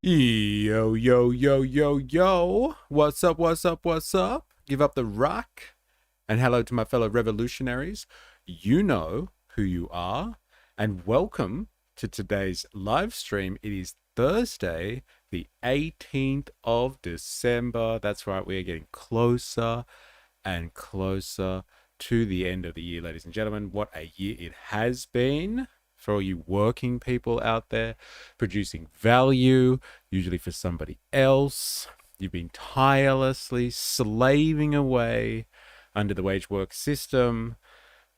Yo, yo, yo, yo, yo. What's up, what's up, what's up? Give up the rock. And hello to my fellow revolutionaries. You know who you are. And welcome to today's live stream. It is Thursday, the 18th of December. That's right, we are getting closer and closer to the end of the year, ladies and gentlemen. What a year it has been for all you working people out there, producing value, usually for somebody else. You've been tirelessly slaving away under the wage work system.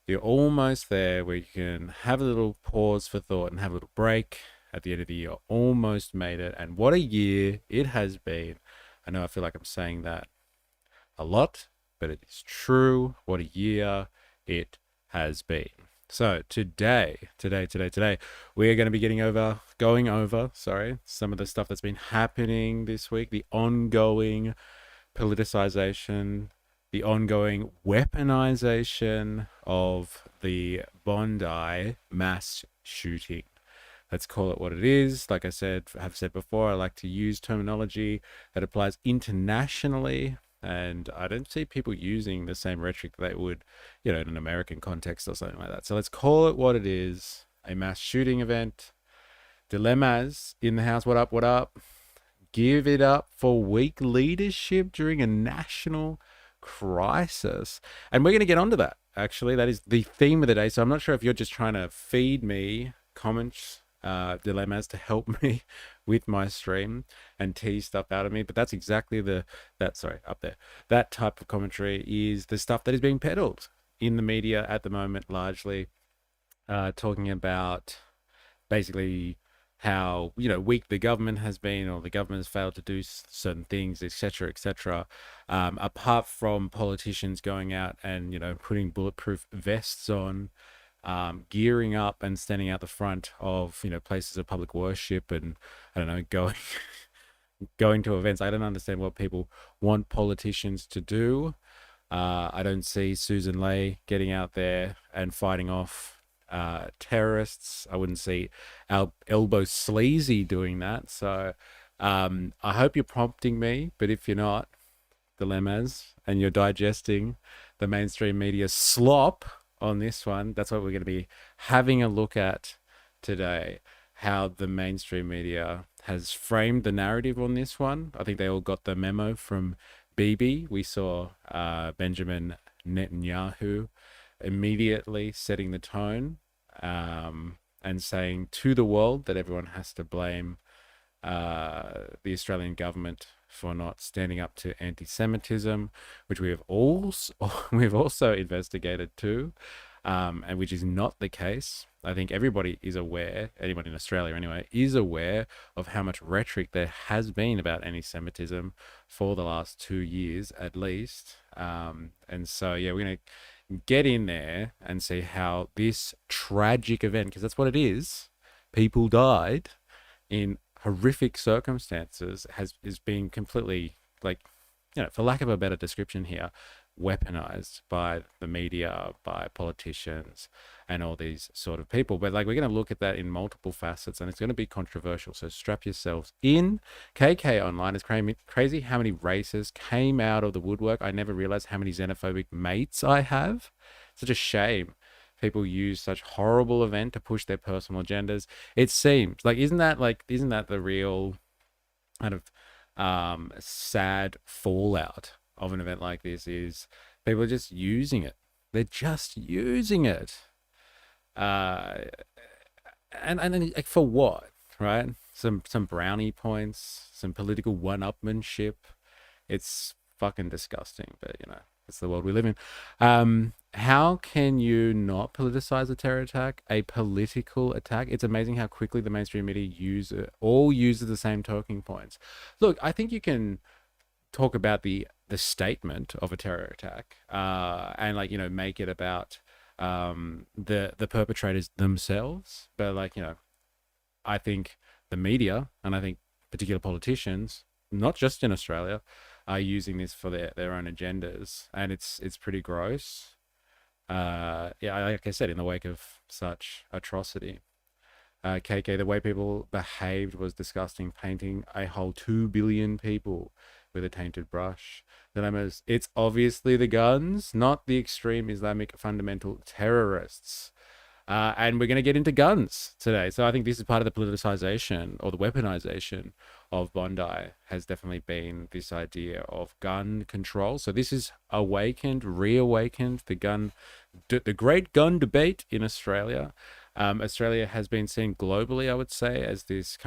You're almost there where you can have a little pause for thought and have a little break at the end of the year. Almost made it. And what a year it has been. I know I feel like I'm saying that a lot, but it is true. What a year it has been. So today, we are going to be going over, some of the stuff that's been happening this week, the ongoing politicization, the ongoing weaponization of the Bondi mass shooting. Let's call it what it is. Like have said before, I like to use terminology that applies internationally, and I don't see people using the same rhetoric they would, in an American context or something like that. So let's call it what it is: a mass shooting event. Dilemmas in the house. What up? What up? Give it up for weak leadership during a national crisis. And we're going to get onto that, actually. That is the theme of the day. So I'm not sure if you're just trying to feed me comments, dilemmas to help me with my stream and tease stuff out of me. But that's exactly up there. That type of commentary is the stuff that is being peddled in the media at the moment, largely talking about basically how weak the government has been, or the government has failed to do certain things, etc., etc. Apart from politicians going out and putting bulletproof vests on, gearing up and standing out the front of places of public worship, and I don't know, going to events. I don't understand what people want politicians to do. I don't see Susan Ley getting out there and fighting off terrorists. I wouldn't see Elbow Sleazy doing that. So I hope you're prompting me, but if you're not, dilemmas, and you're digesting the mainstream media slop on this one, that's what we're going to be having a look at today. How the mainstream media has framed the narrative on this one. I think they all got the memo from Bibi. We saw Benjamin Netanyahu immediately setting the tone, and saying to the world that everyone has to blame the Australian government for not standing up to anti-Semitism, which we've also investigated too, and which is not the case. I think everybody is aware, anyone in Australia anyway, is aware of how much rhetoric there has been about anti-Semitism for the last 2 years at least. And so, yeah, we're going to get in there and see how this tragic event, because that's what it is, people died in horrific circumstances, is being completely, like, for lack of a better description here, weaponized by the media, by politicians, and all these sort of people. But like, we're going to look at that in multiple facets, and it's going to be controversial. So strap yourselves in. KK Online is crazy how many races came out of the woodwork. I never realized how many xenophobic mates I have. Such a shame people use such horrible event to push their personal agendas. It seems like, isn't that the real kind of sad fallout of an event like this? Is people are just using it. They're just using it. And like, for what, right? Some brownie points, some political one-upmanship. It's fucking disgusting, but it's the world we live in. How can you not politicize a terror attack, a political attack? It's amazing how quickly the mainstream media uses the same talking points. Look, I think you can talk about the statement of a terror attack, and make it about the perpetrators themselves. But I think the media, and I think particular politicians, not just in Australia, are using this for their own agendas, and it's pretty gross. Yeah, like I said, in the wake of such atrocity. KK, the way people behaved was disgusting, painting a whole 2 billion people with a tainted brush. Dilemmas, it's obviously the guns, not the extreme Islamic fundamental terrorists. And we're going to get into guns today. So I think this is part of the politicization or the weaponization of Bondi has definitely been this idea of gun control. So this is reawakened the great gun debate in Australia. Australia has been seen globally, I would say, as this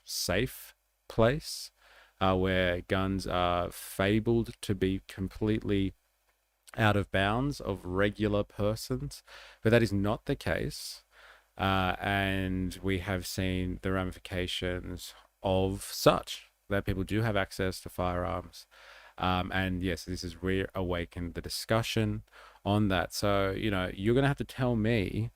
safe place where guns are fabled to be completely out of bounds of regular persons, but that is not the case. And we have seen the ramifications of such, that people do have access to firearms. And yes, this has reawakened the discussion on that. So, you're going to have to tell me,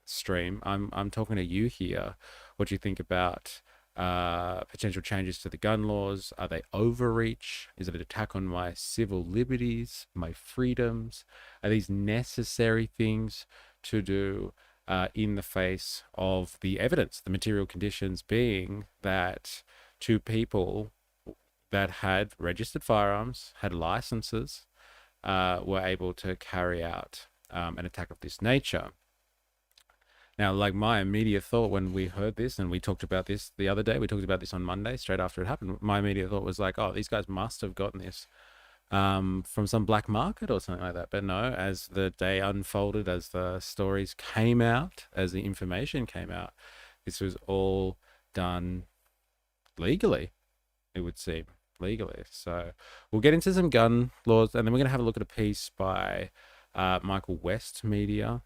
stream, I'm talking to you here, what you think about potential changes to the gun laws. Are they overreach? Is it an attack on my civil liberties, my freedoms? Are these necessary things to do in the face of the evidence, the material conditions being that two people that had registered firearms, had licenses, were able to carry out an attack of this nature? Now, like, my immediate thought when we heard this, and we talked about this the other day, we talked about this on Monday, straight after it happened, my immediate thought was like, oh, these guys must have gotten this from some black market or something like that. But no, as the day unfolded, as the stories came out, as the information came out, this was all done legally, it would seem, legally. So we'll get into some gun laws, and then we're going to have a look at a piece by Michael West Media.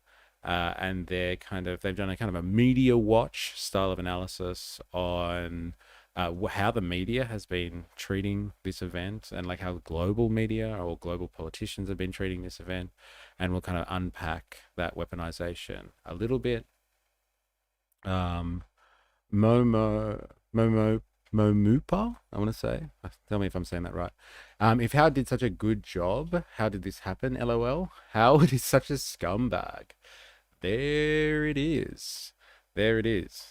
And they've done a kind of a media watch style of analysis on how the media has been treating this event, and like how global media or global politicians have been treating this event. And we'll kind of unpack that weaponization a little bit. Momupa, I want to say. Tell me if I'm saying that right. If Howard did such a good job, how did this happen? LOL. Howard is such a scumbag. There it is.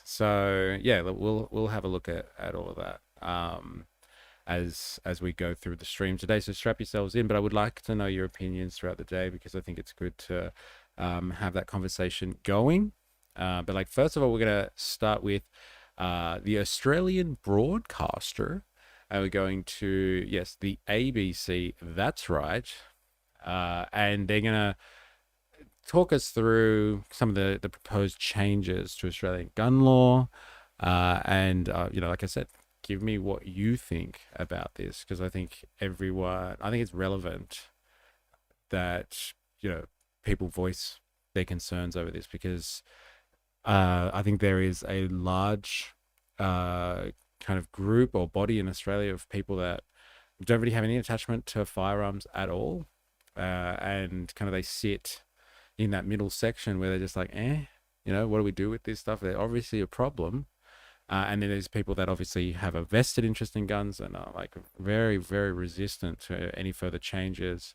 So yeah, we'll have a look at all of that as we go through the stream today. So strap yourselves in. But I would like to know your opinions throughout the day, because I think it's good to have that conversation going. But like, first of all, we're gonna start with the Australian broadcaster. And we're going to, yes, the ABC. That's right. And they're gonna talk us through some of the proposed changes to Australian gun law. And like I said, give me what you think about this, because I think it's relevant that, people voice their concerns over this, because I think there is a large kind of group or body in Australia of people that don't really have any attachment to firearms at all. And kind of they sit in that middle section where they're just like, what do we do with this stuff? They're obviously a problem. And then there's people that obviously have a vested interest in guns and are like very, very resistant to any further changes.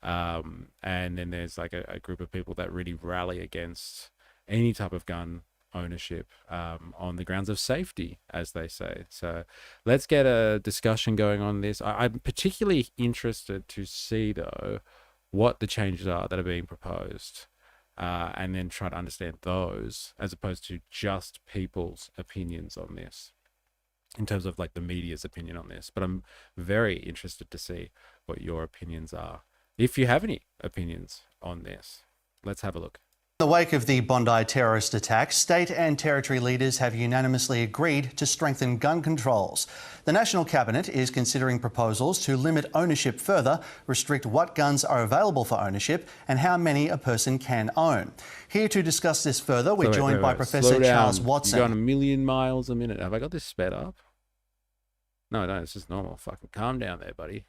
And then there's like a group of people that really rally against any type of gun ownership on the grounds of safety, as they say. So let's get a discussion going on this. I'm particularly interested to see, though, what the changes are that are being proposed, and then try to understand those, as opposed to just people's opinions on this, in terms of like the media's opinion on this. But I'm very interested to see what your opinions are, if you have any opinions on this. Let's have a look. In the wake of the Bondi terrorist attack, state and territory leaders have unanimously agreed to strengthen gun controls. The National Cabinet is considering proposals to limit ownership further, restrict what guns are available for ownership and how many a person can own. Here to discuss this further, we're joined by Professor Charles Watson. You're going a million miles a minute. Have I got this sped up? No, it's just normal. Fucking calm down there, buddy.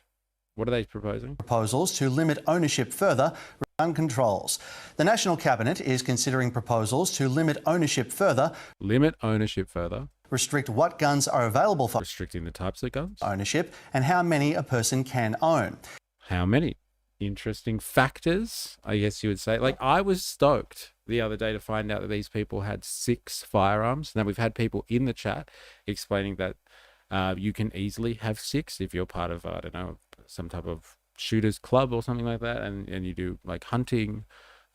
What are they proposing? Proposals to limit ownership further. Gun controls. The National Cabinet is considering proposals to limit ownership further. Limit ownership further. Restrict what guns are available for restricting the types of guns. Ownership and how many a person can own. How many? Interesting factors, I guess you would say. Like, I was stoked the other day to find out that these people had 6 firearms. Now, we've had people in the chat explaining that you can easily have 6 if you're part of, I don't know, some type of shooters club or something like that, and you do like hunting,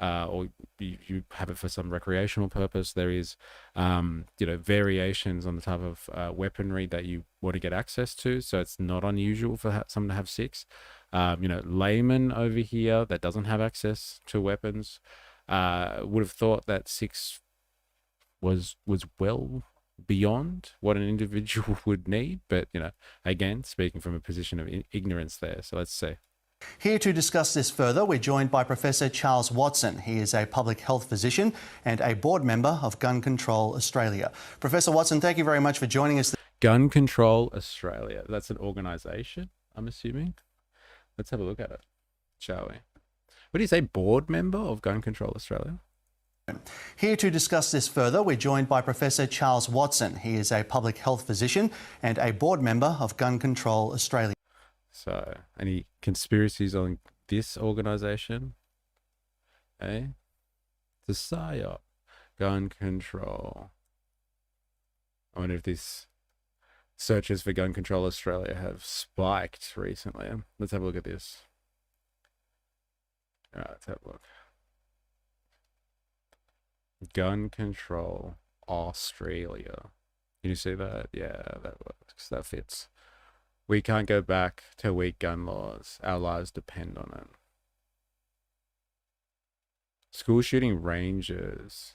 or you have it for some recreational purpose. There is, variations on the type of weaponry that you want to get access to. So it's not unusual for someone to have 6. Layman over here that doesn't have access to weapons would have thought that 6 was well beyond what an individual would need. But, again, speaking from a position of ignorance there. So let's see. Here to discuss this further, we're joined by Professor Charles Watson. He is a public health physician and a board member of Gun Control Australia. Professor Watson, thank you very much for joining us. Gun Control Australia. That's an organisation, I'm assuming. Let's have a look at it, shall we? What do you say, board member of Gun Control Australia? Here to discuss this further, we're joined by Professor Charles Watson. He is a public health physician and a board member of Gun Control Australia. So, any conspiracies on this organisation? Eh? The PSYOP, gun control. I wonder if this searches for Gun Control Australia have spiked recently. Let's have a look at this. All right, let's have a look. Gun Control Australia. Can you see that? Yeah, that works. That fits. We can't go back to weak gun laws. Our lives depend on it. School shooting ranges.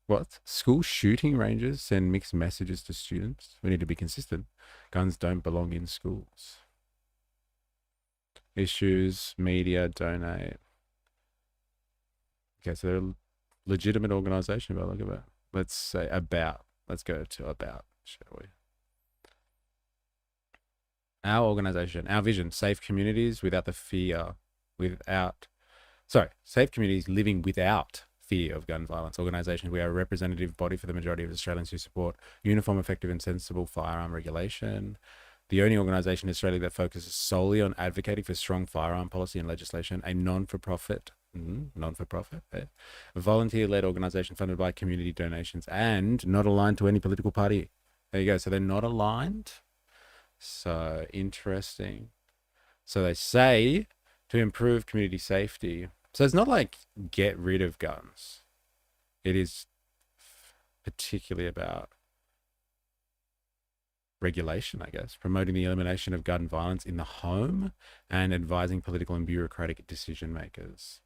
What? School shooting ranges send mixed messages to students. We need to be consistent. Guns don't belong in schools. Issues, media, donate. Okay, so they're a legitimate organization by the look of it. Let's say about. Let's go to about, shall we? Our organization, our vision, safe communities without the fear, safe communities living without fear of gun violence. Organization, we are a representative body for the majority of Australians who support uniform, effective and sensible firearm regulation. The only organisation in Australia that focuses solely on advocating for strong firearm policy and legislation, a non-for-profit, a volunteer-led organisation funded by community donations and not aligned to any political party. There you go. So they're not aligned. So interesting. So they say to improve community safety. So it's not like get rid of guns. It is particularly about regulation, I guess, promoting the elimination of gun violence in the home and advising political and bureaucratic decision makers.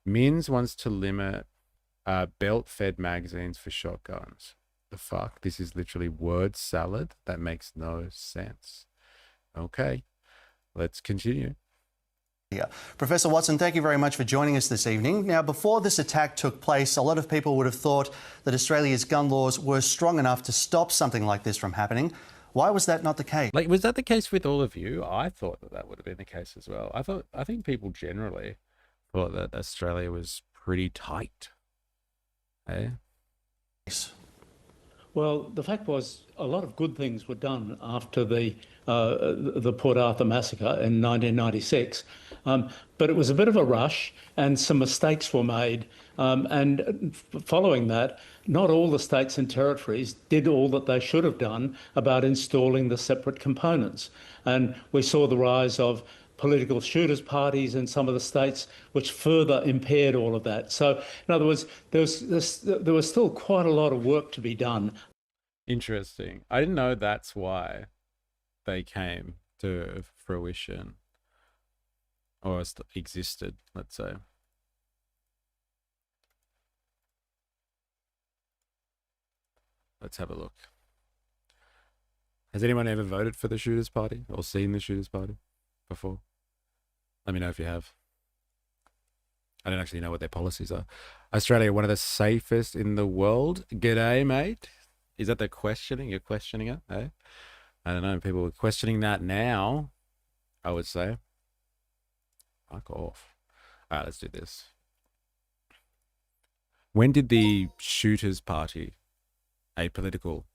Minns wants to limit belt-fed magazines for shotguns. The fuck? This is literally word salad. That makes no sense. Okay, let's continue. Yeah. Professor Watson, thank you very much for joining us this evening. Now, before this attack took place, a lot of people would have thought that Australia's gun laws were strong enough to stop something like this from happening. Why was that not the case? Like, was that the case with all of you? I thought that would have been the case as well. I think people generally thought that Australia was pretty tight. Eh? Yes. Well, the fact was a lot of good things were done after the Port Arthur massacre in 1996, but it was a bit of a rush and some mistakes were made. And following that, not all the states and territories did all that they should have done about installing the separate components. And we saw the rise of political shooters parties in some of the states, which further impaired all of that. So, in other words, there was still quite a lot of work to be done. Interesting. I didn't know that's why they came to fruition or existed, let's say. Let's have a look. Has anyone ever voted for the Shooters Party or seen the Shooters Party before? Let me know if you have. I don't actually know what their policies are. Australia, one of the safest in the world. G'day, mate. Is that the questioning? You're questioning it, eh? I don't know. People are questioning that now, I would say. Fuck off. All right, let's do this. When did the Shooters Party, a political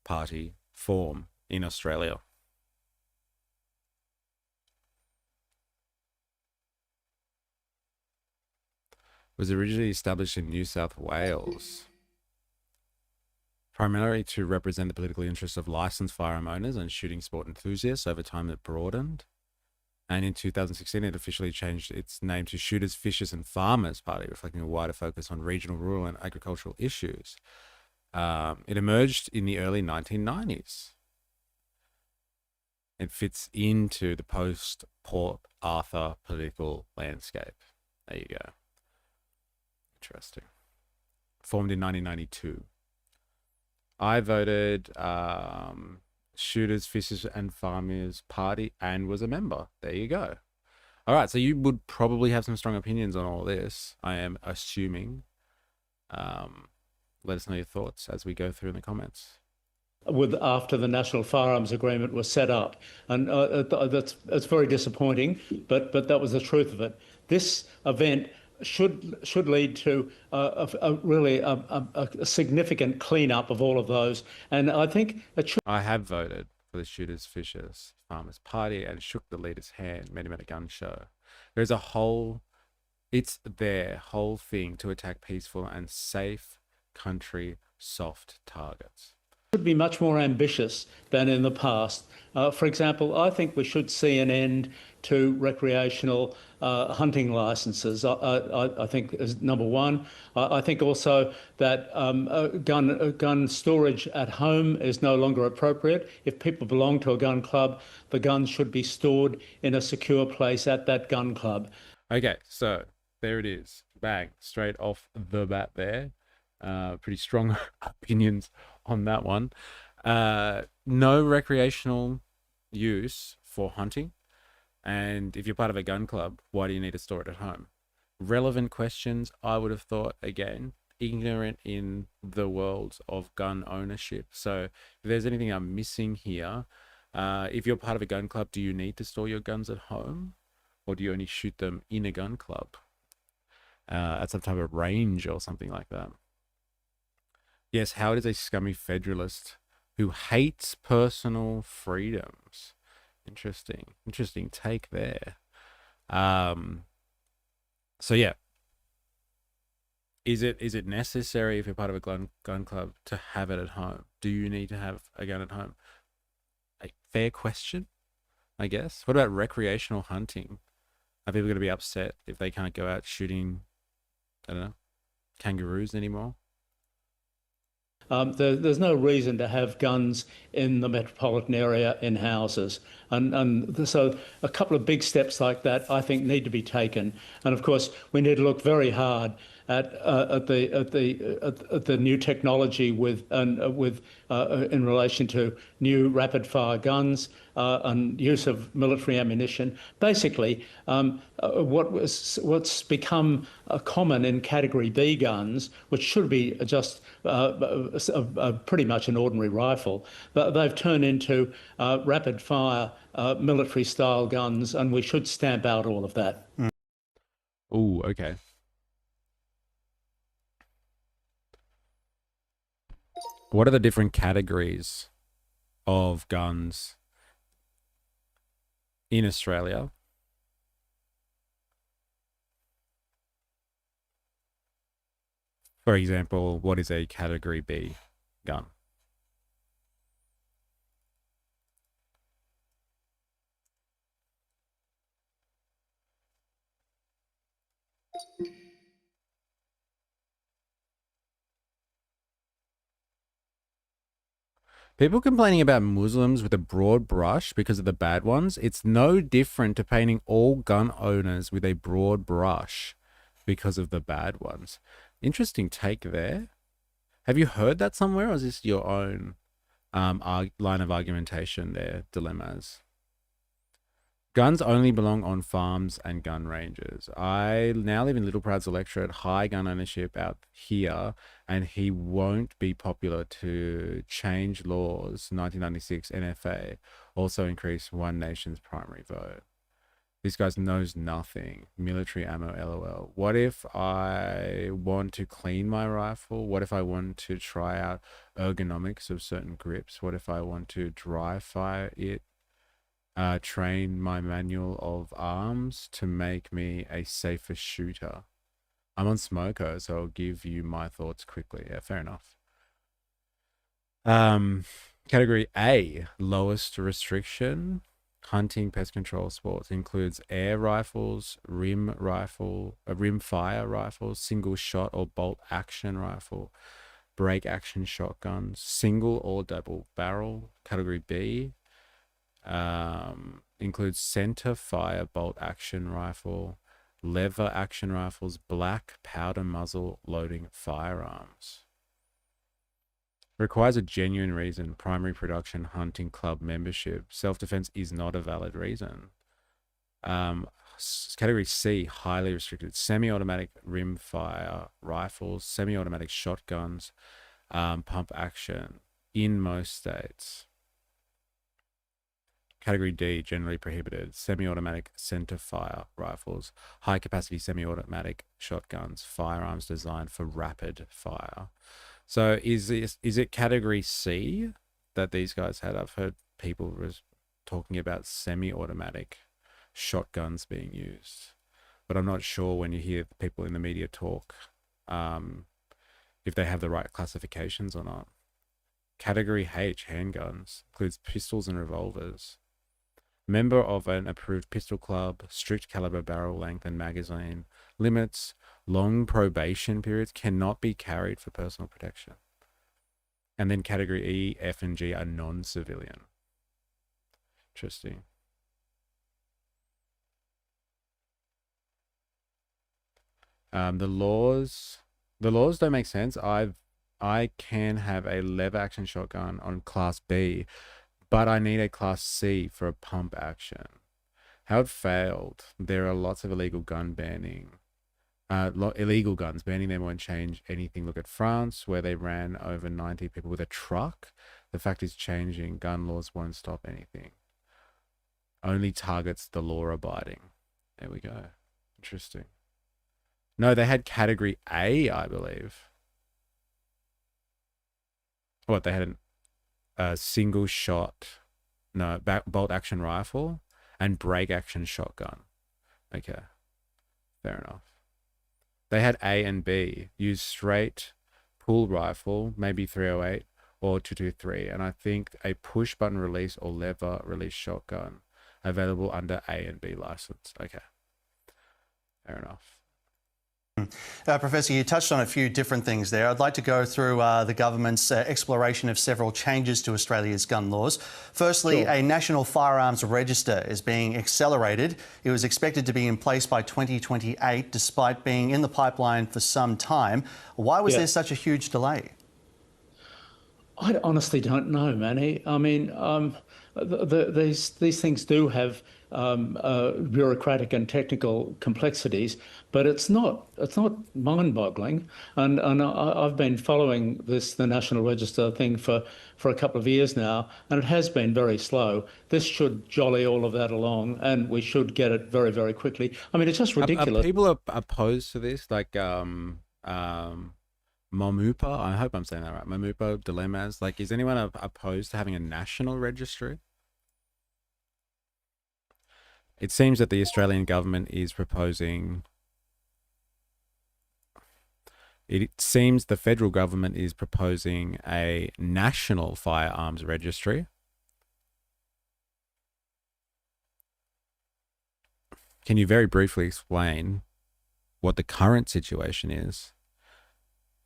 party, form in Australia? was originally established in New South Wales, primarily to represent the political interests of licensed firearm owners and shooting sport enthusiasts. Over time, it broadened. And in 2016, it officially changed its name to Shooters, Fishers and Farmers Party, reflecting a wider focus on regional, rural and agricultural issues. It emerged in the early 1990s. It fits into the post-Port Arthur political landscape. There you go. Interesting. Formed in 1992. I voted Shooters, Fishers and Farmers Party and was a member. There you go. All right, so you would probably have some strong opinions on all this, I am assuming. Let us know your thoughts as we go through in the comments. After the National Firearms Agreement was set up, and that's very disappointing. But that was the truth of it. This event should lead to a significant cleanup of all of those, and I think it should. I have voted for the Shooters, Fishers, Farmers Party and shook the leader's hand, met him at a gun show. There's a whole, it's their whole thing to attack peaceful and safe country soft targets. Should be much more ambitious than in the past. For example, I think we should see an end to recreational hunting licenses. I think is number one. I think also that gun storage at home is no longer appropriate. If people belong to a gun club, the guns should be stored in a secure place at that gun club. Okay, so there it is. Bang, straight off the bat there. Pretty strong opinions on that one. No recreational use for hunting. And if you're part of a gun club, why do you need to store it at home? Relevant questions, I would have thought, again, ignorant in the world of gun ownership. So if there's anything I'm missing here, if you're part of a gun club, do you need to store your guns at home? Or do you only shoot them in a gun club? At some type of range or something like that. Yes, Howard is a scummy federalist who hates personal freedoms. Interesting take there. So yeah, is it necessary if you're part of a gun club to have it at home? Do you need to have a gun at home? A fair question, I guess. What about recreational hunting? Are people going to be upset if they can't go out shooting, I don't know, kangaroos anymore? There's no reason to have guns in the metropolitan area in houses. And so a couple of big steps like that, I think, need to be taken. And of course, we need to look very hard at the new technology in relation to new rapid fire guns and use of military ammunition. Basically, what's become common in Category B guns, which should be just pretty much an ordinary rifle, but they've turned into rapid fire military style guns, and we should stamp out all of that. Oh, okay. What are the different categories of guns in Australia? For example, what is a Category B gun? People complaining about Muslims with a broad brush because of the bad ones, it's no different to painting all gun owners with a broad brush because of the bad ones. Interesting take there. Have you heard that somewhere, or is this your own line of argumentation there, dilemmas? Guns only belong on farms and gun ranges. I now live in Little Proud's electorate, high gun ownership out here, and he won't be popular to change laws. 1996 NFA also increased One Nation's primary vote. This guy knows nothing. Military ammo, LOL. What if I want to clean my rifle? What if I want to try out ergonomics of certain grips? What if I want to dry fire it? Train my manual of arms to make me a safer shooter. I'm on Smoko, so I'll give you my thoughts quickly. Yeah, fair enough. Category A, lowest restriction. Hunting pest control sports includes air rifles, rim fire rifles, single shot or bolt action rifle, break action shotguns, single or double barrel. Category B includes center fire bolt action rifle, lever action rifles, black powder muzzle loading firearms. Requires a genuine reason, primary production, hunting club membership. Self-defense is not a valid reason. Category C, highly restricted. Semi-automatic rimfire rifles, semi-automatic shotguns, pump action in most states. Category D, generally prohibited. Semi-automatic center fire rifles, high-capacity semi-automatic shotguns, firearms designed for rapid fire. So is it category C that these guys had? I've heard people talking about semi-automatic shotguns being used, but I'm not sure when you hear people in the media talk if they have the right classifications or not. Category H, handguns, includes pistols and revolvers. Member of an approved pistol club, strict caliber barrel length and magazine limits, long probation periods, cannot be carried for personal protection. And then category E, F, and G are non-civilian. Interesting. The laws don't make sense. I can have a lever action shotgun on class B, but I need a class C for a pump action. How it failed. There are lots of illegal gun banning. Illegal guns, banning them won't change anything. Look at France, where they ran over 90 people with a truck. The fact is changing. Gun laws won't stop anything. Only targets the law abiding. There we go. Interesting. No, they had category A, I believe. What, they had a single shot, no, bolt action rifle and break action shotgun. Okay, fair enough. They had A and B. Use straight pull rifle, maybe 308 or 223, and I think a push button release or lever release shotgun available under A and B license. Okay, fair enough. Professor, you touched on a few different things there. I'd like to go through the government's exploration of several changes to Australia's gun laws. Firstly, a national firearms register is being accelerated. It was expected to be in place by 2028, despite being in the pipeline for some time. Why was there such a huge delay? I honestly don't know, Manny. I mean, these things do have bureaucratic and technical complexities, but it's not mind-boggling. And I've been following the National Register thing for a couple of years now, and it has been very slow. This should jolly all of that along, and we should get it very, very quickly. I mean, it's just ridiculous. People are opposed to this, like Momupa, I hope I'm saying that right. Momupa dilemmas. Like, is anyone opposed to having a national registry? It seems that the Australian government is proposing. It seems the federal government is proposing a national firearms registry. Can you very briefly explain what the current situation is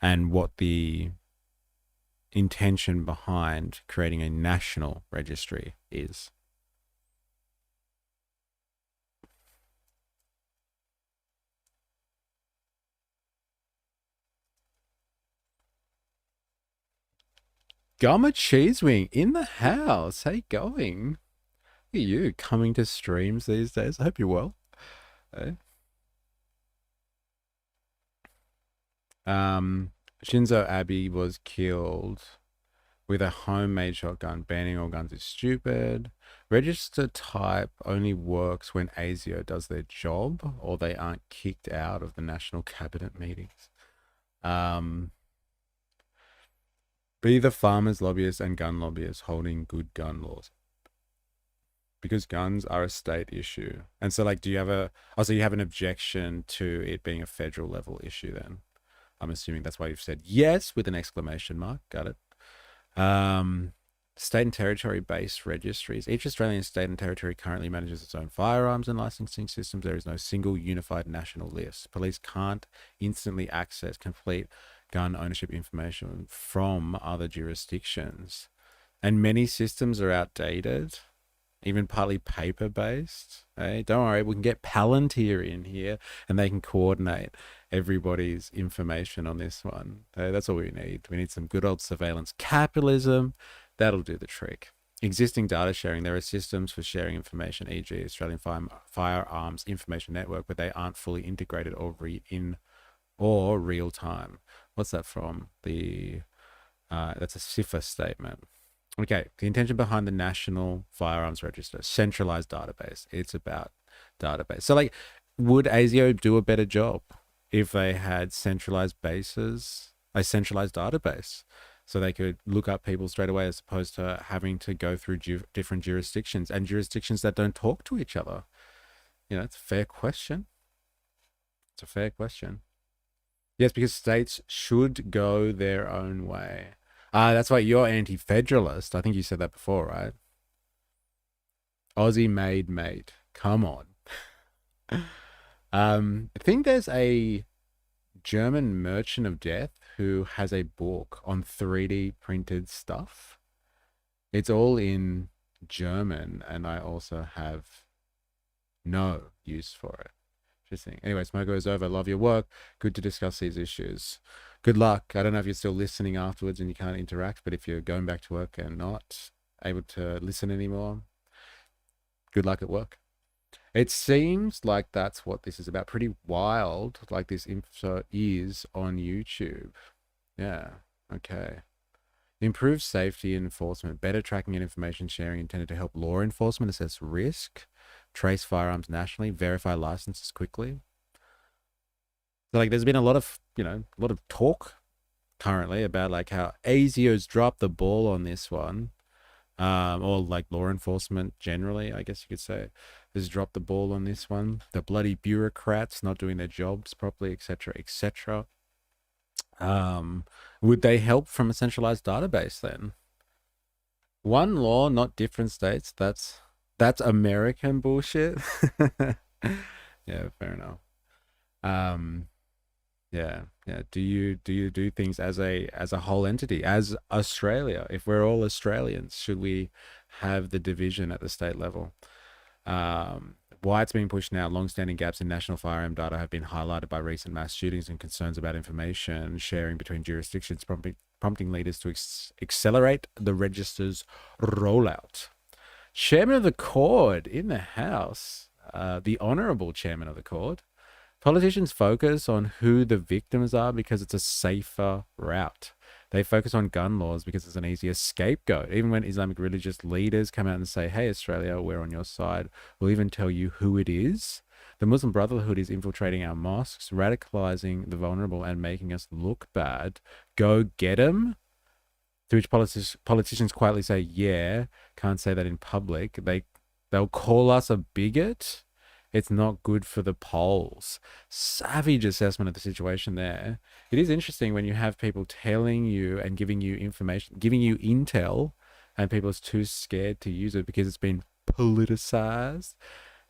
and what the intention behind creating a national registry is? Gumma Cheese Wing in the house. How you going? Look at you coming to streams these days. I hope you're well. Hey. Shinzo Abe was killed with a homemade shotgun. Banning all guns is stupid. Register type only works when ASIO does their job or they aren't kicked out of the national cabinet meetings. Be the farmers, lobbyists, and gun lobbyists holding good gun laws. because guns are a state issue. And so, like, do you have so you have an objection to it being a federal level issue then? I'm assuming that's why you've said yes with an exclamation mark. Got it. State and territory based registries. Each Australian state and territory currently manages its own firearms and licensing systems. There is no single unified national list. Police can't instantly access complete gun ownership information from other jurisdictions. And many systems are outdated, even partly paper based. Hey, don't worry, we can get Palantir in here and they can coordinate everybody's information on this one. Hey, that's all we need. We need some good old surveillance capitalism. That'll do the trick. Existing data sharing. There are systems for sharing information, e.g. Australian Firearms Information Network, but they aren't fully integrated or real time. What's that from? That's a CIFA statement. Okay, the intention behind the National Firearms Register, centralized database. It's about database. So, like, would ASIO do a better job if they had centralized bases, a centralized database, so they could look up people straight away as opposed to having to go through different jurisdictions and jurisdictions that don't talk to each other? You know, it's a fair question. It's a fair question. Yes, because states should go their own way. That's why you're anti-federalist. I think you said that before, right? Aussie made mate. Come on. I think there's a German merchant of death who has a book on 3D printed stuff. It's all in German, and I also have no use for it. Interesting. Anyway, Smoko is over. Love your work. Good to discuss these issues. Good luck. I don't know if you're still listening afterwards and you can't interact, but if you're going back to work and not able to listen anymore, good luck at work. It seems like that's what this is about. Pretty wild, like this info is on YouTube. Yeah. Okay. Improve safety and enforcement. Better tracking and information sharing intended to help law enforcement assess risk, trace firearms nationally, verify licenses quickly. So, like, there's been a lot of talk currently about like how ASIO's dropped the ball on this one, or like law enforcement generally, I guess you could say, has dropped the ball on this one. The bloody bureaucrats not doing their jobs properly, etc., etc. Would they help from a centralized database then? One law, not different states. That's American bullshit. Yeah, fair enough. Yeah. Do you do things as a whole entity, as Australia? If we're all Australians, should we have the division at the state level? Why it's being pushed now, long-standing gaps in national firearm data have been highlighted by recent mass shootings and concerns about information sharing between jurisdictions, prompting leaders to accelerate the register's rollout. Chairman of the Court in the House, the Honourable Chairman of the Court. Politicians focus on who the victims are because it's a safer route. They focus on gun laws because it's an easier scapegoat. Even when Islamic religious leaders come out and say, hey, Australia, we're on your side, we'll even tell you who it is. The Muslim Brotherhood is infiltrating our mosques, radicalizing the vulnerable and making us look bad. Go get them. To which politicians quietly say, yeah, can't say that in public. They'll call us a bigot. It's not good for the polls. Savage assessment of the situation there. It is interesting when you have people telling you and giving you information, giving you intel, and people are too scared to use it because it's been politicized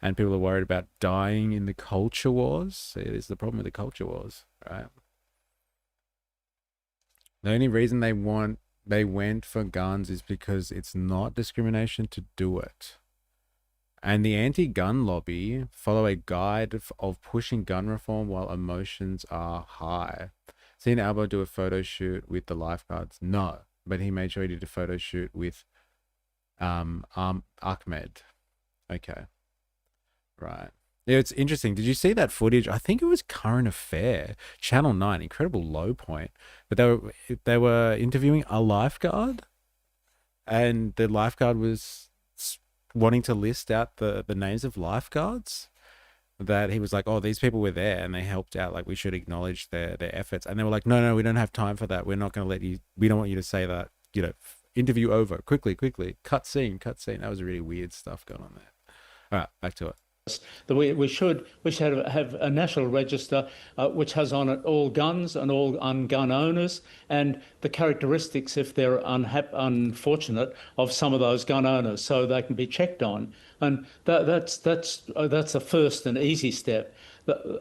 and people are worried about dying in the culture wars. It is the problem with the culture wars, right? The only reason they went for guns is because it's not discrimination to do it. And the anti-gun lobby follow a guide of pushing gun reform while emotions are high. Seen Albo do a photo shoot with the lifeguards? No, but he made sure he did a photo shoot with Ahmed. Okay, right. Yeah, it's interesting. Did you see that footage? I think it was Current Affair, Channel 9, incredible low point. But they were interviewing a lifeguard, and the lifeguard was wanting to list out the names of lifeguards that he was like, oh, these people were there and they helped out, like we should acknowledge their efforts. And they were like, no, we don't have time for that. We're not going to let you, we don't want you to say that, interview over. Quickly, quickly. Cut scene, cut scene. That was really weird stuff going on there. All right, back to it. That we should have a national register which has on it all guns and all gun owners and the characteristics, if they're unfortunate, of some of those gun owners, so they can be checked on. And that's a first and easy step.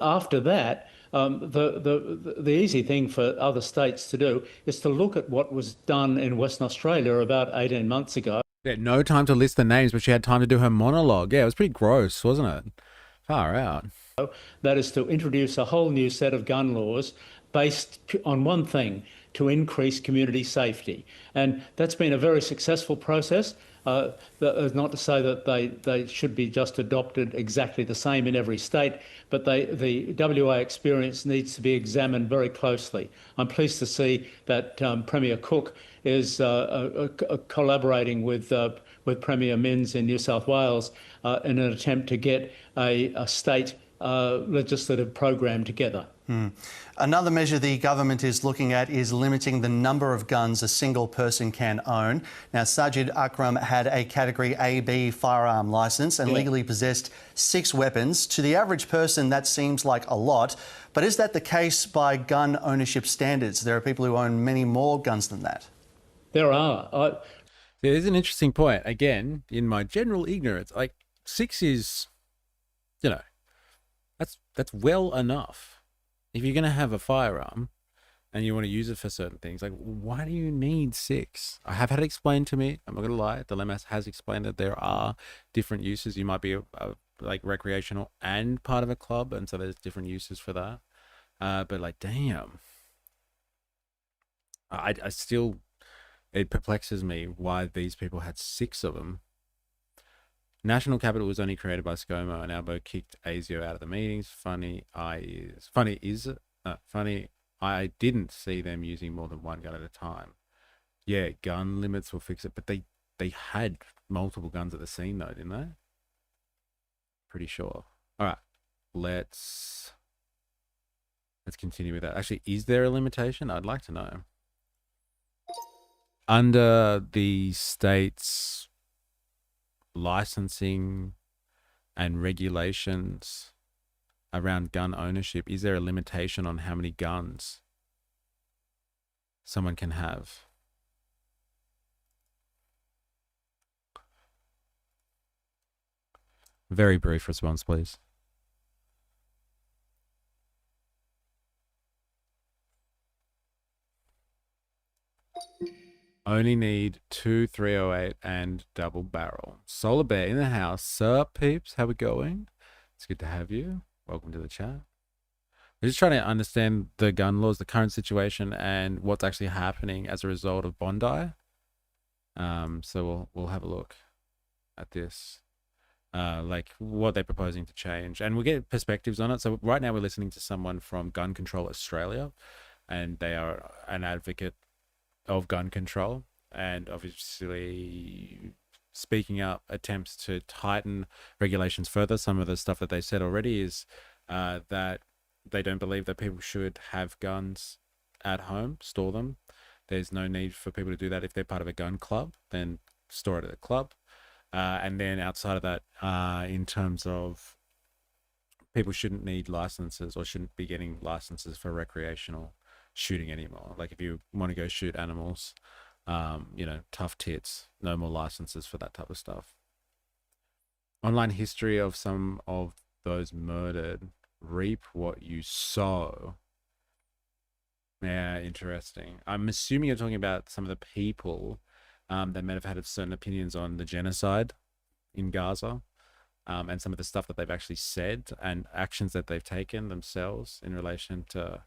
After that, the easy thing for other states to do is to look at what was done in Western Australia about 18 months ago. Yeah, no time to list the names, but she had time to do her monologue. Yeah, it was pretty gross, wasn't it? Far out. That is to introduce a whole new set of gun laws based on one thing, to increase community safety. And that's been a very successful process. Not to say that they should be just adopted exactly the same in every state, but the WA experience needs to be examined very closely. I'm pleased to see that Premier Cook is collaborating with Premier Minns in New South Wales in an attempt to get a state legislative program together. Another measure the government is looking at is limiting the number of guns a single person can own. Now, Sajid Akram had a Category AB firearm licence and legally possessed 6 weapons. To the average person, that seems like a lot. But is that the case by gun ownership standards? There are people who own many more guns than that. There are. There's an interesting point. Again, in my general ignorance, like 6 is, that's well enough. If you're going to have a firearm and you want to use it for certain things, like, why do you need 6? I have had it explained to me. I'm not going to lie. Dilemma has explained that there are different uses. You might be like recreational and part of a club, and so there's different uses for that. But like, damn, I still, it perplexes me why these people had 6 of them. National Capital was only created by ScoMo, and Albo kicked ASIO out of the meetings. Funny, I didn't see them using more than one gun at a time. Yeah, gun limits will fix it, but they had multiple guns at the scene though, didn't they? Pretty sure. All right, let's continue with that. Actually, is there a limitation? I'd like to know. Under the state's licensing and regulations around gun ownership, is there a limitation on how many guns someone can have? Very brief response, please. Only need 2 308 and double barrel. Solar Bear in the house. Sup, peeps? How we going? It's good to have you. Welcome to the chat. We're just trying to understand the gun laws, the current situation, and what's actually happening as a result of Bondi. So we'll have a look at this, like what they're proposing to change, and we'll get perspectives on it. So right now we're listening to someone from Gun Control Australia, and they are an advocate of gun control, and obviously speaking up attempts to tighten regulations further. Some of the stuff that they said already is that they don't believe that people should have guns at home, store them. There's no need for people to do that. If they're part of a gun club, then store it at a club. And then outside of that, in terms of people shouldn't need licenses or shouldn't be getting licenses for recreational shooting anymore. Like if you want to go shoot animals, tough tits, no more licenses for that type of stuff. Online history of some of those murdered. Reap what you sow. Yeah, interesting. I'm assuming you're talking about some of the people that may have had certain opinions on the genocide in Gaza, and some of the stuff that they've actually said and actions that they've taken themselves in relation to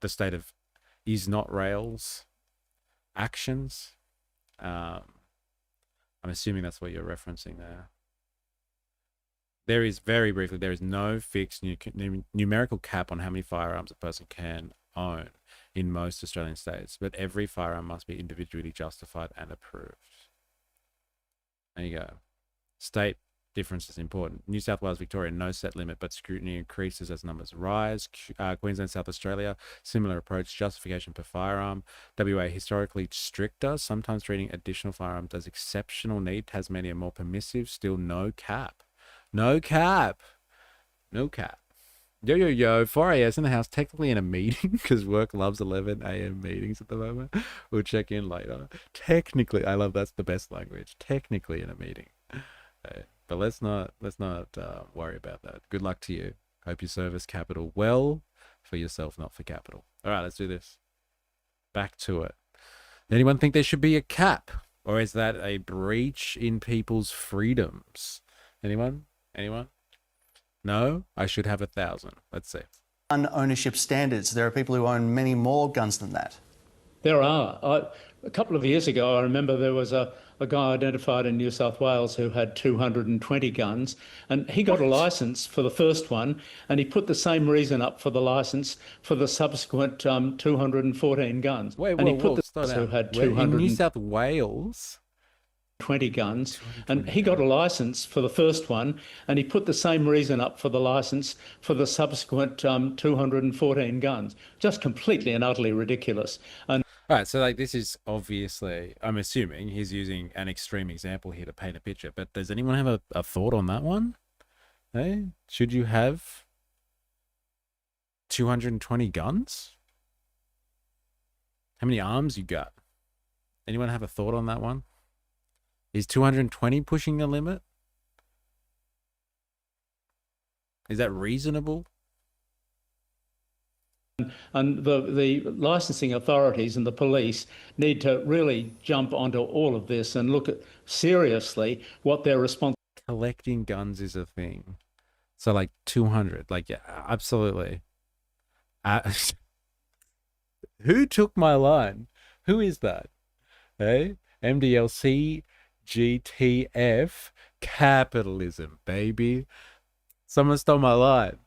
the state of Israel's actions. I'm assuming that's what you're referencing there. There is, very briefly, there is no fixed numerical cap on how many firearms a person can own in most Australian states, but every firearm must be individually justified and approved. There you go. State Difference is important. New South Wales, Victoria, no set limit, but scrutiny increases as numbers rise. Queensland, South Australia, similar approach, justification per firearm. WA, historically stricter, sometimes treating additional firearms as exceptional need. Tasmania, more permissive, still no cap. No cap. No cap. Yo, yo, yo, 4AS in the house, technically in a meeting because work loves 11 a.m. meetings at the moment. We'll check in later. Technically, I love that's the best language. Technically in a meeting. But let's not worry about that. Good luck to you. Hope you service capital well for yourself, not for capital. All right, let's do this. Back to it. Anyone think there should be a cap? Or is that a breach in people's freedoms? Anyone? Anyone? No? I should have 1,000. Let's see. Gun ownership standards. There are people who own many more guns than that. There are. A couple of years ago, I remember there was a guy identified in New South Wales who had 220 guns, and he got a licence for the first one, and he put the same reason up for the licence for the subsequent 214 guns. Wait, and he whoa, put slow the down. who had In New 220 South Wales? guns, and he got a licence for the first one, and he put the same reason up for the licence for the subsequent 214 guns. Just completely and utterly ridiculous. And All right, so like this is obviously, I'm assuming he's using an extreme example here to paint a picture, but does anyone have a thought on that one? Hey, should you have 220 guns? How many arms you got? Anyone have a thought on that one? Is 220 pushing the limit? Is that reasonable? And the licensing authorities and the police need to really jump onto all of this and look at seriously what their response. Collecting guns is a thing. So like 200, like yeah, absolutely. Who took my line? Who is that? Hey, MDLC, GTF, capitalism, baby. Someone stole my line.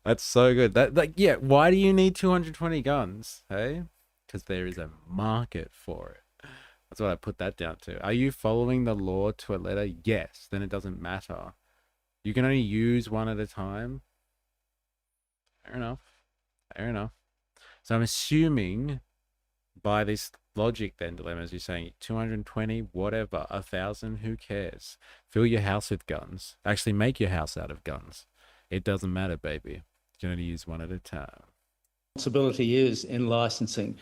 That's so good. That like yeah, why do you need 220 guns? Hey? Because there is a market for it. That's what I put that down to. Are you following the law to a letter? Yes. Then it doesn't matter. You can only use one at a time. Fair enough. Fair enough. So I'm assuming by this logic then, Dilemmas, you're saying 220, whatever, 1,000, who cares? Fill your house with guns. Actually make your house out of guns. It doesn't matter, baby. You can only use one at a time. Responsibility is in licensing.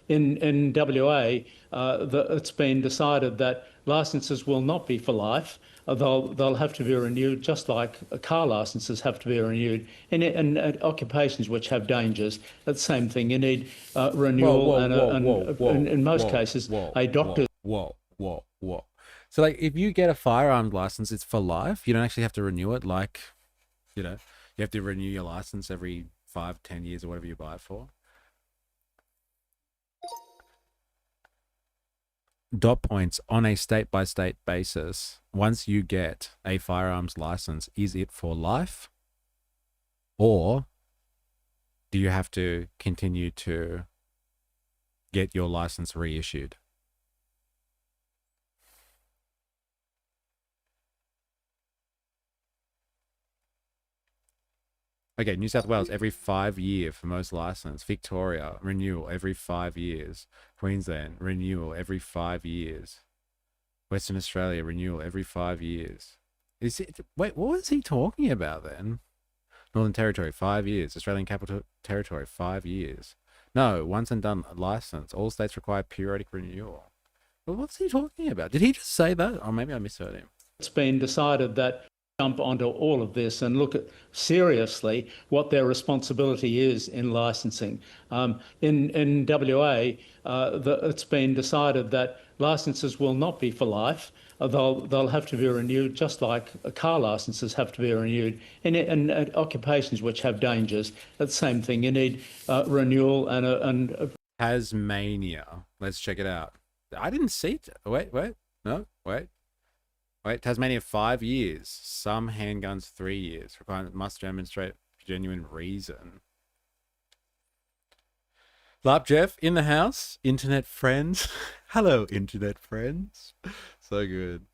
In WA, it's been decided that licenses will not be for life. They'll have to be renewed, just like car licenses have to be renewed. In occupations which have dangers, that's the same thing. You need renewal, and in most cases, a doctor. Whoa. So, like, if you get a firearms license, it's for life. You don't actually have to renew it. Like, you know, you have to renew your license every 5, 10 years or whatever you buy it for. Dot points on a state-by-state basis. Once you get a firearms license, is it for life? Or do you have to continue to get your license reissued? Okay, New South Wales, every 5 years for most license. Victoria, renewal every 5 years. Queensland, renewal every 5 years. Western Australia, renewal every 5 years. Wait, what was he talking about then? Northern Territory, 5 years. Australian Capital Territory, 5 years. No, once and done license. All states require periodic renewal. Well, what's he talking about? Did he just say that? Or maybe I misheard him. It's been decided that jump onto all of this and look at seriously what their responsibility is in licensing. In WA, it's been decided that licenses will not be for life. They'll have to be renewed, just like car licenses have to be renewed. In occupations which have dangers, that's the same thing. You need renewal and Tasmania. Let's check it out. I didn't see it. Wait. No, wait. Tasmania, 5 years. Some handguns, 3 years. Requirement must demonstrate genuine reason. Lap Jeff in the house. Internet friends. Hello, internet friends. So good.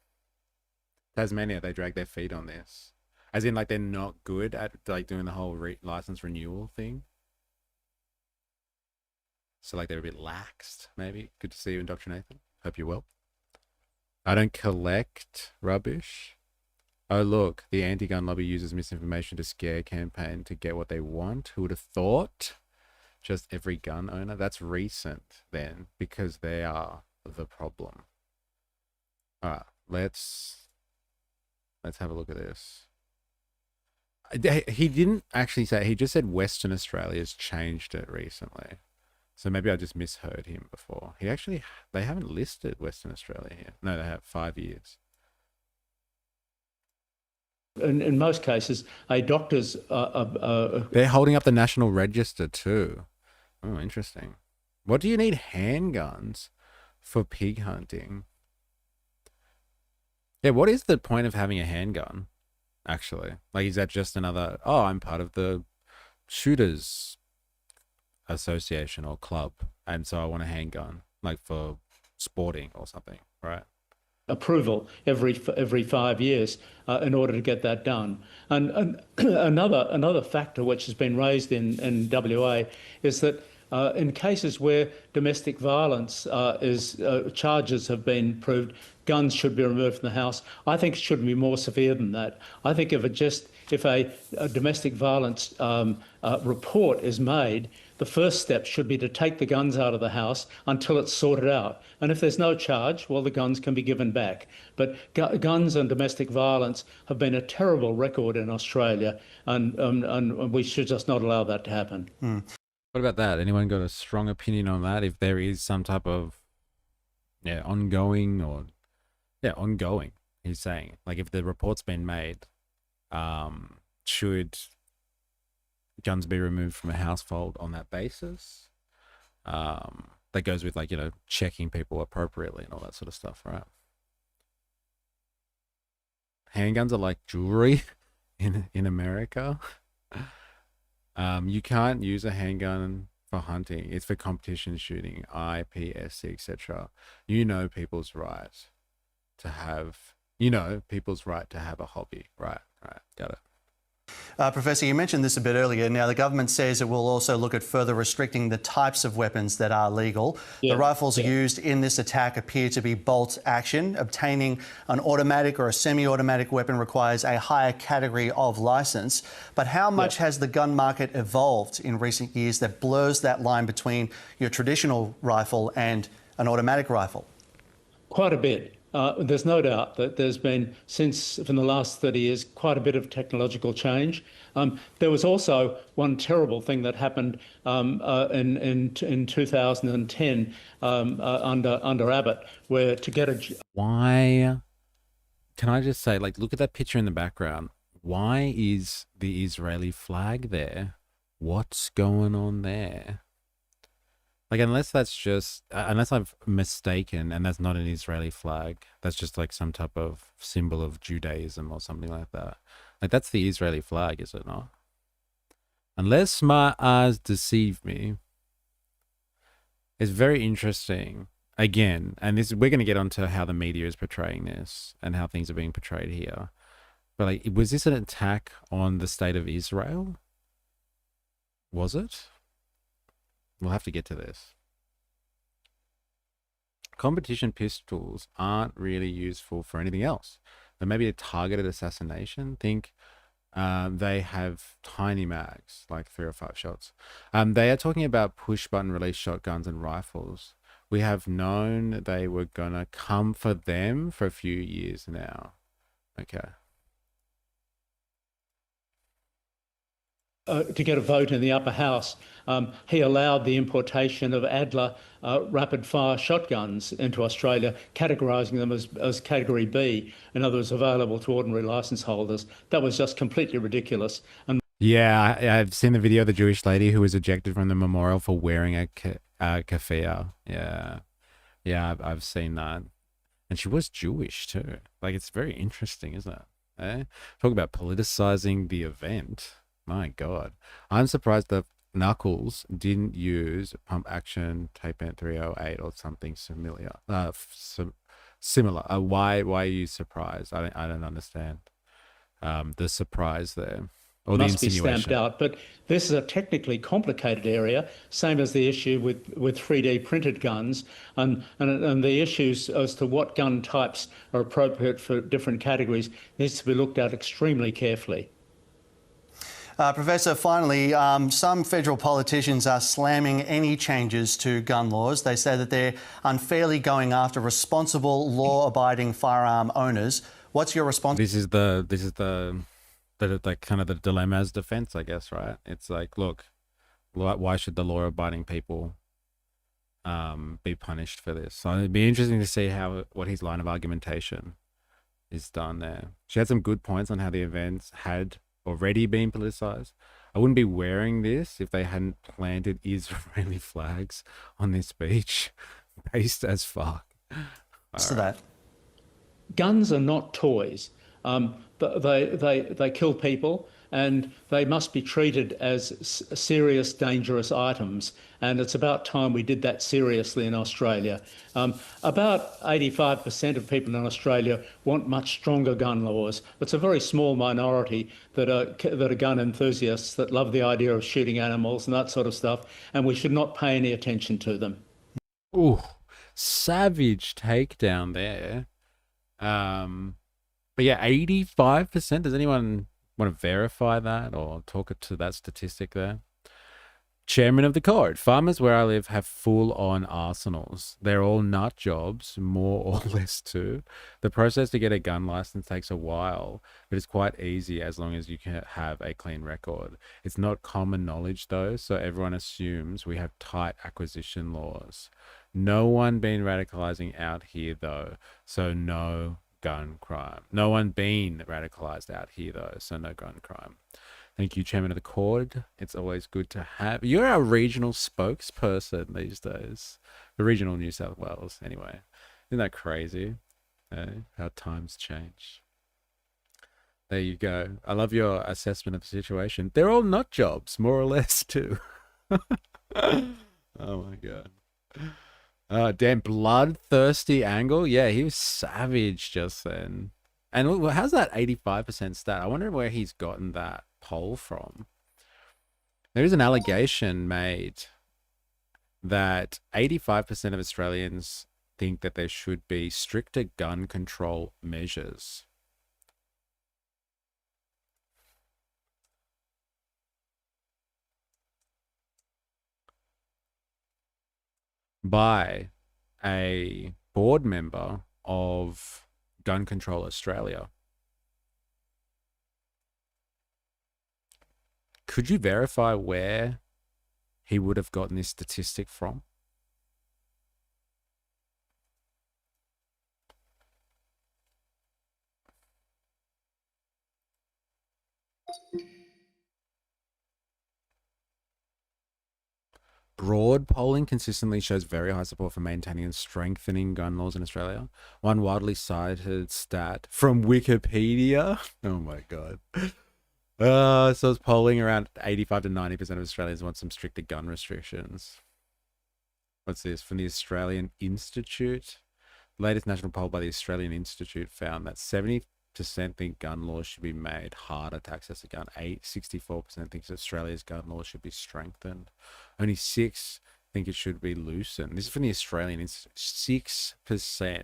Tasmania, they drag their feet on this. As in, like, they're not good at, like, doing the whole license renewal thing. So, like, they're a bit laxed, maybe. Good to see you, Dr. Nathan. Hope you're well. I don't collect rubbish. Oh, look, the anti-gun lobby uses misinformation to scare campaign to get what they want. Who would have thought? Just every gun owner? That's recent, then, because they are the problem. All right, let's have a look at this. He didn't actually say, he just said Western Australia's changed it recently. So maybe I just misheard him before. They haven't listed Western Australia here. No, they have 5 years. In most cases, a doctor's... They're holding up the National Register too. Oh, interesting. What do you need handguns for pig hunting? Yeah, what is the point of having a handgun, actually? Like, is that just another, oh, I'm part of the shooters association or club, and so I want a handgun, like for sporting or something, right? approval every 5 years in order to get that done. And another factor which has been raised in WA is that in cases where domestic violence charges have been proved, guns should be removed from the house. I think it should be more severe than that. I think if a domestic violence report is made, the first step should be to take the guns out of the house until it's sorted out. And if there's no charge, well, the guns can be given back. But guns and domestic violence have been a terrible record in Australia, and we should just not allow that to happen. What about that? Anyone got a strong opinion on that? If there is some type of ongoing, he's saying, like, if the report's been made, should guns be removed from a household on that basis? That goes with, like, checking people appropriately and all that sort of stuff, right? Handguns are like jewelry in America. You can't use a handgun for hunting. It's for competition shooting, IPSC, etc. People's right to have, people's right to have a hobby. Right, got it. Professor, you mentioned this a bit earlier. Now, the government says it will also look at further restricting the types of weapons that are legal. The rifles used in this attack appear to be bolt action. Obtaining an automatic or a semi-automatic weapon requires a higher category of licence. But how much has the gun market evolved in recent years that blurs that line between your traditional rifle and an automatic rifle? Quite a bit. There's no doubt that there's been, from the last 30 years, quite a bit of technological change. There was also one terrible thing that happened in 2010 under Abbott, where to get a... Why? Can I just say, like, look at that picture in the background. Why is the Israeli flag there? What's going on there? Like, unless I've mistaken and that's not an Israeli flag, that's just like some type of symbol of Judaism or something like that. Like, that's the Israeli flag, is it not? Unless my eyes deceive me. It's very interesting. Again, and we're going to get onto how the media is portraying this and how things are being portrayed here. But, like, was this an attack on the state of Israel? Was it? We'll have to get to this. Competition pistols aren't really useful for anything else. They may be a targeted assassination. Think they have tiny mags, like 3 or 5 shots. They are talking about push-button release shotguns and rifles. We have known they were going to come for them for a few years now. Okay. To get a vote in the upper house, he allowed the importation of Adler rapid-fire shotguns into Australia, categorising them as Category B, in other words, available to ordinary licence holders. That was just completely ridiculous. And yeah, I've seen the video of the Jewish lady who was ejected from the memorial for wearing a keffiyeh. Yeah, I've seen that. And she was Jewish too. Like, it's very interesting, isn't it? Talk about politicising the event. My God. I'm surprised that Knuckles didn't use pump action tape band 308 or something Similar. Why are you surprised? I don't understand the surprise there, or the Must be stamped insinuation. out. But this is a technically complicated area, same as the issue with 3D printed guns, and the issues as to what gun types are appropriate for different categories needs to be looked at extremely carefully. Professor, finally, some federal politicians are slamming any changes to gun laws. They say that they're unfairly going after responsible, law-abiding firearm owners. What's your response? This is the kind of the dilemma's defense, I guess, right? It's like, look, why should the law-abiding people be punished for this? So it'd be interesting to see what his line of argumentation is done there. She had some good points on how the events had already been politicized. I wouldn't be wearing this if they hadn't planted Israeli flags on this beach. Based as fuck. To that? Guns are not toys. They kill people, and they must be treated as serious, dangerous items. And it's about time we did that seriously in Australia. About 85% of people in Australia want much stronger gun laws. It's a very small minority that are gun enthusiasts that love the idea of shooting animals and that sort of stuff, and we should not pay any attention to them. Ooh, savage takedown there. But yeah, 85%. Does anyone want to verify that or talk to that statistic there? Chairman of the court. Farmers where I live have full-on arsenals. They're all nut jobs, more or less too. The process to get a gun license takes a while, but it's quite easy as long as you can have a clean record. It's not common knowledge though, so everyone assumes we have tight acquisition laws. No one been radicalizing out here though, so no gun crime. No one been radicalized out here though, so no gun crime. Thank you, Chairman of the Court. It's always good to have. You're our regional spokesperson these days. The regional New South Wales, anyway. Isn't that crazy? How times change. There you go. I love your assessment of the situation. They're all nut jobs, more or less, too. Oh my god. Damn, bloodthirsty Angle. Yeah, he was savage just then. And how's that 85% stat? I wonder where he's gotten that poll from. There is an allegation made that 85% of Australians think that there should be stricter gun control measures. By a board member of Gun Control Australia. Could you verify where he would have gotten this statistic from? Broad polling consistently shows very high support for maintaining and strengthening gun laws in Australia. One widely cited stat from Wikipedia. Oh my god. So it's polling around 85 to 90% of Australians want some stricter gun restrictions. What's this? From the Australian Institute. The latest national poll by the Australian Institute found that 70% think gun laws should be made harder to access a gun. 64% thinks Australia's gun laws should be strengthened. Only 6% think it should be loosened. This is from the Australian Institute. 6%.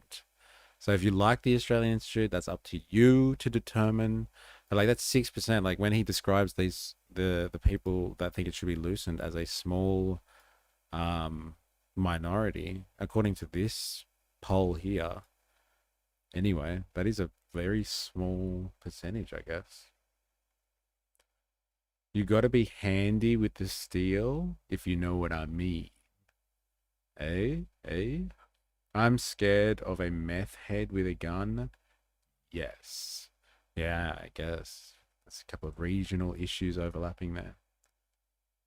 So if you like the Australian Institute, that's up to you to determine. But like that's 6%. Like when he describes these the people that think it should be loosened as a small minority, according to this poll here. Anyway, that is a very small percentage, I guess. You got to be handy with the steel, if you know what I mean. I'm scared of a meth head with a gun. Yes. Yeah, I guess. There's a couple of regional issues overlapping there.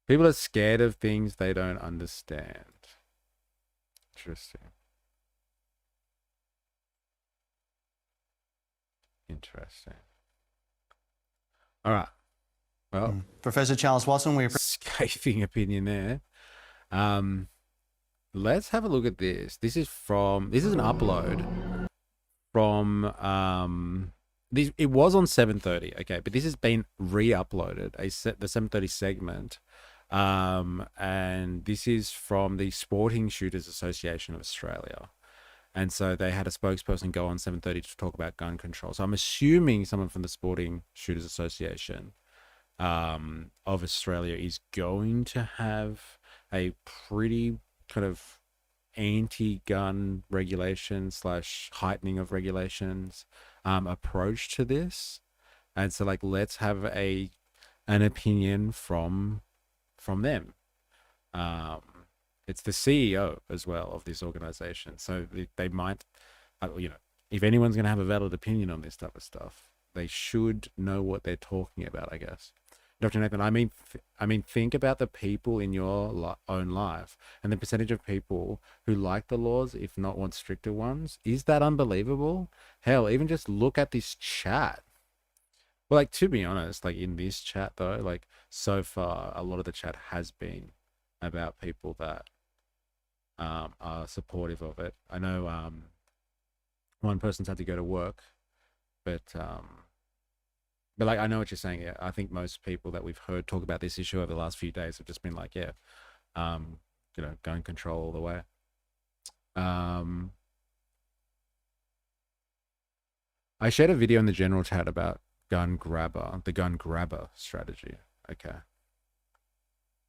People are scared of things they don't understand. Interesting. All right. Well, Professor Charles Watson, we scathing opinion there. Let's have a look at this. This is an upload from it was on 7:30, okay, but this has been re-uploaded, the 7:30 segment, and this is from the Sporting Shooters Association of Australia. And so they had a spokesperson go on 7:30 to talk about gun control. So I'm assuming someone from the Sporting Shooters Association of Australia is going to have a pretty kind of anti-gun regulation slash heightening of regulations approach to this. And so like let's have an opinion from them. It's the CEO as well of this organization, so they might, if anyone's going to have a valid opinion on this type of stuff, they should know what they're talking about, I guess. Dr. Nathan, I mean, think about the people in your own life and the percentage of people who like the laws, if not want stricter ones. Is that unbelievable? Hell, even just look at this chat. Well, like, to be honest, like in this chat though, like so far, a lot of the chat has been about people that are supportive of it. I know one person's had to go to work, but like I know what you're saying. Yeah, I think most people that we've heard talk about this issue over the last few days have just been like, yeah, gun control all the way. I shared a video in the general chat about the gun grabber strategy. Okay.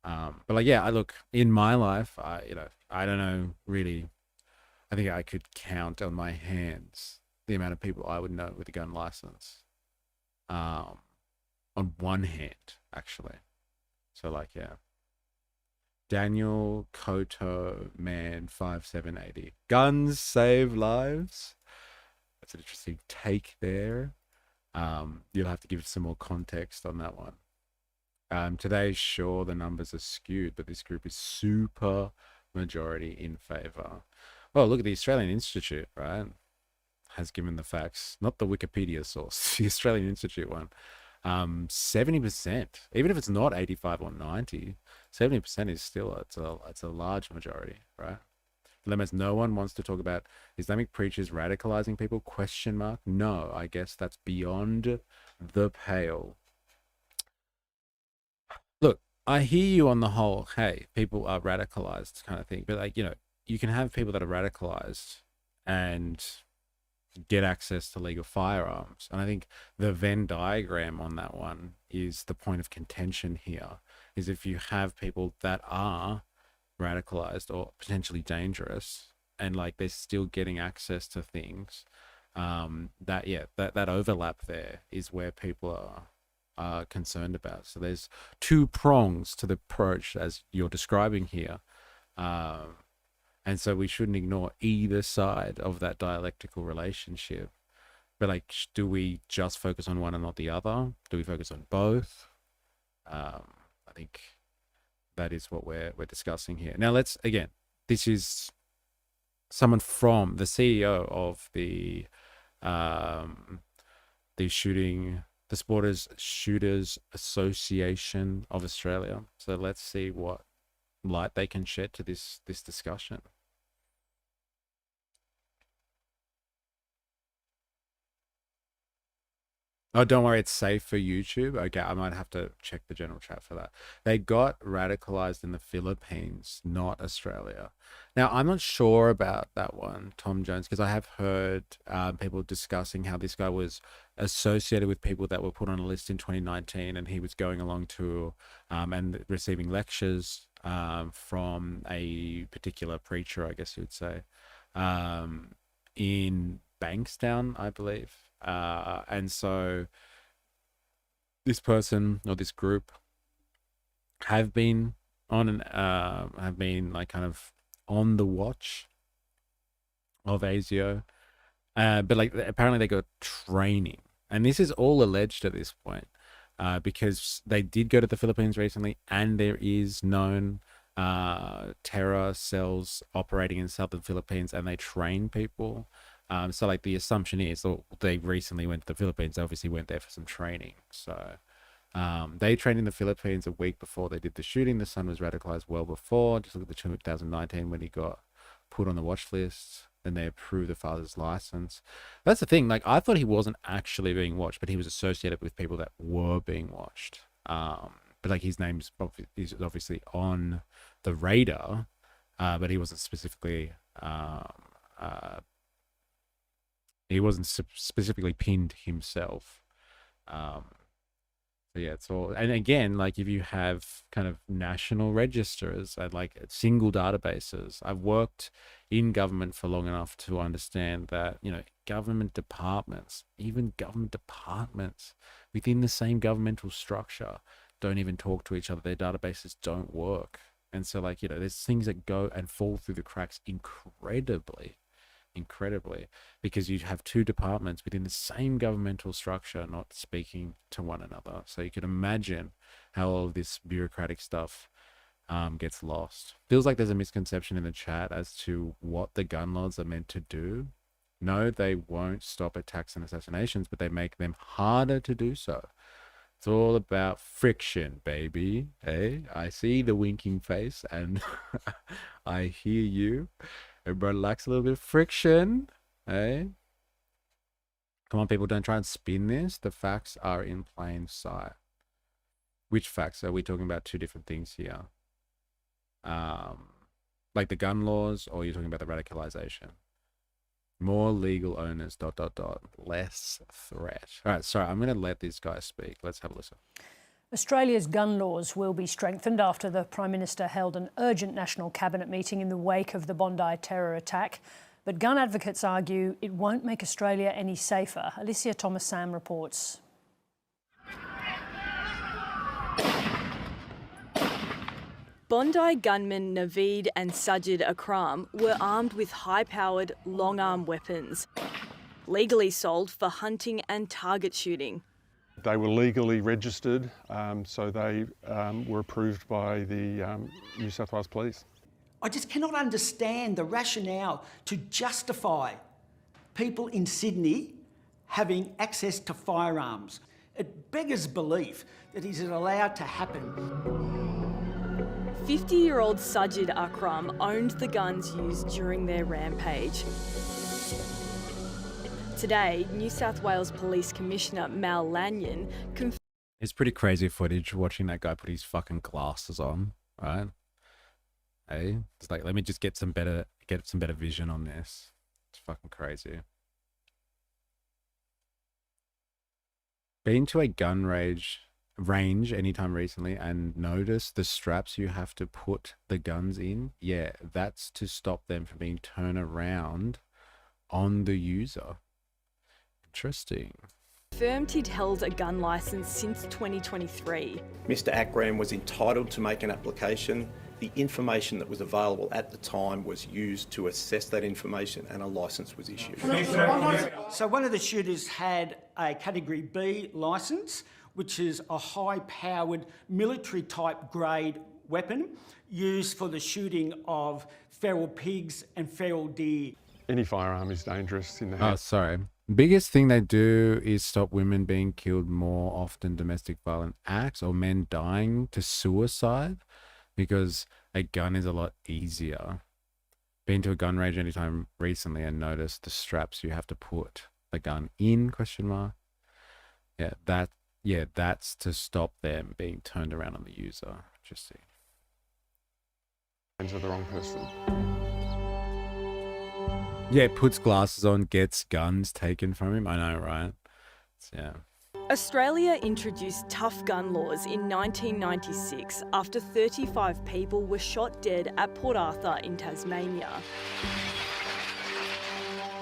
But like, yeah, I look in my life, I don't know really. I think I could count on my hands the amount of people I would know with a gun license. On one hand, actually. So like, yeah. Daniel Koto Man 5780. Guns save lives. That's an interesting take there. You'll have to give some more context on that one. Today, sure, the numbers are skewed, but this group is super majority in favor. Well, look at the Australian Institute, right? Has given the facts, not the Wikipedia source, the Australian Institute one. 70%, even if it's not 85 or 90, 70% is still, it's a large majority, right? Lemons, no one wants to talk about Islamic preachers radicalizing people, ? No, I guess that's beyond the pale. Look, I hear you on the whole, hey, people are radicalized kind of thing, but like, you can have people that are radicalized and get access to legal firearms. And I think the Venn diagram on that one is the point of contention here, is if you have people that are radicalized or potentially dangerous and like they're still getting access to things, that overlap there is where people are concerned about. So there's two prongs to the approach as you're describing here. And so we shouldn't ignore either side of that dialectical relationship. But like, do we just focus on one and not the other? Do we focus on both? I think that is what we're discussing here. Now this is someone from the CEO of the Shooters Association of Australia. So let's see what light they can shed to this discussion. Oh, don't worry, it's safe for YouTube. Okay, I might have to check the general chat for that. They got radicalized in the Philippines, not Australia. Now, I'm not sure about that one, Tom Jones, because I have heard people discussing how this guy was associated with people that were put on a list in 2019, and he was going along to and receiving lectures from a particular preacher, I guess you would say, in Bankstown, I believe. And so this person or this group have been like kind of on the watch of ASIO, but like apparently they got training, and this is all alleged at this point, because they did go to the Philippines recently, and there is known terror cells operating in southern Philippines, and they train people. So like the assumption is they recently went to the Philippines. They obviously went there for some training. So they trained in the Philippines a week before they did the shooting. The son was radicalized well before. Just look at the 2019 when he got put on the watch list. then they approve the father's license. That's the thing. Like, I thought he wasn't actually being watched, but he was associated with people that were being watched. But like his name's is obviously on the radar, but he wasn't specifically pinned himself. So yeah, it's all, and again, like if you have kind of national registers and like single databases, I've worked in government for long enough to understand that, you know, government departments, even government departments within the same governmental structure don't even talk to each other. Their databases don't work. And so like, you know, there's things that go and fall through the cracks incredibly, because you have two departments within the same governmental structure not speaking to one another. So you can imagine how all of this bureaucratic stuff gets lost. Feels like there's a misconception in the chat as to what the gun laws are meant to do. No, they won't stop attacks and assassinations, but they make them harder to do so. It's all about friction, baby. Hey, I see the winking face and I hear you. Everybody likes a little bit of friction, eh? Come on, people, don't try and spin this. The facts are in plain sight. Which facts? Are we talking about two different things here? Like the gun laws, or you're talking about the radicalization? More legal owners, ... Less threat. All right, sorry, I'm going to let this guy speak. Let's have a listen. Australia's gun laws will be strengthened after the Prime Minister held an urgent National Cabinet meeting in the wake of the Bondi terror attack. But gun advocates argue it won't make Australia any safer. Alicia Thomas-Sam reports. Bondi gunmen Naveed and Sajid Akram were armed with high-powered, long-arm weapons, legally sold for hunting and target shooting. They were legally registered, so they were approved by the New South Wales Police. I just cannot understand the rationale to justify people in Sydney having access to firearms. It beggars belief that is it allowed to happen. 50-year-old Sajid Akram owned the guns used during their rampage. Today, New South Wales Police Commissioner Mal Lanyon confirmed It's pretty crazy footage watching that guy put his fucking glasses on, right? Hey, it's like, let me just get some better vision on this. It's fucking crazy. Been to a gun range anytime recently and notice the straps you have to put the guns in? Yeah, that's to stop them from being turned around on the user. Interesting. he'd held a gun licence since 2023. Mr Akram was entitled to make an application. The information that was available at the time was used to assess that information and a licence was issued. So one of the shooters had a Category B licence, which is a high-powered military-type grade weapon used for the shooting of feral pigs and feral deer. Any firearm is dangerous in the Oh, house. sorry. Biggest thing they do is stop women being killed more often, domestic violent acts, or men dying to suicide, because a gun is a lot easier. Been to a gun range anytime recently and noticed the straps you have to put the gun in, ? Yeah, that's to stop them being turned around on the user. Interesting. Hands of the wrong person. Yeah, puts glasses on, gets guns taken from him. I know, right? Yeah. Australia introduced tough gun laws in 1996 after 35 people were shot dead at Port Arthur in Tasmania.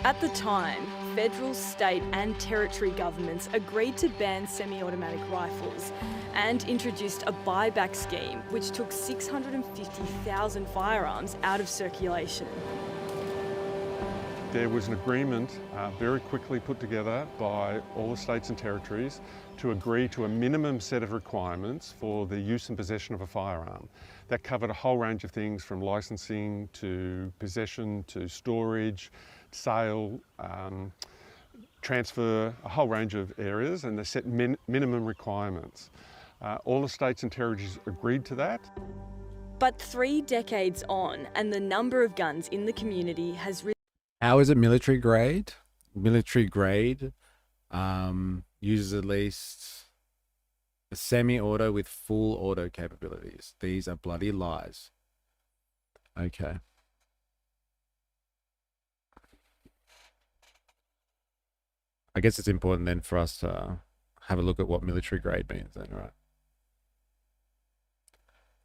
At the time, federal, state and territory governments agreed to ban semi-automatic rifles and introduced a buyback scheme which took 650,000 firearms out of circulation. There was an agreement very quickly put together by all the states and territories to agree to a minimum set of requirements for the use and possession of a firearm. That covered a whole range of things from licensing to possession to storage, sale, transfer, a whole range of areas, and they set minimum requirements. All the states and territories agreed to that. But 3 decades on, and the number of guns in the community has risen. How is it military grade? Military grade uses at least a semi-auto with full auto capabilities. These are bloody lies. Okay. I guess it's important then for us to have a look at what military grade means then, right?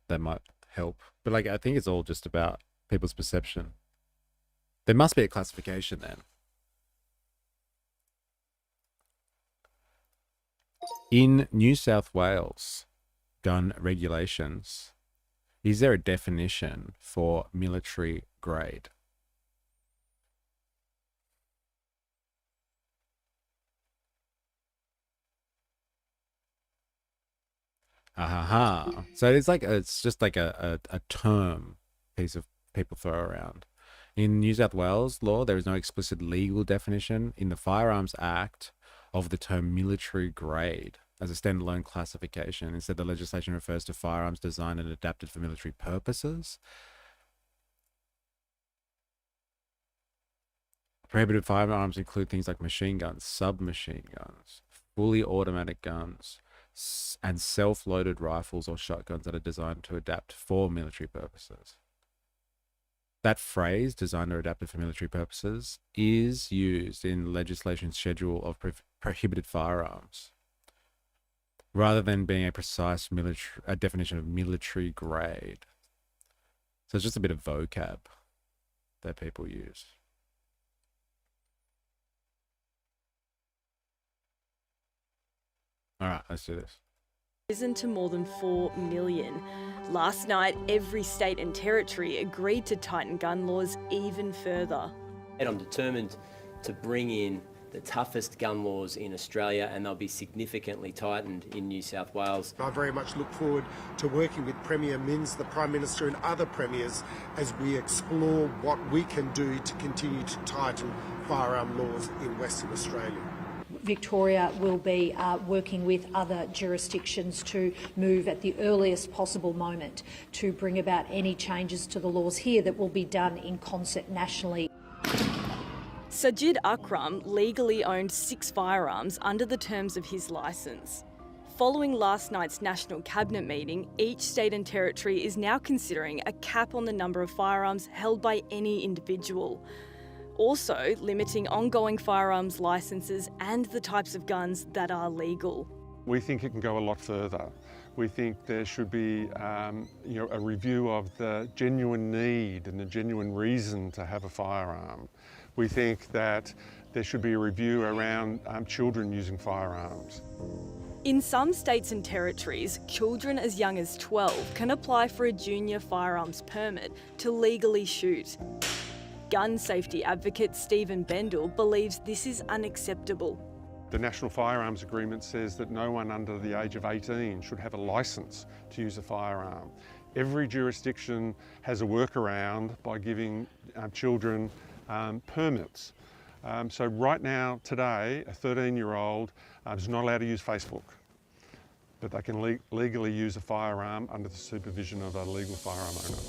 That might help. But like, I think it's all just about people's perception. There must be a classification then. In New South Wales gun regulations, is there a definition for military grade? So it's like it's just like a term piece of people throw around. In New South Wales law, there is no explicit legal definition in the Firearms Act of the term military grade as a standalone classification. Instead, the legislation refers to firearms designed and adapted for military purposes. Prohibited firearms include things like machine guns, submachine guns, fully automatic guns, and self-loaded rifles or shotguns that are designed to adapt for military purposes. That phrase, designed or adapted for military purposes, is used in legislation's schedule of prohibited firearms, rather than being a precise definition of military grade. So it's just a bit of vocab that people use. All right, let's do this. Risen to more than 4 million. Last night, every state and territory agreed to tighten gun laws even further. And I'm determined to bring in the toughest gun laws in Australia, and they'll be significantly tightened in New South Wales. I very much look forward to working with Premier Minns, the Prime Minister and other premiers as we explore what we can do to continue to tighten firearm laws in Western Australia. Victoria will be working with other jurisdictions to move at the earliest possible moment to bring about any changes to the laws here that will be done in concert nationally. Sajid Akram legally owned 6 firearms under the terms of his licence. Following last night's National Cabinet meeting, each state and territory is now considering a cap on the number of firearms held by any individual. Also limiting ongoing firearms licences and the types of guns that are legal. We think it can go a lot further. We think there should be a review of the genuine need and the genuine reason to have a firearm. We think that there should be a review around children using firearms. In some states and territories, children as young as 12 can apply for a junior firearms permit to legally shoot. Gun safety advocate Stephen Bendel believes this is unacceptable. The National Firearms Agreement says that no one under the age of 18 should have a licence to use a firearm. Every jurisdiction has a workaround by giving children permits. So right now, today, a 13-year-old is not allowed to use Facebook, but they can legally use a firearm under the supervision of a legal firearm owner.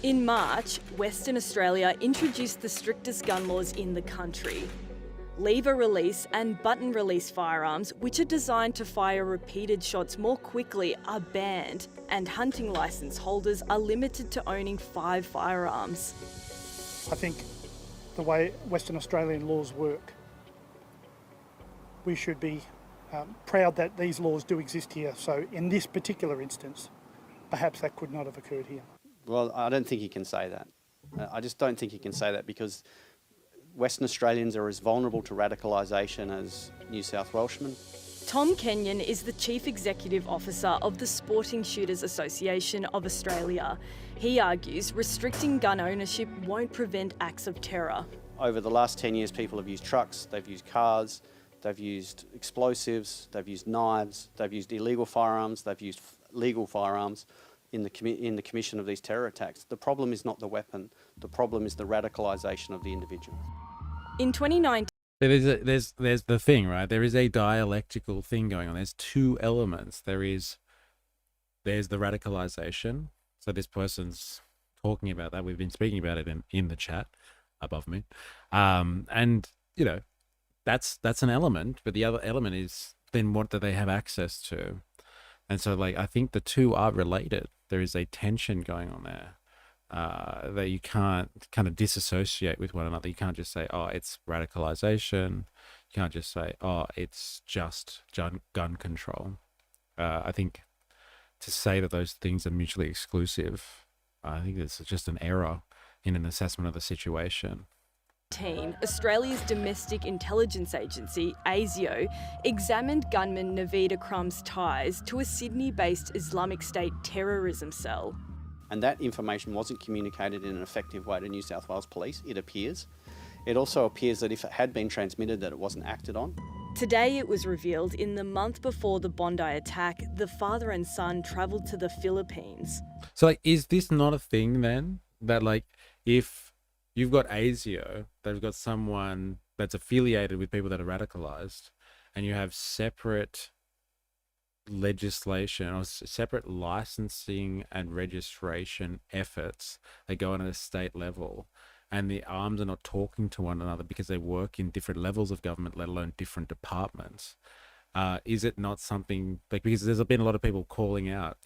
In March, Western Australia introduced the strictest gun laws in the country. Lever release and button release firearms, which are designed to fire repeated shots more quickly, are banned, and hunting licence holders are limited to owning 5 firearms. I think the way Western Australian laws work, we should be proud that these laws do exist here. So in this particular instance, perhaps that could not have occurred here. Well, I don't think you can say that. I just don't think you can say that because Western Australians are as vulnerable to radicalisation as New South Welshmen. Tom Kenyon is the Chief Executive Officer of the Sporting Shooters Association of Australia. He argues restricting gun ownership won't prevent acts of terror. Over the last 10 years, people have used trucks, they've used cars, they've used explosives, they've used knives, they've used illegal firearms, they've used legal firearms in the commission of these terror attacks. The problem is not the weapon, the problem is the radicalisation of the individual. In 2019, there's the thing, right? There is a dialectical thing going on. There's 2 elements. There's the radicalisation. So this person's talking about that. We've been speaking about it in the chat. above me. And, you know, that's an element, but the other element is then what do they have access to? And so, like, I think the two are related. There is a tension going on there that you can't kind of disassociate with one another. You can't just say, oh, it's radicalization. You can't just say, oh, it's just gun control. I think to say that those things are mutually exclusive, I think it's just an error in an assessment of the situation. Australia's domestic intelligence agency, ASIO, examined gunman Naveed Akram's ties to a Sydney-based Islamic State terrorism cell. And that information wasn't communicated in an effective way to New South Wales Police, it appears. It also appears that if it had been transmitted, that it wasn't acted on. Today it was revealed in the month before the Bondi attack, the father and son travelled to the Philippines. So, like, is this not a thing then? That, like, if you've got ASIO, they've got someone that's affiliated with people that are radicalized, and you have separate legislation or separate licensing and registration efforts that go on at a state level, and the arms are not talking to one another because they work in different levels of government, let alone different departments. Is it not something, like, because there's been a lot of people calling out,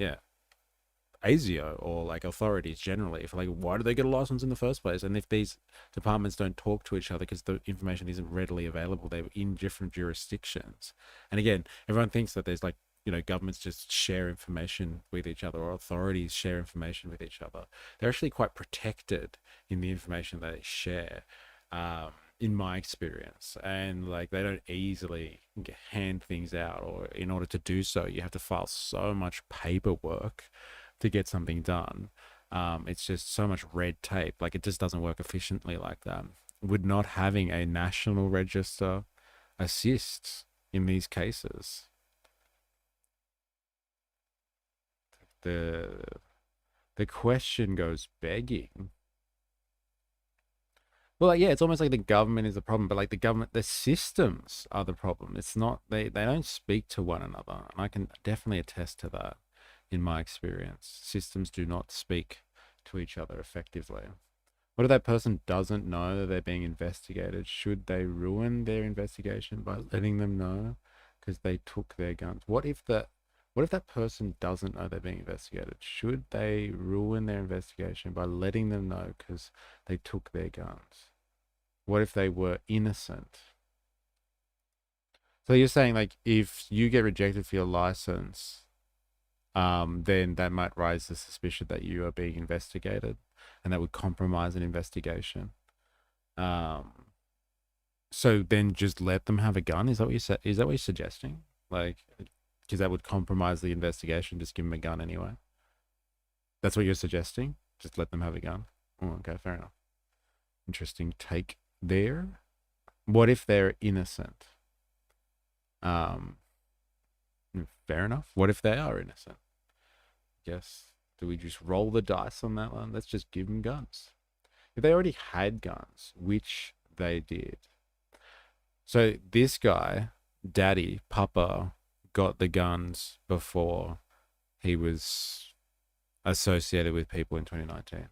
ASIO or like authorities generally for, like, why do they get a license in the first place? And if these departments don't talk to each other because the information isn't readily available, they're in different jurisdictions. And again, everyone thinks that there's, like, you know, governments just share information with each other, or authorities share information with each other. They're actually quite protected in the information that they share, in my experience. And, like, they don't easily hand things out, or in order to do so, you have to file so much paperwork to get something done. It's just so much red tape. Like, it just doesn't work efficiently like that. Would not having a national register assist in these cases? The question goes begging. Well, like, yeah, it's almost like the government is the problem, but, like, the systems are the problem. It's not, they don't speak to one another. And I can definitely attest to that in my experience. Systems do not speak to each other effectively. What if that person doesn't know that they're being investigated? Should they ruin their investigation by letting them know because they took their guns? What if that person doesn't know they're being investigated? Should they ruin their investigation by letting them know because they took their guns? What if they were innocent? So you're saying, like, if you get rejected for your license, then that might raise the suspicion that you are being investigated, and that would compromise an investigation. So then just let them have a gun? Is that what you said? Is that what you're suggesting? Like, because that would compromise the investigation, just give them a gun anyway. That's what you're suggesting? Just let them have a gun? Oh, okay, fair enough. Interesting take there. What if they're innocent? Fair enough. What if they are innocent? Guess, do we just roll the dice on that one? Let's just give them guns. If they already had guns, which they did. So this guy, Daddy, Papa, got the guns before he was associated with people in 2019.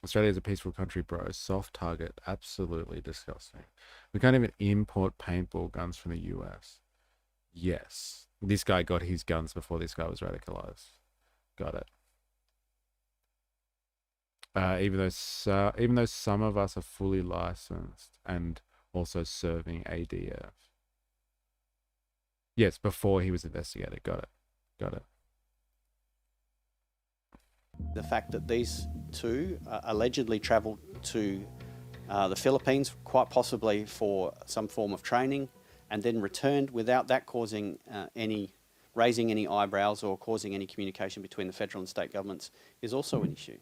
Australia is a peaceful country, bro. Soft target. Absolutely disgusting. We can't even import paintball guns from the US. Yes. This guy got his guns before this guy was radicalized. Got it. Even though some of us are fully licensed and also serving ADF. Yes, before he was investigated. Got it. The fact that these two allegedly travelled to the Philippines, quite possibly for some form of training, and then returned without that causing raising any eyebrows or causing any communication between the federal and state governments, is also an issue.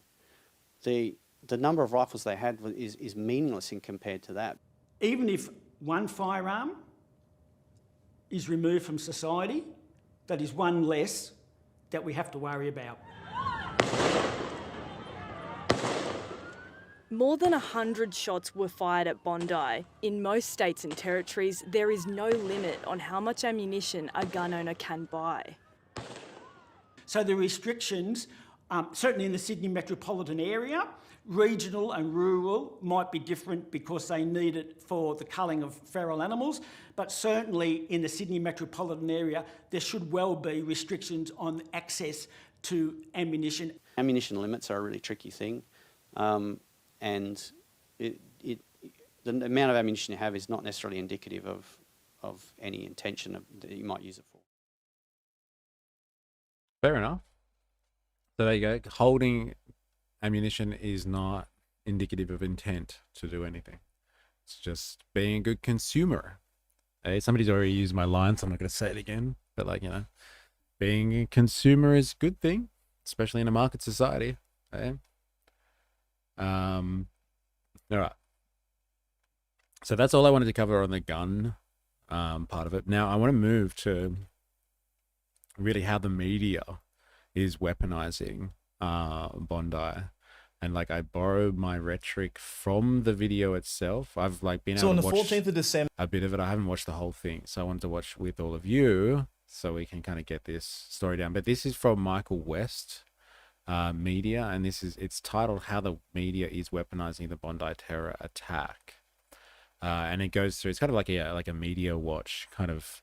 The number of rifles they had is meaningless in compared to that. Even if one firearm is removed from society, that is one less that we have to worry about. More than 100 shots were fired at Bondi. In most states and territories, there is no limit on how much ammunition a gun owner can buy. So the restrictions certainly in the Sydney metropolitan area. Regional and rural might be different because they need it for the culling of feral animals, but certainly in the Sydney metropolitan area, there should well be restrictions on access to ammunition. Ammunition limits are a really tricky thing, and the amount of ammunition you have is not necessarily indicative of any intention that you might use it for. Fair enough. So there you go. Holding ammunition is not indicative of intent to do anything. It's just being a good consumer. Hey, somebody's already used my line, so I'm not going to say it again. But like, you know, being a consumer is a good thing, especially in a market society. Hey? All right. So that's all I wanted to cover on the gun part of it. Now I want to move to really how the media is weaponizing Bondi. And like I borrowed my rhetoric from the video itself. I've like been able to watch 14th of December, a bit of it. I haven't watched the whole thing, so I wanted to watch with all of you so we can kind of get this story down. But this is from Michael West Media, and it's titled "How the Media is Weaponizing the Bondi Terror Attack," and it goes through. It's kind of like a media watch kind of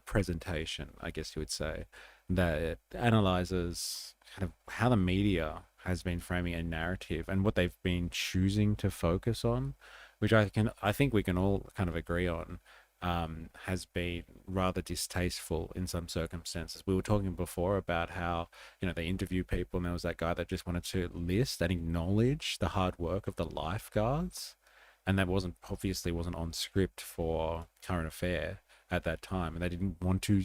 presentation, I guess you would say, that it analyzes kind of how the media has been framing a narrative and what they've been choosing to focus on, which I think we can all kind of agree on, has been rather distasteful in some circumstances. We were talking before about how, you know, they interview people, and there was that guy that just wanted to list and acknowledge the hard work of the lifeguards, and that obviously wasn't on script for Current Affair at that time, and they didn't want to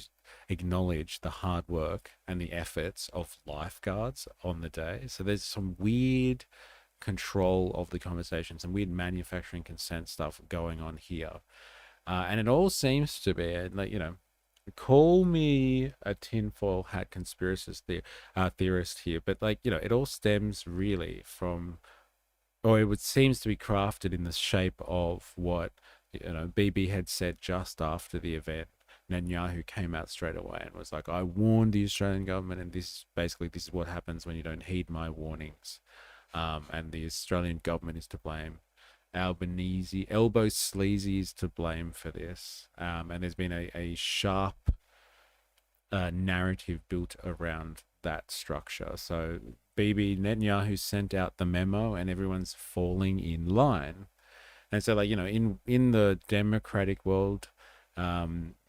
acknowledge the hard work and the efforts of lifeguards on the day. So there's some weird control of the conversation, some weird manufacturing consent stuff going on here, and it all seems to be like, you know, call me a tinfoil hat conspiracist theorist here, but like, you know, it all stems really from, or it seems to be crafted in the shape of what, you know, BB had said just after the event. Netanyahu came out straight away and was like, I warned the Australian government, and this is what happens when you don't heed my warnings. And the Australian government is to blame. Albanese, elbow sleazy is to blame for this. And there's been a sharp narrative built around that structure. So BB Netanyahu sent out the memo and everyone's falling in line. And so, like, you know, in the democratic world,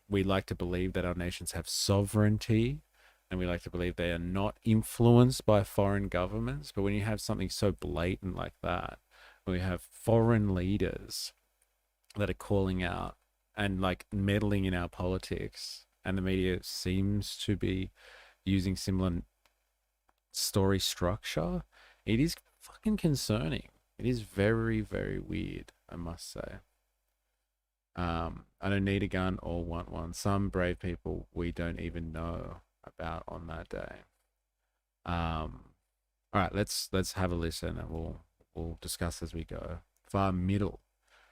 we like to believe that our nations have sovereignty, and we like to believe they are not influenced by foreign governments. But when you have something so blatant like that, when we have foreign leaders that are calling out and like meddling in our politics, and the media seems to be using similar story structure, it is fucking concerning. It is very, very weird, I must say. I don't need a gun or want one. Some brave people we don't even know about on that day. All right, let's have a listen, and we'll discuss as we go. Far middle.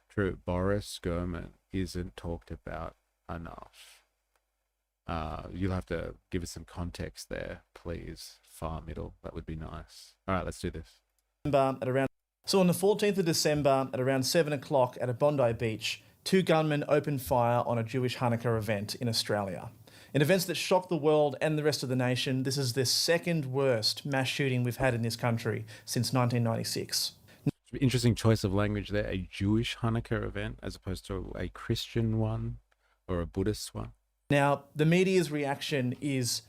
True, Boris Gurman isn't talked about enough. You'll have to give us some context there, please. Far middle, that would be nice. All right, let's do this. So on the 14th of December at around 7 o'clock at a Bondi beach, 2 gunmen opened fire on a Jewish Hanukkah event in Australia. In events that shocked the world and the rest of the nation, this is the second worst mass shooting we've had in this country since 1996. Interesting choice of language there. A Jewish Hanukkah event as opposed to a Christian one or a Buddhist one. Now, the media's reaction is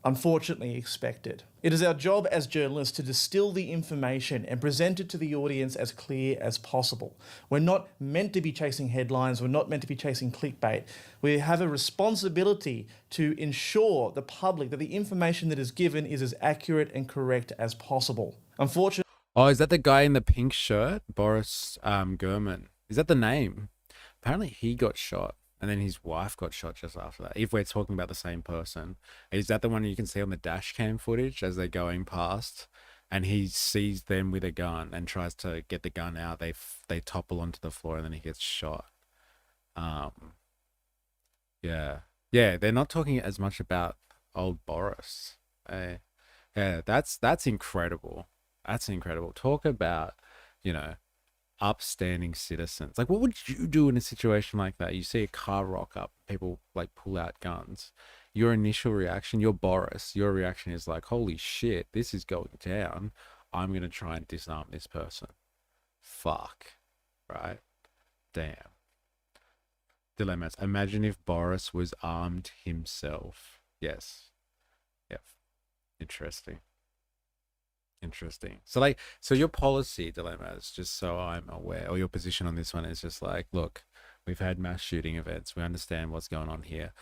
unfortunately expected. It is our job as journalists to distill the information and present it to the audience as clear as possible. We're not meant to be chasing headlines. We're not meant to be chasing clickbait. We have a responsibility to ensure the public that the information that is given is as accurate and correct as possible. Unfortunately... Oh, is that the guy in the pink shirt? Boris Gurman. Is that the name? Apparently he got shot. And then his wife got shot just after that. If we're talking about the same person, is that the one you can see on the dash cam footage as they're going past, and he sees them with a gun and tries to get the gun out? They topple onto the floor and then he gets shot. Yeah. They're not talking as much about old Boris, Yeah, that's incredible. That's incredible. Talk about, you know, upstanding citizens. Like, what would you do in a situation like that? You see a car rock up, people like pull out guns. Your initial reaction, you're Boris, your reaction is like, holy shit, this is going down. I'm going to try and disarm this person. Fuck. Right? Damn. Dilemmas. Imagine if Boris was armed himself. Yes. Yep. Interesting. Interesting. So your policy dilemmas, just so I'm aware, or your position on this one is just like, look, we've had mass shooting events. We understand what's going on here.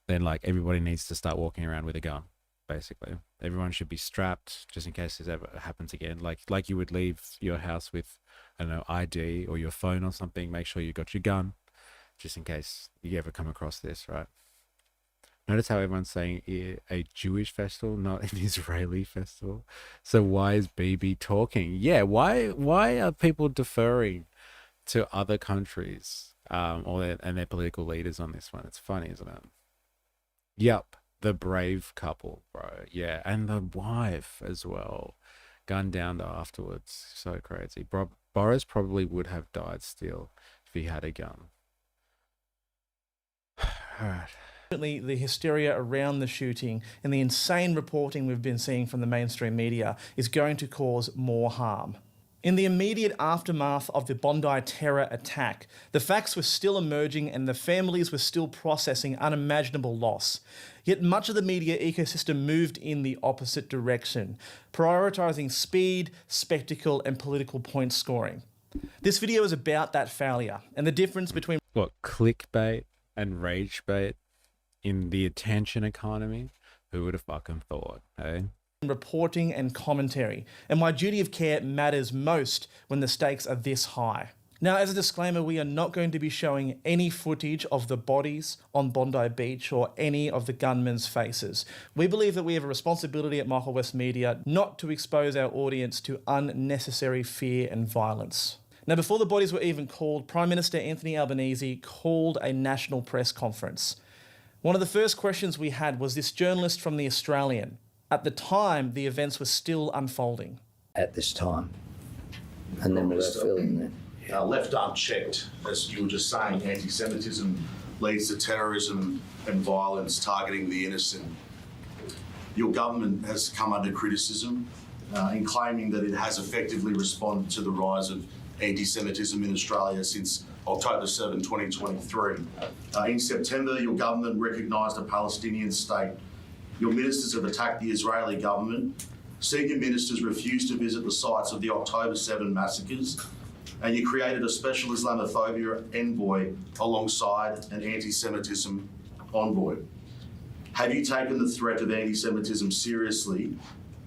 Then like everybody needs to start walking around with a gun, basically. Everyone should be strapped just in case this ever happens again. Like you would leave your house with, I don't know, ID or your phone or something. Make sure you got your gun just in case you ever come across this, right? Notice how everyone's saying a Jewish festival, not an Israeli festival. So why is BB talking? Yeah, why are people deferring to other countries and their political leaders on this one? It's funny, isn't it? Yup, the brave couple, bro. Yeah, and the wife as well. Gunned down afterwards. So crazy. Boris probably would have died still if he had a gun. All right. The hysteria around the shooting and the insane reporting we've been seeing from the mainstream media is going to cause more harm. In the immediate aftermath of the Bondi terror attack, the facts were still emerging and the families were still processing unimaginable loss. Yet much of the media ecosystem moved in the opposite direction, prioritising speed, spectacle and political point scoring. This video is about that failure and the difference between clickbait and rage bait in the attention economy. Who would have fucking thought, eh? Reporting and commentary, and why duty of care matters most when the stakes are this high. Now, as a disclaimer, we are not going to be showing any footage of the bodies on Bondi Beach or any of the gunmen's faces. We believe that we have a responsibility at Michael West Media not to expose our audience to unnecessary fear and violence. Now, before the bodies were even called, Prime Minister Anthony Albanese called a national press conference. One of the first questions we had was this journalist from The Australian. At the time, the events were still unfolding. At this time. And then we're feeling that. Left unchecked, as you were just saying, anti-Semitism leads to terrorism and violence targeting the innocent. Your government has come under criticism in claiming that it has effectively responded to the rise of anti-Semitism in Australia since October 7, 2023. In September, your government recognised a Palestinian state. Your ministers have attacked the Israeli government. Senior ministers refused to visit the sites of the October 7 massacres. And you created a special Islamophobia envoy alongside an anti-Semitism envoy. Have you taken the threat of anti-Semitism seriously?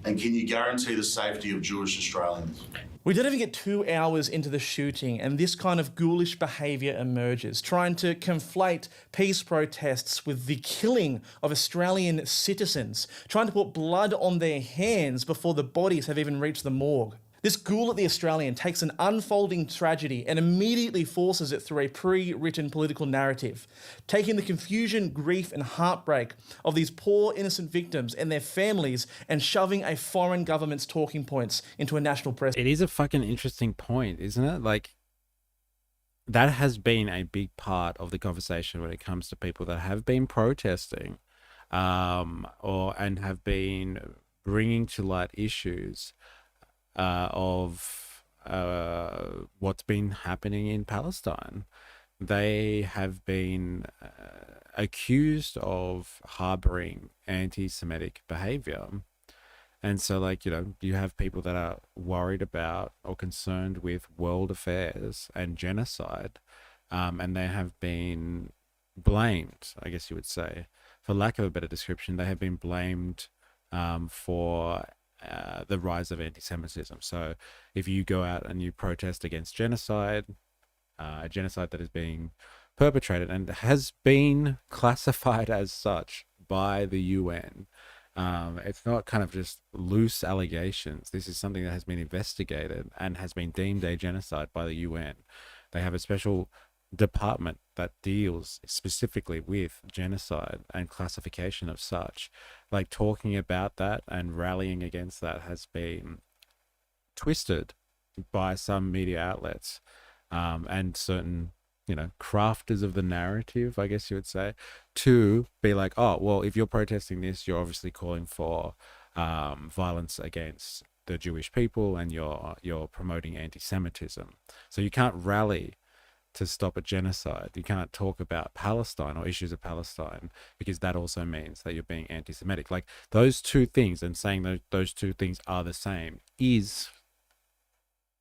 And can you guarantee the safety of Jewish Australians? We don't even get 2 hours into the shooting and this kind of ghoulish behaviour emerges, trying to conflate peace protests with the killing of Australian citizens, trying to put blood on their hands before the bodies have even reached the morgue. This ghoul at The Australian takes an unfolding tragedy and immediately forces it through a pre-written political narrative, taking the confusion, grief and heartbreak of these poor innocent victims and their families and shoving a foreign government's talking points into a national press. It is a fucking interesting point, isn't it? Like, that has been a big part of the conversation when it comes to people that have been protesting and have been bringing to light issues of what's been happening in Palestine. They have been accused of harboring anti-Semitic behavior. And so, like, you know, you have people that are worried about or concerned with world affairs and genocide, and they have been blamed, I guess you would say, for lack of a better description, they have been blamed for the rise of anti-Semitism. So if you go out and you protest against genocide, a genocide that is being perpetrated and has been classified as such by the UN, it's not kind of just loose allegations. This is something that has been investigated and has been deemed a genocide by the UN. They have a special department that deals specifically with genocide and classification of such. like talking about that and rallying against that has been twisted by some media outlets and certain, crafters of the narrative, I guess you would say, to be like, oh, well, if you're protesting this, you're obviously calling for violence against the Jewish people, and you're promoting anti-Semitism. So you can't rally to stop a genocide. You can't talk about Palestine or issues of Palestine, because that also means that you're being anti-Semitic. Like, those two things, and saying those two things are the same, is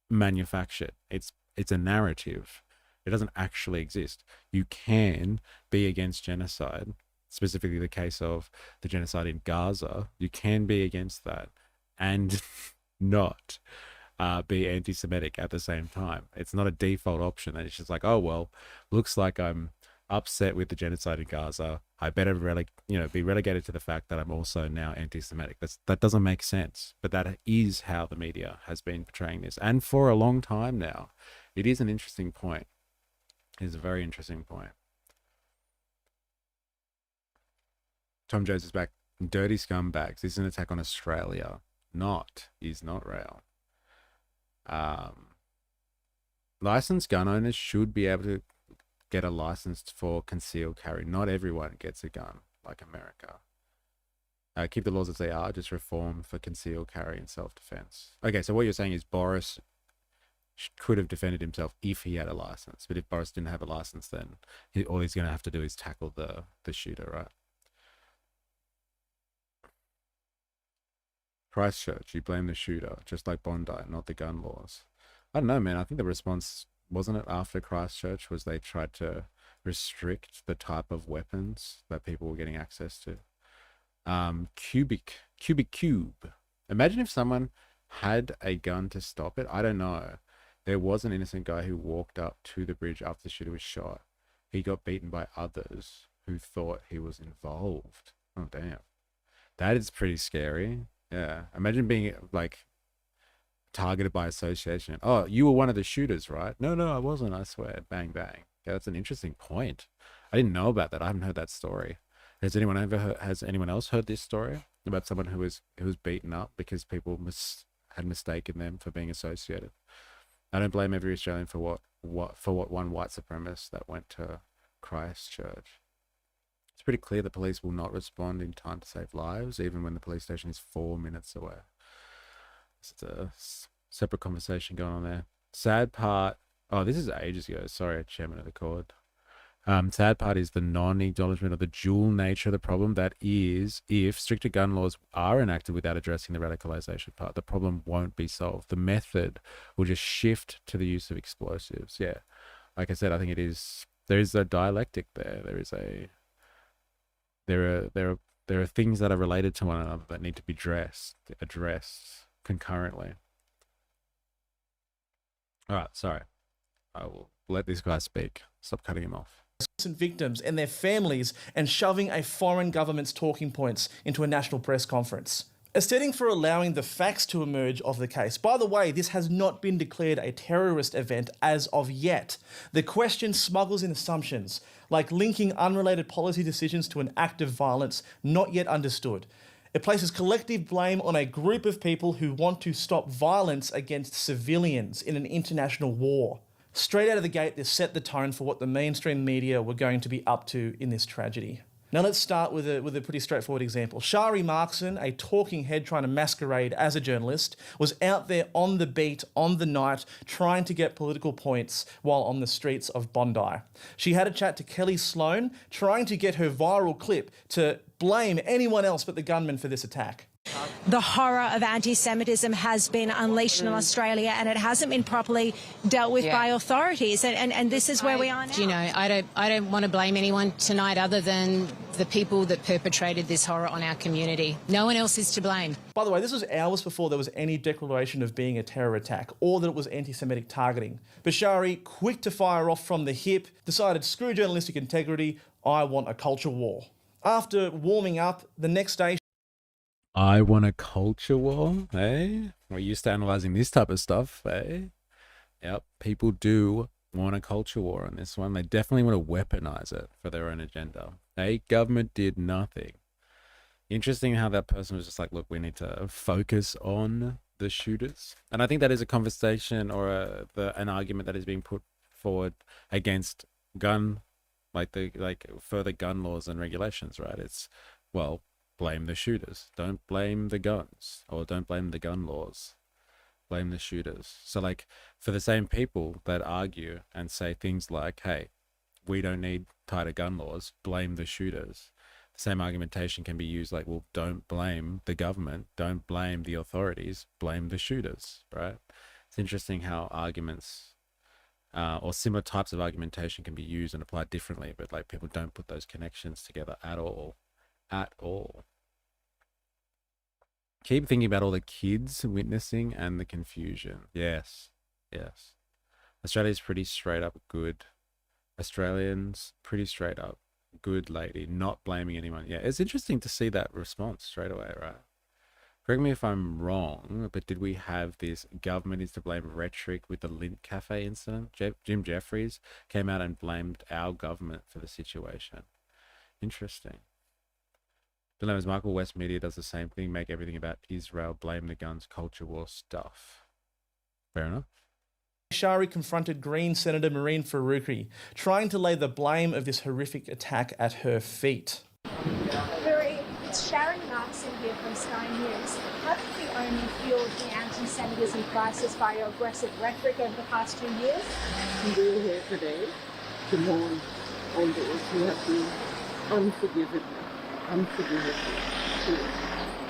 manufactured. It's a narrative. It doesn't actually exist. You can be against genocide, specifically the case of the genocide in Gaza. You can be against that and not be anti-Semitic at the same time. It's not a default option. It's just like, oh, well, looks like I'm upset with the genocide in Gaza. I better be relegated to the fact that I'm also now anti-Semitic. That doesn't make sense. But that is how the media has been portraying this, and for a long time now. It is an interesting point. It is a very interesting point. Tom Jones is back. Dirty scumbags. This is an attack on Australia. Is not real. Licensed gun owners should be able to get a license for concealed carry. Not everyone gets a gun like America. Keep the laws as they are, just reform for concealed carry and self-defense. Okay, so what you're saying is Boris could have defended himself if he had a license, but if Boris didn't have a license, then all he's going to have to do is tackle the shooter, right? Christchurch, you blame the shooter, just like Bondi, not the gun laws. I don't know, man. I think the response, wasn't it after Christchurch, was they tried to restrict the type of weapons that people were getting access to. Cubic Cube. Imagine if someone had a gun to stop it. I don't know. There was an innocent guy who walked up to the bridge after the shooter was shot. He got beaten by others who thought he was involved. Oh, damn. That is pretty scary. Yeah. Imagine being like targeted by association. Oh, you were one of the shooters, right? No, I wasn't, I swear. Bang, bang. Yeah, that's an interesting point. I didn't know about that. I haven't heard that story. Has anyone else heard this story about someone who was beaten up because people had mistaken them for being associated? I don't blame every Australian for what one white supremacist that went to Christchurch. It's pretty clear the police will not respond in time to save lives, even when the police station is 4 minutes away. It's a separate conversation going on there. Sad part. Oh, this is ages ago. Sorry, Chairman of the Court. Sad part is the non-acknowledgement of the dual nature of the problem. That is, if stricter gun laws are enacted without addressing the radicalization part, the problem won't be solved. The method will just shift to the use of explosives. Yeah, like I said, I think there is a dialectic there. There are things that are related to one another that need to be addressed concurrently. All right, sorry. I will let this guy speak. Stop cutting him off. Victims and their families, and shoving a foreign government's talking points into a national press conference. A setting for allowing the facts to emerge of the case. By the way, this has not been declared a terrorist event as of yet. The question smuggles in assumptions, like linking unrelated policy decisions to an act of violence not yet understood. It places collective blame on a group of people who want to stop violence against civilians in an international war. Straight out of the gate, this set the tone for what the mainstream media were going to be up to in this tragedy. Now let's start with a pretty straightforward example. Shari Markson, a talking head trying to masquerade as a journalist, was out there on the beat, on the night, trying to get political points while on the streets of Bondi. She had a chat to Kelly Sloan, trying to get her viral clip to blame anyone else but the gunman for this attack. The horror of anti-Semitism has been unleashed in Australia, and it hasn't been properly dealt with by authorities, and this is where we are now. You know, I don't want to blame anyone tonight other than the people that perpetrated this horror on our community. No one else is to blame. By the way, this was hours before there was any declaration of being a terror attack or that it was anti-Semitic targeting. Bashari, quick to fire off from the hip, decided, screw journalistic integrity, I want a culture war. After warming up, the next day, I want a culture war, eh? We're used to analysing this type of stuff, eh? Yep, people do want a culture war on this one. They definitely want to weaponize it for their own agenda. Government did nothing. Interesting how that person was just like, look, we need to focus on the shooters. And I think that is a conversation or an argument that is being put forward against gun, further gun laws and regulations, right? It's, well, blame the shooters. Don't blame the guns, or don't blame the gun laws. Blame the shooters. So like, for the same people that argue and say things like, hey, we don't need tighter gun laws, blame the shooters. The same argumentation can be used like, well, don't blame the government, don't blame the authorities, blame the shooters, right? It's interesting how arguments or similar types of argumentation can be used and applied differently, but like people don't put those connections together at all. At all. Keep thinking about all the kids witnessing and the confusion. Yes, yes. Australia's pretty straight up good. Australians, pretty straight up good lady, not blaming anyone. Yeah, it's interesting to see that response straight away, right? Correct me if I'm wrong, but did we have this government is to blame rhetoric with the Lint Cafe incident? Jim Jeffries came out and blamed our government for the situation. Interesting. Dilemmas, Michael West Media does the same thing, make everything about Israel, blame the guns, culture war stuff. Fair enough. Shari confronted Green Senator Marine Faruqi, trying to lay the blame of this horrific attack at her feet. Marie, it's Sharon Markson here from Sky News. Haven't we only fueled the anti-Semitism crisis by your aggressive rhetoric over the past 2 years? We are here today to mourn all those who have been unforgivable.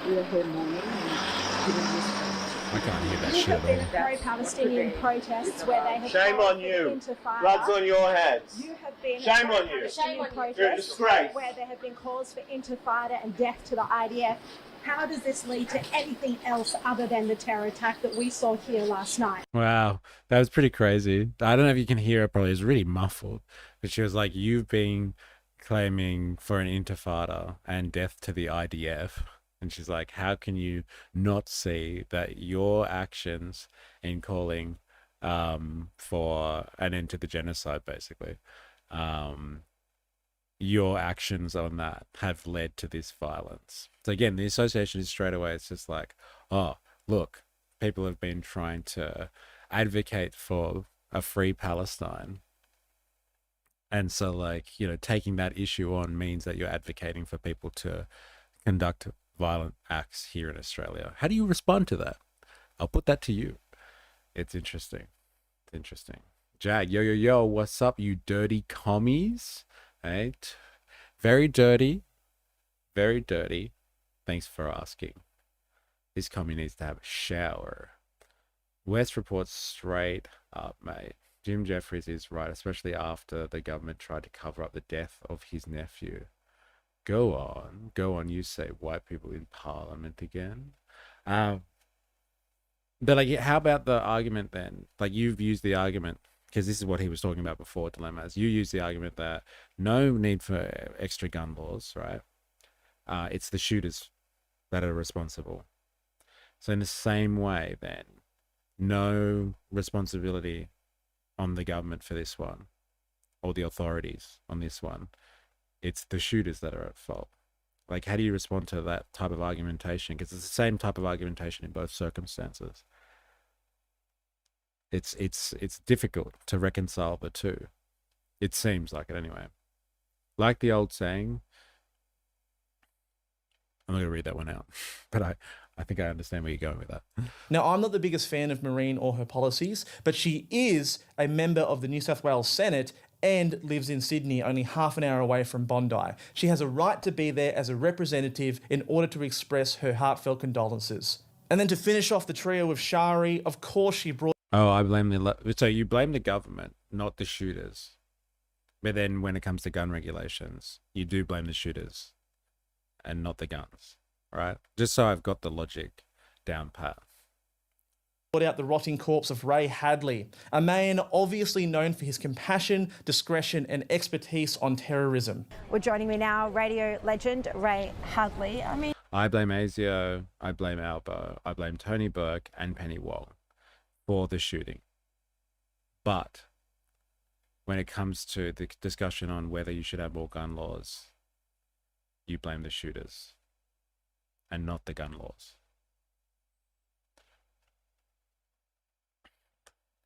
We are here mourning and giving respect. I can't hear that You shit have been at at all. pro-Palestinian protests where they have Shame called on for you. intifada. Blood's on your hands. You have been Shame at on you. pro-Palestinian protests You're a disgrace. where there have been calls for intifada and death to the IDF. How does this lead to anything else other than the terror attack that we saw here last night? Wow, that was pretty crazy. I don't know if you can hear it, probably. It's really muffled. But she was like, you've been claiming for an intifada and death to the IDF. And she's like, how can you not see that your actions in calling for an end to the genocide, basically, your actions on that have led to this violence? So again, the association is straight away, it's just like, oh, look, people have been trying to advocate for a free Palestine. And so, like, you know, taking that issue on means that you're advocating for people to conduct violent acts here in Australia. How do you respond to that? I'll put that to you. It's interesting. It's interesting. Jag, yo, what's up, you dirty commies? Hey, very dirty. Very dirty. Thanks for asking. This commie needs to have a shower. West reports straight up, mate. Jim Jeffries is right, especially after the government tried to cover up the death of his nephew. Go on, you say white people in parliament again. But like, how about the argument then? Like, you've used the argument, because this is what he was talking about before, Dilemmas. You use the argument that no need for extra gun laws, right? It's the shooters that are responsible. So in the same way then, no responsibility on the government for this one, or the authorities on this one. It's the shooters that are at fault. Like, how do you respond to that type of argumentation? Because it's the same type of argumentation in both circumstances. It's difficult to reconcile the two. It seems like it anyway. Like the old saying, I'm not going to read that one out, but I think I understand where you're going with that. Now, I'm not the biggest fan of Marine or her policies, but she is a member of the New South Wales Senate and lives in Sydney, only half an hour away from Bondi. She has a right to be there as a representative in order to express her heartfelt condolences. And then to finish off the trio with Shari, of course she brought... Oh, I blame so you blame the government, not the shooters. But then when it comes to gun regulations, you do blame the shooters and not the guns, right? Just so I've got the logic down pat. out the rotting corpse of Ray Hadley, a man obviously known for his compassion, discretion and expertise on terrorism. Well, joining me now, radio legend Ray Hadley. I blame ASIO, I blame Albo, I blame Tony Burke and Penny Wong for the shooting. But when it comes to the discussion on whether you should have more gun laws, you blame the shooters. and not the gun laws.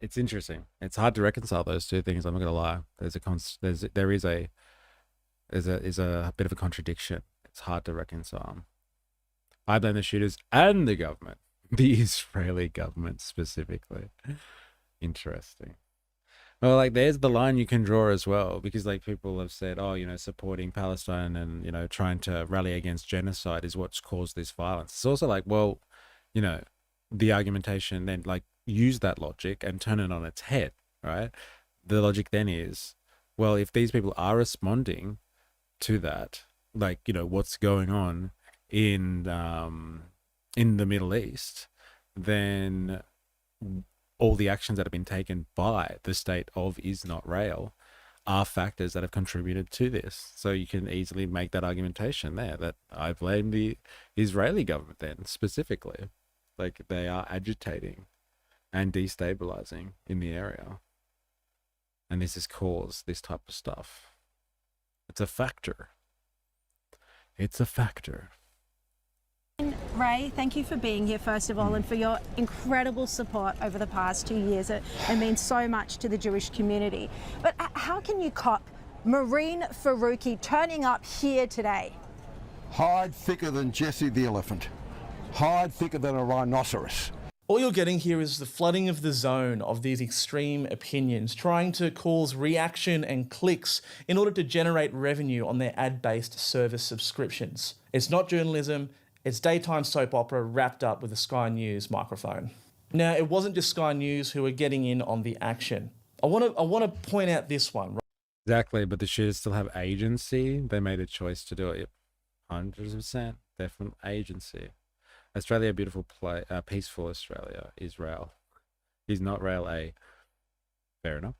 It's interesting. It's hard to reconcile those two things. I'm not gonna lie. There's a bit of a contradiction. It's hard to reconcile. I blame the shooters and the government, the Israeli government specifically. Interesting. Well, like, there's the line you can draw as well, because like people have said, oh, you know, supporting Palestine and, you know, trying to rally against genocide is what's caused this violence. It's also like, well, you know, the argumentation then, like, use that logic and turn it on its head, right? The logic then is, well, if these people are responding to that, like, you know, what's going on in the Middle East, then all the actions that have been taken by the state of Israel are factors that have contributed to this. So you can easily make that argumentation there that I blame the Israeli government then specifically. Like, they are agitating and destabilizing in the area. And this has caused this type of stuff. It's a factor. It's a factor. Ray, thank you for being here, first of all, and for your incredible support over the past 2 years. It means so much to the Jewish community. But how can you cop Marine Faruqi turning up here today? Hide thicker than Jesse the elephant. Hide thicker than a rhinoceros. All you're getting here is the flooding of the zone of these extreme opinions, trying to cause reaction and clicks in order to generate revenue on their ad-based service subscriptions. It's not journalism. It's daytime soap opera wrapped up with a Sky News microphone. Now, it wasn't just Sky News who were getting in on the action. I want to point out this one. Right? Exactly, but the shooters still have agency. They made a choice to do it. 100%. Definite agency. Australia, beautiful play, peaceful Australia. Israel is not rail A. Fair enough.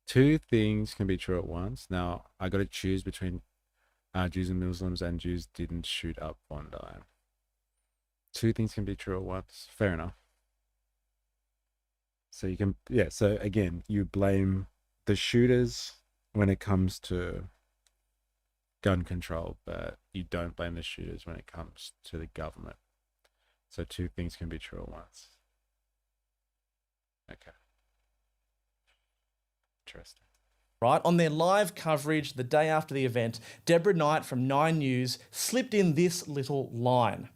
Two things can be true at once. Now, I got to choose between Jews and Muslims, and Jews didn't shoot up Bondi. Two things can be true at once. Fair enough. So you can, yeah, so again, you blame the shooters when it comes to gun control, but you don't blame the shooters when it comes to the government. So two things can be true at once. Okay. Interesting. Right, on their live coverage the day after the event, Deborah Knight from 9 News slipped in this little line.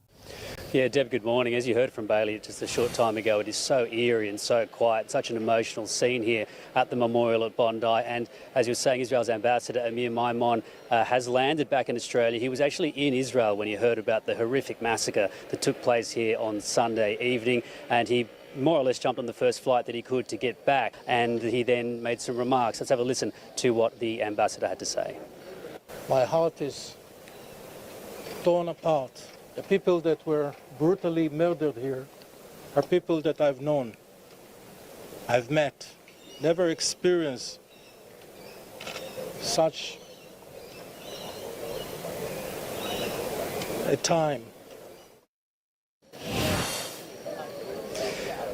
Yeah, Deb, good morning. As you heard from Bailey just a short time ago, it is so eerie and so quiet, such an emotional scene here at the memorial at Bondi. And as you were saying, Israel's ambassador, Amir Maimon, has landed back in Australia. He was actually in Israel when he heard about the horrific massacre that took place here on Sunday evening, and he more or less jumped on the first flight that he could to get back, and he then made some remarks. Let's have a listen to what the ambassador had to say. My heart is torn apart. The people that were brutally murdered here are people that I've known, I've met, never experienced such a time.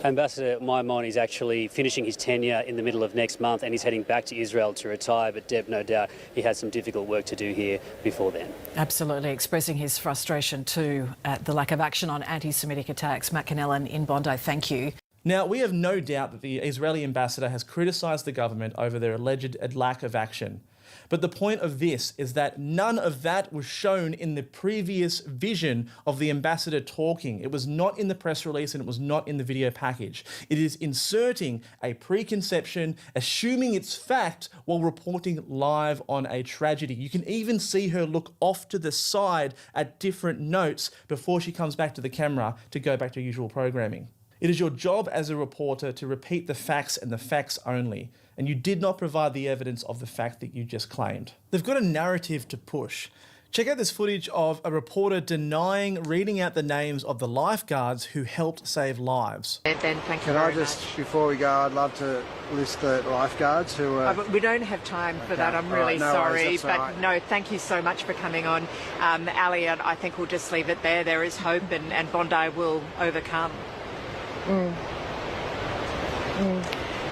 Ambassador Maimon is actually finishing his tenure in the middle of next month, and he's heading back to Israel to retire. But Deb, no doubt he has some difficult work to do here before then. Absolutely, expressing his frustration too at the lack of action on anti-Semitic attacks. Matt Cannellan in Bondi, thank you. Now, we have no doubt that the Israeli ambassador has criticised the government over their alleged lack of action. But the point of this is that none of that was shown in the previous vision of the ambassador talking. It was not in the press release and it was not in the video package. It is inserting a preconception, assuming it's fact, while reporting live on a tragedy. You can even see her look off to the side at different notes before she comes back to the camera to go back to usual programming. It is your job as a reporter to repeat the facts and the facts only, and you did not provide the evidence of the fact that you just claimed. They've got a narrative to push. Check out this footage of a reporter denying reading out the names of the lifeguards who helped save lives. Ben, thank you Can very I just, much. before we go, I'd love to list the lifeguards who are... We don't have time for that, I'm really no sorry. worries, that's but all right. no, thank you so much for coming on. Ali, I think we'll just leave it there. There is hope and Bondi will overcome.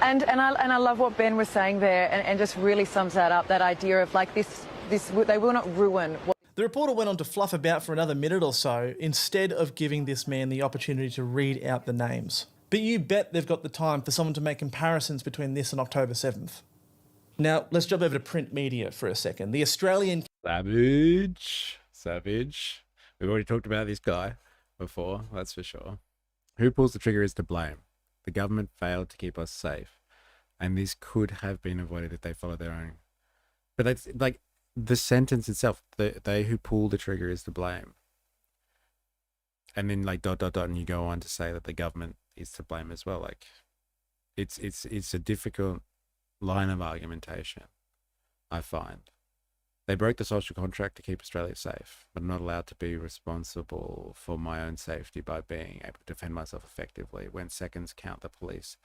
And I love what Ben was saying there, and just really sums that up, that idea of like this they will not ruin what... The reporter went on to fluff about for another minute or so, instead of giving this man the opportunity to read out the names. But you bet they've got the time for someone to make comparisons between this and October 7th. Now, let's jump over to print media for a second. The Australian... Savage. We've already talked about this guy before, that's for sure. Who pulls the trigger is to blame. The government failed to keep us safe. And this could have been avoided if they followed their own. But that's like the sentence itself, they who pull the trigger is to blame. And then like ... and you go on to say that the government is to blame as well. Like it's a difficult line of argumentation, I find. They broke the social contract to keep Australia safe, but I'm not allowed to be responsible for my own safety by being able to defend myself effectively when seconds count the police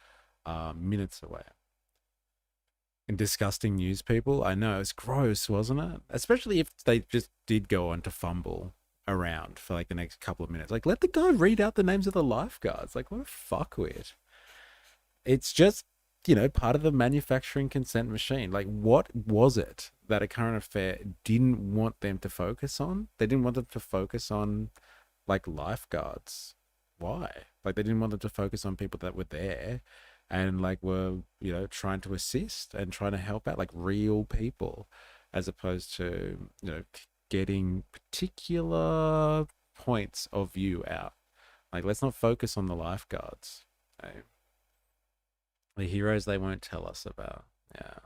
are minutes away. And disgusting news, people. I know, it's gross, wasn't it? Especially if they just did go on to fumble around for like the next couple of minutes. Like, let the guy read out the names of the lifeguards. Like, what a fuckwit. It's just, you know, part of the manufacturing consent machine. Like, what was it that a current affair didn't want them to focus on? They didn't want them to focus on, like, lifeguards. Why? Like, they didn't want them to focus on people that were there and, like, were, you know, trying to assist and trying to help out, like, real people, as opposed to, you know, getting particular points of view out. Like, let's not focus on the lifeguards. Okay? The heroes they won't tell us about. Yeah.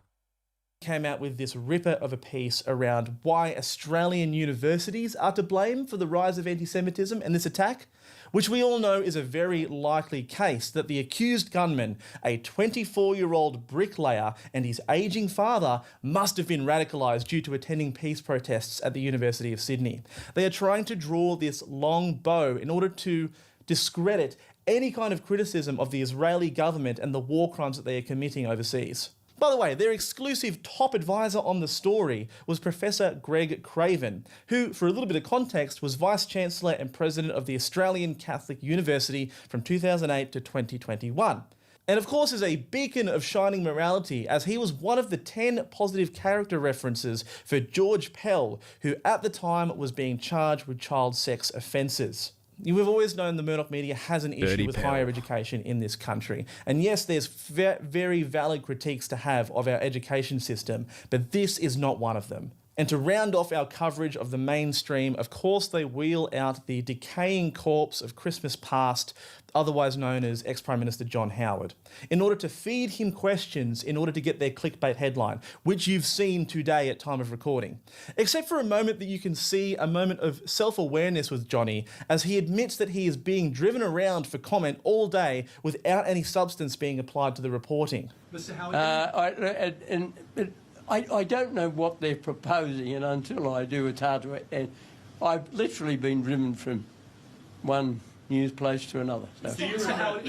Came out with this ripper of a piece around why Australian universities are to blame for the rise of anti-Semitism and this attack, which we all know is a very likely case that the accused gunman, a 24-year-old bricklayer, and his ageing father must have been radicalised due to attending peace protests at the University of Sydney. They are trying to draw this long bow in order to discredit any kind of criticism of the Israeli government and the war crimes that they are committing overseas. By the way, their exclusive top advisor on the story was Professor Greg Craven, who, for a little bit of context, was Vice-Chancellor and President of the Australian Catholic University from 2008 to 2021. And of course is a beacon of shining morality, as he was one of the 10 positive character references for George Pell, who at the time was being charged with child sex offences. We've always known the Murdoch media has an issue with higher education in this country. And yes, there's very valid critiques to have of our education system, but this is not one of them. And to round off our coverage of the mainstream, of course they wheel out the decaying corpse of Christmas past, otherwise known as ex-Prime Minister John Howard, in order to feed him questions in order to get their clickbait headline, which you've seen today at time of recording. Except for a moment that you can see a moment of self-awareness with Johnny, as he admits that he is being driven around for comment all day without any substance being applied to the reporting. Mr. Howard? I don't know what they're proposing, and until I do, it's hard to... And I've literally been driven from one news place to another. So. Mr. Howard,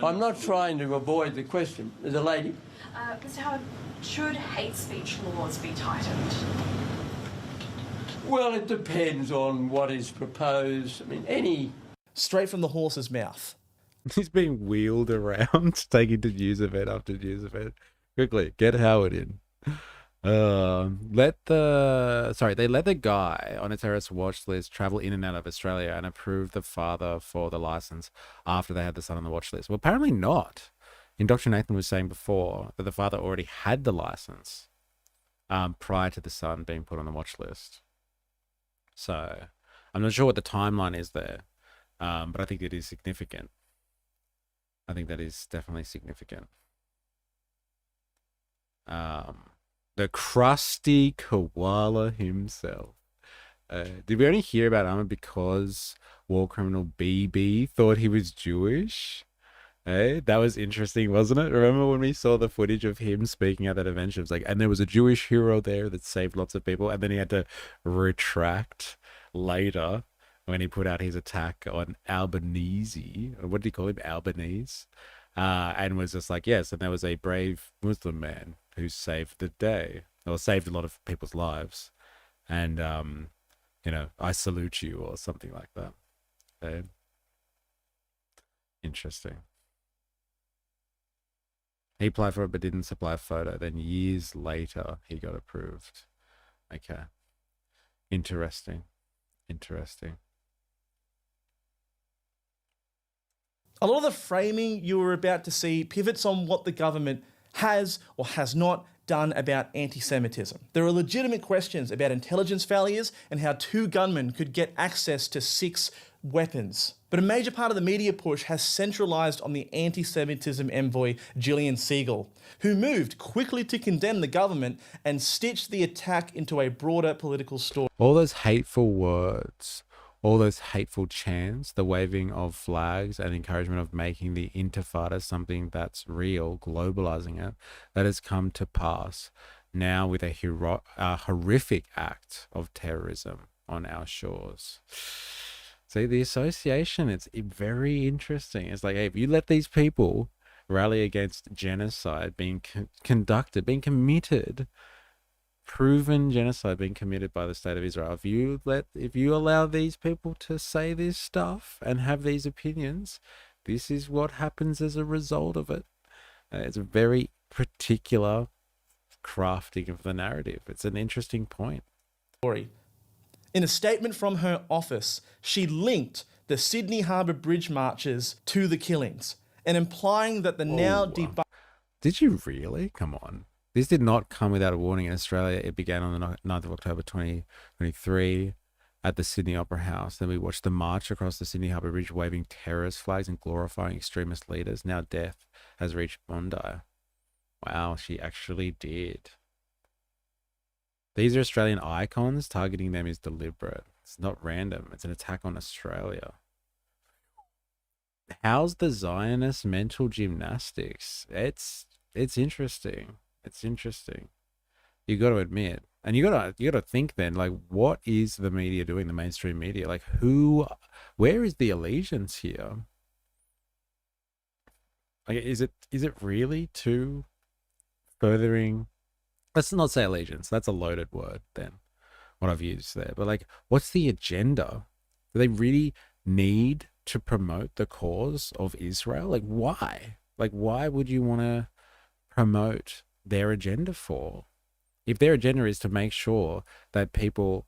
I'm not trying to avoid the question. There's a lady. Mr. Howard, should hate speech laws be tightened? Well, it depends on what is proposed. I mean, any... Straight from the horse's mouth. He's being wheeled around, taking to news event after news event. Quickly, get Howard in. They let the guy on a terrorist watch list travel in and out of Australia and approve the father for the license after they had the son on the watch list. Well, apparently not. Dr. Nathan was saying before that the father already had the license prior to the son being put on the watch list. So I'm not sure what the timeline is there, but I think it is significant. I think that is definitely significant. The crusty koala himself. Did we only hear about Ahmed because war criminal BB thought he was Jewish? That was interesting, wasn't it? Remember when we saw the footage of him speaking at that event? It was like, and there was a Jewish hero there that saved lots of people, and then he had to retract later when he put out his attack on Albanese. What did he call him? Albanese. And was just like, yes, and there was a brave Muslim man who saved the day, or saved a lot of people's lives. And, you know, I salute you, or something like that. Okay. Interesting. He applied for it, but didn't supply a photo. Then years later, he got approved. Okay. Interesting. Interesting. A lot of the framing you were about to see pivots on what the government has or has not done about anti-Semitism. There are legitimate questions about intelligence failures and how 2 gunmen could get access to 6 weapons. But a major part of the media push has centralised on the anti-Semitism envoy Gillian Siegel, who moved quickly to condemn the government and stitched the attack into a broader political story. All those hateful words, all those hateful chants, the waving of flags and encouragement of making the intifada something that's real, globalizing it, that has come to pass now with a horrific act of terrorism on our shores. See, the association, it's very interesting. It's like, hey, if you let these people rally against genocide being conducted, being committed, proven genocide being committed by the state of Israel, if you allow these people to say this stuff and have these opinions, this is what happens as a result of it. It's a very particular crafting of the narrative. It's an interesting point. In a statement from her office, she linked the Sydney Harbour Bridge marches to the killings, and implying that the now debunked... Did you really? Come on. This did not come without a warning in Australia. It began on the 9th of October 2023 at the Sydney Opera House. Then we watched the march across the Sydney Harbour Bridge waving terrorist flags and glorifying extremist leaders. Now death has reached Bondi. Wow, she actually did. These are Australian icons. Targeting them is deliberate. It's not random. It's an attack on Australia. How's the Zionist mental gymnastics? It's interesting. It's interesting. You got to admit, and you got to think then, like, what is the media doing? The mainstream media, like, where is the allegiance here? Like, is it really to furthering? Let's not say allegiance. That's a loaded word then, what I've used there. But like, what's the agenda? Do they really need to promote the cause of Israel? Like, why? Like, why would you want to promote their agenda for? If their agenda is to make sure that people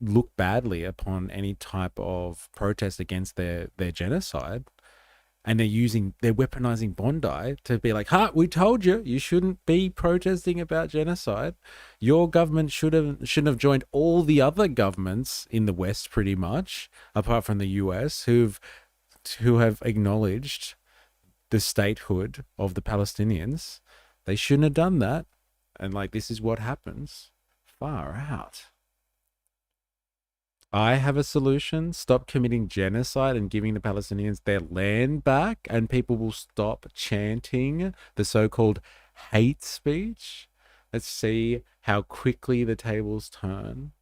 look badly upon any type of protest against their genocide, and they're weaponizing Bondi to be like, we told you, you shouldn't be protesting about genocide. Your government shouldn't have joined all the other governments in the West, pretty much, apart from the US, who have acknowledged the statehood of the Palestinians. They shouldn't have done that. And like, this is what happens. Far out. I have a solution. Stop committing genocide and giving the Palestinians their land back, and people will stop chanting the so-called hate speech. Let's see how quickly the tables turn.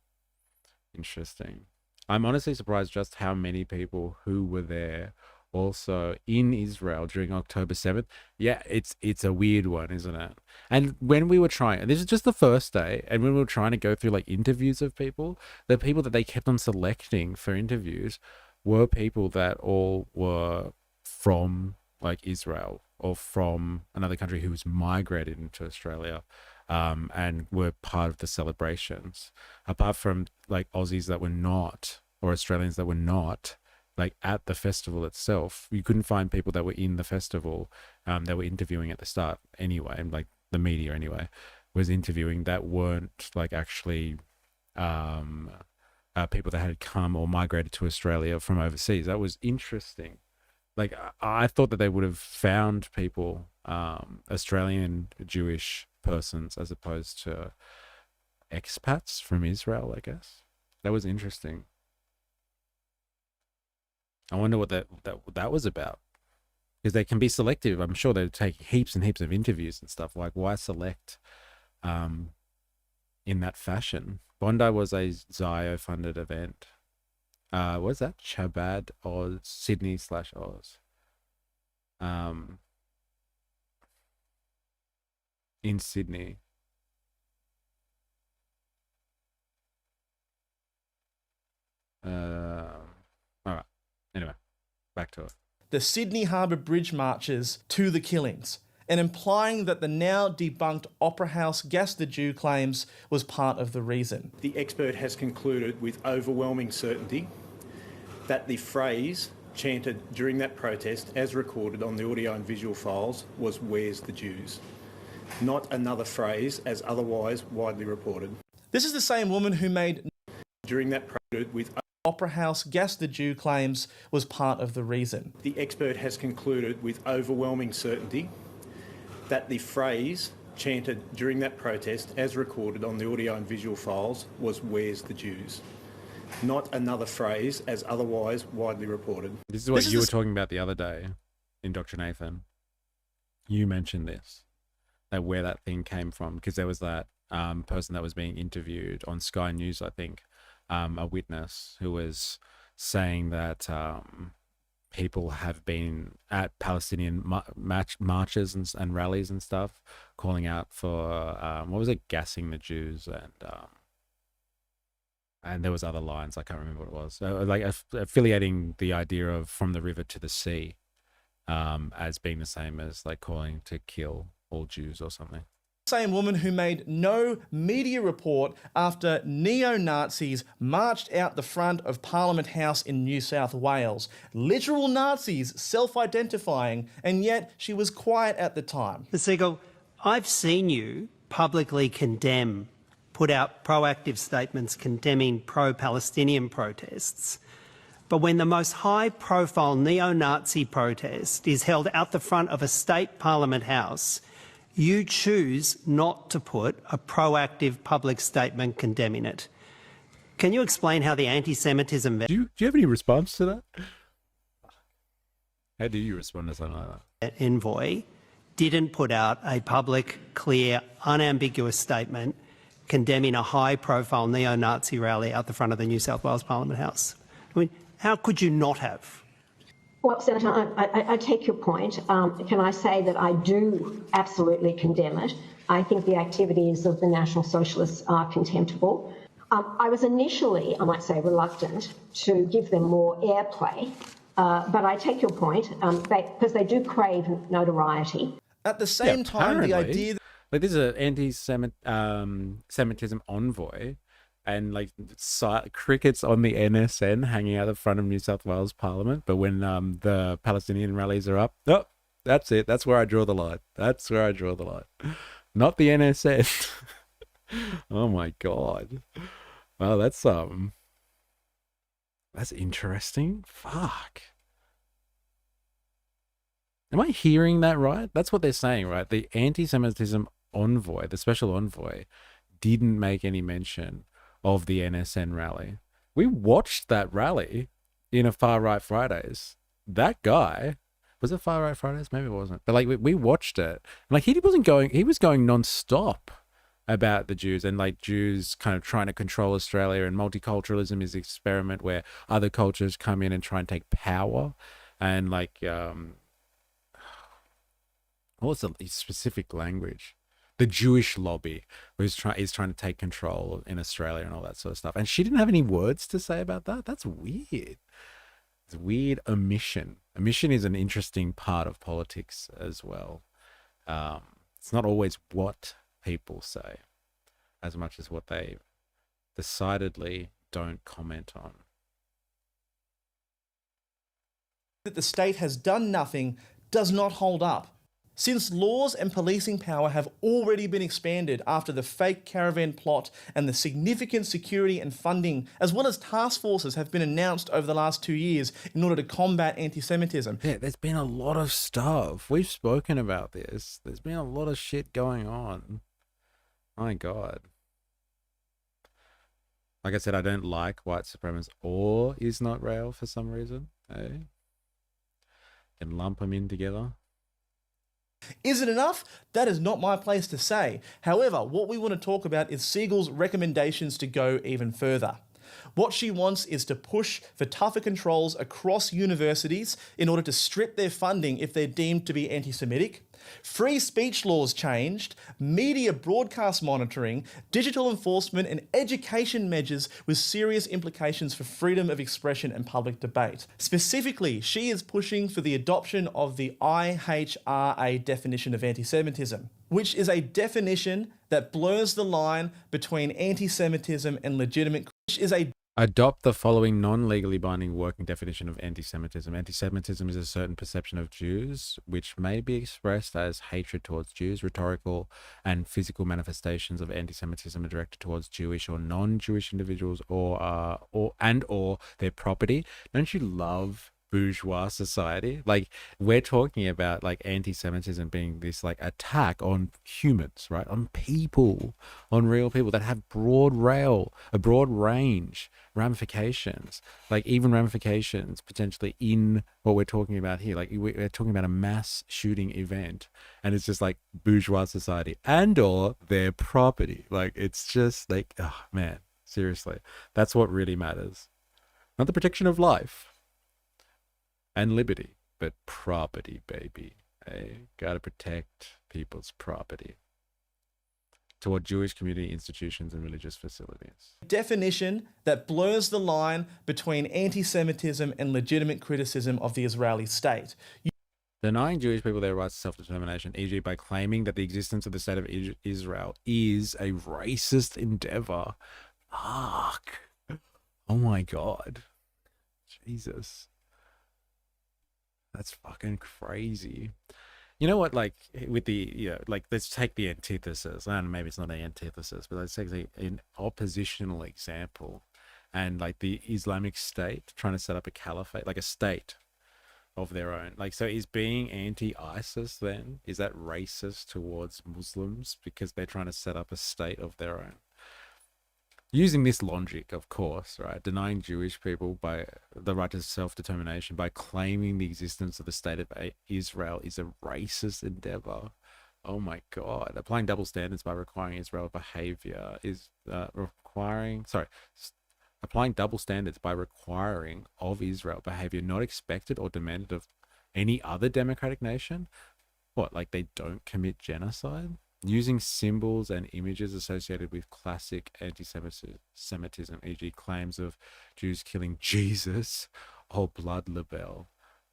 Interesting. I'm honestly surprised just how many people who were there also in Israel during October 7th. Yeah, it's a weird one, isn't it? And when we were trying, this is just the first day, and when we were trying to go through like interviews of people, the people that they kept on selecting for interviews were people that all were from like Israel or from another country who was migrated into Australia, and were part of the celebrations. Apart from like Aussies that were not, or Australians that were not, like at the festival itself, you couldn't find people that were in the festival that were interviewing at the start anyway, and like the media anyway was interviewing, that weren't like actually people that had come or migrated to Australia from overseas. That was interesting. Like, I thought that they would have found people, Australian Jewish persons, as opposed to expats from Israel, I guess. That was interesting. I wonder what that was about, because they can be selective. I'm sure they take heaps and heaps of interviews and stuff. Like, why select in that fashion? Bondi was a Zio-funded event. What was that? Chabad Oz, Sydney/Oz. In Sydney. All right. Anyway, back to it. The Sydney Harbour Bridge marches to the killings, and implying that the now debunked Opera House gas the Jew claims was part of the reason. The expert has concluded with overwhelming certainty that the phrase chanted during that protest, as recorded on the audio and visual files, was "Where's the Jews?" Not another phrase as otherwise widely reported. This is the same woman who made during that protest with Opera House gas the Jew claims was part of the reason. The expert has concluded with overwhelming certainty that the phrase chanted during that protest, as recorded on the audio and visual files, was "Where's the Jews?" Not another phrase as otherwise widely reported. This is what you were talking about the other day in Dr. Nathan. You mentioned this, that where that thing came from, because there was that person that was being interviewed on Sky News, I think, a witness who was saying that people have been at Palestinian marches and rallies and stuff, calling out for, what was it, gassing the Jews, and there was other lines, I can't remember what it was. So, like affiliating the idea of from the river to the sea as being the same as like calling to kill all Jews or something. Same woman who made no media report after neo-Nazis marched out the front of Parliament House in New South Wales. Literal Nazis self-identifying, and yet she was quiet at the time. Ms. Siegel, I've seen you publicly put out proactive statements condemning pro-Palestinian protests. But when the most high-profile neo-Nazi protest is held out the front of a state Parliament House, you choose not to put a proactive public statement condemning it. Can you explain how the anti-Semitism... Do you have any response to that? How do you respond to something like that? Envoy didn't put out a public, clear, unambiguous statement condemning a high-profile neo-Nazi rally out the front of the New South Wales Parliament House? I mean, how could you not have? Well, Senator, I take your point. Can I say that I do absolutely condemn it? I think the activities of the National Socialists are contemptible. I was initially, I might say, reluctant to give them more airplay, but I take your point, because they do crave notoriety. At the same time, the idea... Like, this is an anti-Semitism envoy, and like crickets on the NSN hanging out the front of New South Wales Parliament. But when the Palestinian rallies are up, oh, that's it. That's where I draw the line. That's where I draw the line. Not the NSN. Oh my God. Well, that's interesting. Fuck. Am I hearing that right? That's what they're saying, right? The anti-Semitism envoy, the special envoy, didn't make any mention of the NSN rally. We watched that rally in a Far Right Fridays. That guy, was it Far Right Fridays? Maybe it wasn't. But like we watched it. And like he was going non-stop about the Jews, and like Jews kind of trying to control Australia, and multiculturalism is an experiment where other cultures come in and try and take power. And like what was the specific language? The Jewish lobby is trying to take control in Australia and all that sort of stuff. And she didn't have any words to say about that. That's weird. It's weird omission. Omission is an interesting part of politics as well. It's not always what people say as much as what they decidedly don't comment on. That the state has done nothing does not hold up. Since laws and policing power have already been expanded after the fake caravan plot, and the significant security and funding, as well as task forces, have been announced over the last 2 years in order to combat anti-Semitism. Yeah, there's been a lot of stuff. We've spoken about this. There's been a lot of shit going on. My God. Like I said, I don't like white supremacists or is not rail for some reason. Hey? Can lump them in together. Is it enough? That is not my place to say. However, what we want to talk about is Siegel's recommendations to go even further. What she wants is to push for tougher controls across universities in order to strip their funding if they're deemed to be anti-Semitic. Free speech laws changed, media broadcast monitoring, digital enforcement and education measures with serious implications for freedom of expression and public debate. Specifically, she is pushing for the adoption of the IHRA definition of anti-Semitism, which is a definition that blurs the line between anti-Semitism and legitimate, which is a Adopt the following non-legally binding working definition of anti-Semitism. Anti-Semitism is a certain perception of Jews, which may be expressed as hatred towards Jews. Rhetorical and physical manifestations of anti-Semitism are directed towards Jewish or non-Jewish individuals or their property. Don't you love bourgeois society? Like, we're talking about like anti-Semitism being this like attack on humans, right? On people, on real people that have a broad range ramifications, like even ramifications potentially in what we're talking about here. Like we're talking about a mass shooting event, and it's just like bourgeois society and or their property. Like, it's just like, oh man, seriously, that's what really matters. Not the protection of life and liberty, but property, baby. Hey, gotta protect people's property toward Jewish community institutions and religious facilities. Definition that blurs the line between anti-Semitism and legitimate criticism of the Israeli state. Denying Jewish people their rights to self-determination, e.g. by claiming that the existence of the state of Israel is a racist endeavor. Fuck. Oh my God. Jesus. That's fucking crazy. You know what, like, with the, like, let's take the antithesis. I don't know, maybe it's not an antithesis, but let's take an oppositional example. And, like, the Islamic State trying to set up a caliphate, like a state of their own. Like, so is being anti-ISIS then, is that racist towards Muslims because they're trying to set up a state of their own? Using this logic, of course, right? Denying Jewish people by the right to self-determination by claiming the existence of the state of Israel is a racist endeavor. Oh my God. Applying double standards by requiring Israel behavior is applying double standards by requiring of Israel behavior not expected or demanded of any other democratic nation. What, like they don't commit genocide? Using symbols and images associated with classic anti-Semitism, e.g. claims of Jews killing Jesus or blood libel,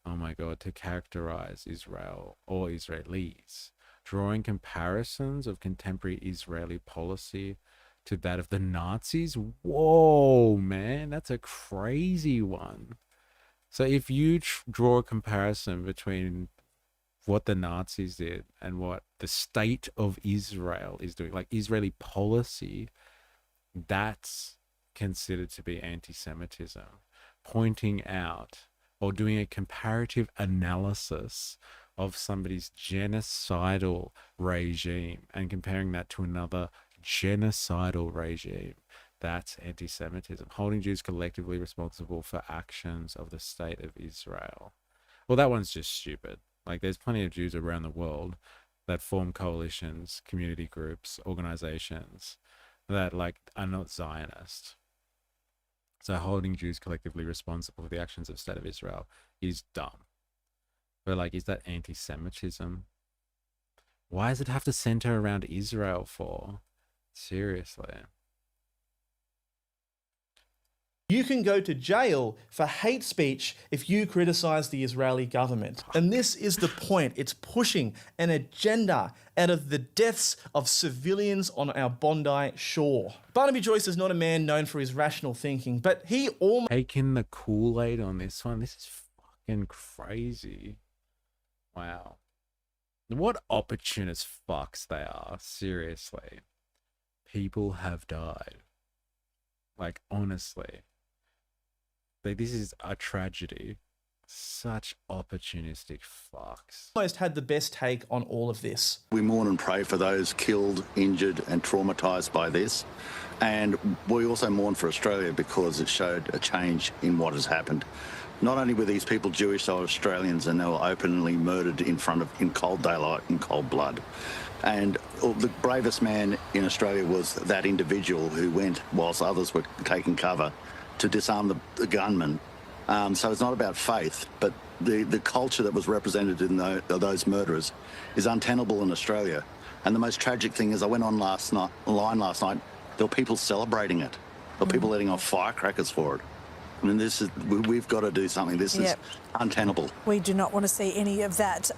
oh my God, to characterize Israel or Israelis. Drawing comparisons of contemporary Israeli policy to that of the Nazis. Whoa, man, that's a crazy one. So if you draw a comparison between what the Nazis did and what the state of Israel is doing, like Israeli policy, that's considered to be anti-Semitism. Pointing out or doing a comparative analysis of somebody's genocidal regime and comparing that to another genocidal regime, that's anti-Semitism. Holding Jews collectively responsible for actions of the state of Israel. Well, that one's just stupid. Like, there's plenty of Jews around the world that form coalitions, community groups, organizations that, like, are not Zionist. So holding Jews collectively responsible for the actions of the state of Israel is dumb. But, like, is that anti-Semitism? Why does it have to center around Israel for? Seriously. You can go to jail for hate speech if you criticize the Israeli government. And this is the point. It's pushing an agenda out of the deaths of civilians on our Bondi shore. Barnaby Joyce is not a man known for his rational thinking, but he almost... Taking the Kool-Aid on this one. This is fucking crazy. Wow. What opportunist fucks they are. Seriously. People have died. Like, honestly. Like, this is a tragedy. Such opportunistic fucks. Almost had the best take on all of this. We mourn and pray for those killed, injured and traumatised by this. And we also mourn for Australia because it showed a change in what has happened. Not only were these people Jewish, they were Australians, and they were openly murdered in cold daylight, in cold blood. And the bravest man in Australia was that individual who went, whilst others were taking cover, to disarm the gunman. So it's not about faith, but the culture that was represented in those murderers is untenable in Australia. And the most tragic thing is, I went on last night, there were people celebrating it. There were people letting off firecrackers for it. I mean, we've got to do something. This is untenable. We do not want to see any of that.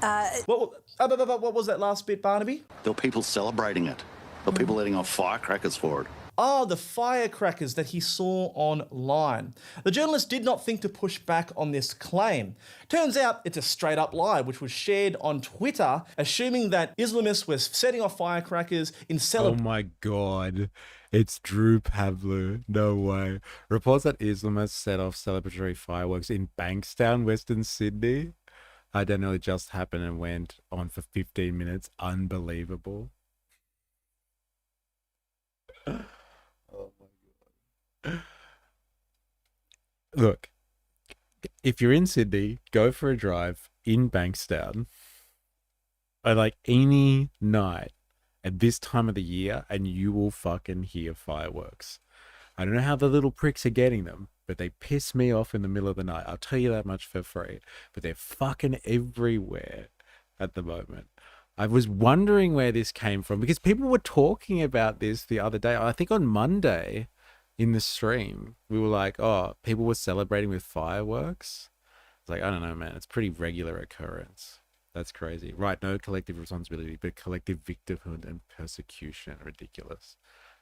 What was that last bit, Barnaby? There were people celebrating it. There were people letting off firecrackers for it. Oh, the firecrackers that he saw online. The journalist did not think to push back on this claim. Turns out it's a straight up lie, which was shared on Twitter, assuming that Islamists were setting off firecrackers in celebration. Oh my God. It's Drew Pavlu. No way. Reports that Islamists set off celebratory fireworks in Bankstown, Western Sydney. I don't know, it just happened and went on for 15 minutes. Unbelievable. Oh my God. Look, if you're in Sydney, go for a drive in Bankstown, or like any night at this time of the year, and you will fucking hear fireworks. I don't know how the little pricks are getting them, but they piss me off in the middle of the night. I'll tell you that much for free. But they're fucking everywhere at the moment. I was wondering where this came from, because people were talking about this the other day. I think on Monday in the stream, we were like, oh, people were celebrating with fireworks. It's like, I don't know, man. It's pretty regular occurrence. That's crazy. Right, no collective responsibility, but collective victimhood and persecution. Ridiculous.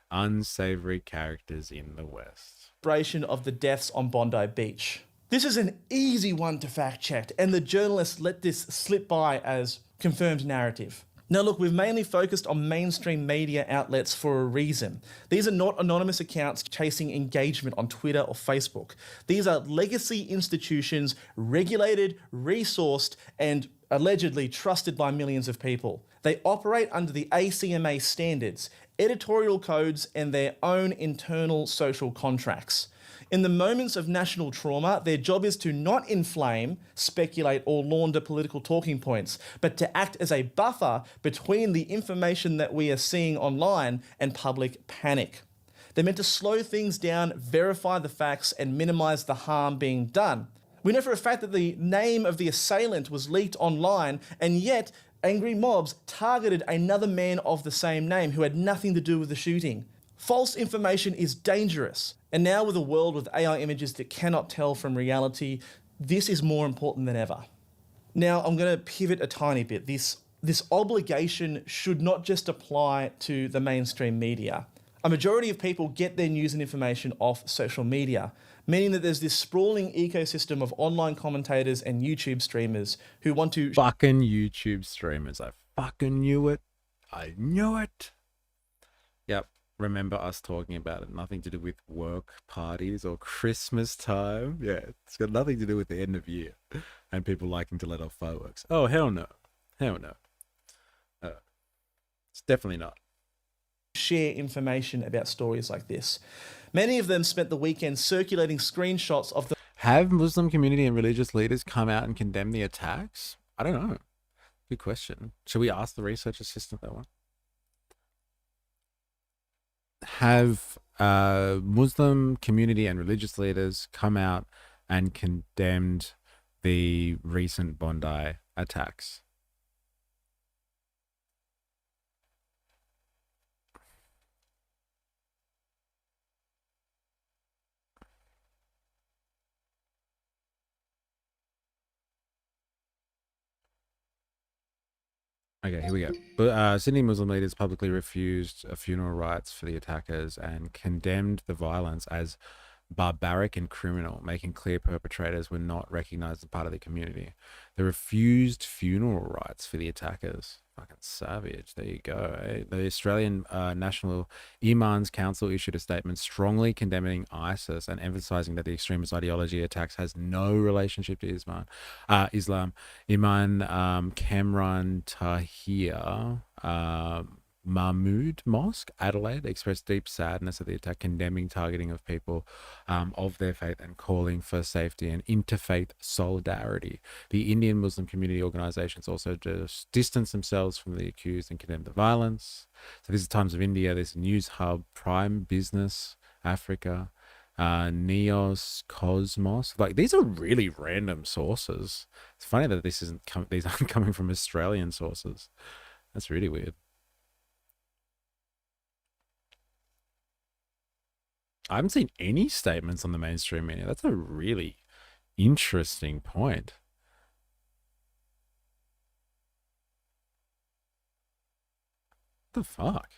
Unsavory characters in the West. Of the deaths on Bondi Beach. This is an easy one to fact check, and the journalists let this slip by as confirmed narrative. Now look, we've mainly focused on mainstream media outlets for a reason. These are not anonymous accounts chasing engagement on Twitter or Facebook. These are legacy institutions, regulated, resourced, and allegedly trusted by millions of people. They operate under the ACMA standards, editorial codes, and their own internal social contracts. In the moments of national trauma, their job is to not inflame, speculate, or launder political talking points, but to act as a buffer between the information that we are seeing online and public panic. They're meant to slow things down, verify the facts, and minimise the harm being done. We know for a fact that the name of the assailant was leaked online, and yet angry mobs targeted another man of the same name who had nothing to do with the shooting. False information is dangerous. And now with a world with AI images that cannot tell from reality, this is more important than ever. Now, I'm going to pivot a tiny bit. This obligation should not just apply to the mainstream media. A majority of people get their news and information off social media, meaning that there's this sprawling ecosystem of online commentators and YouTube streamers who want to... Fucking YouTube streamers. I fucking knew it. I knew it. Yep. Remember us talking about it. Nothing to do with work parties or Christmas time. Yeah, it's got nothing to do with the end of year and people liking to let off fireworks. Oh, hell no. Hell no. It's definitely not. Share information about stories like this. Many of them spent the weekend circulating screenshots of the... Have Muslim community and religious leaders come out and condemn the attacks? I don't know. Good question. Should we ask the research assistant that one? Have Muslim community and religious leaders come out and condemned the recent Bondi attacks? Okay, here we go. But Sydney Muslim leaders publicly refused funeral rites for the attackers and condemned the violence as barbaric and criminal, making clear perpetrators were not recognised as part of the community. They refused funeral rites for the attackers. Fucking savage. There you go. Eh? The Australian National Imams Council issued a statement strongly condemning ISIS and emphasising that the extremist ideology attacks has no relationship to Islam. Imam Kamran Tahir Mahmood Mosque, Adelaide, expressed deep sadness at the attack, condemning targeting of people of their faith and calling for safety and interfaith solidarity. The Indian Muslim community organizations also just distanced themselves from the accused and condemned the violence. So this is Times of India, this News Hub, Prime Business, Africa, Neos, Cosmos. Like, these are really random sources. It's funny that these aren't coming from Australian sources. That's really weird. I haven't seen any statements on the mainstream media. That's a really interesting point. What the fuck?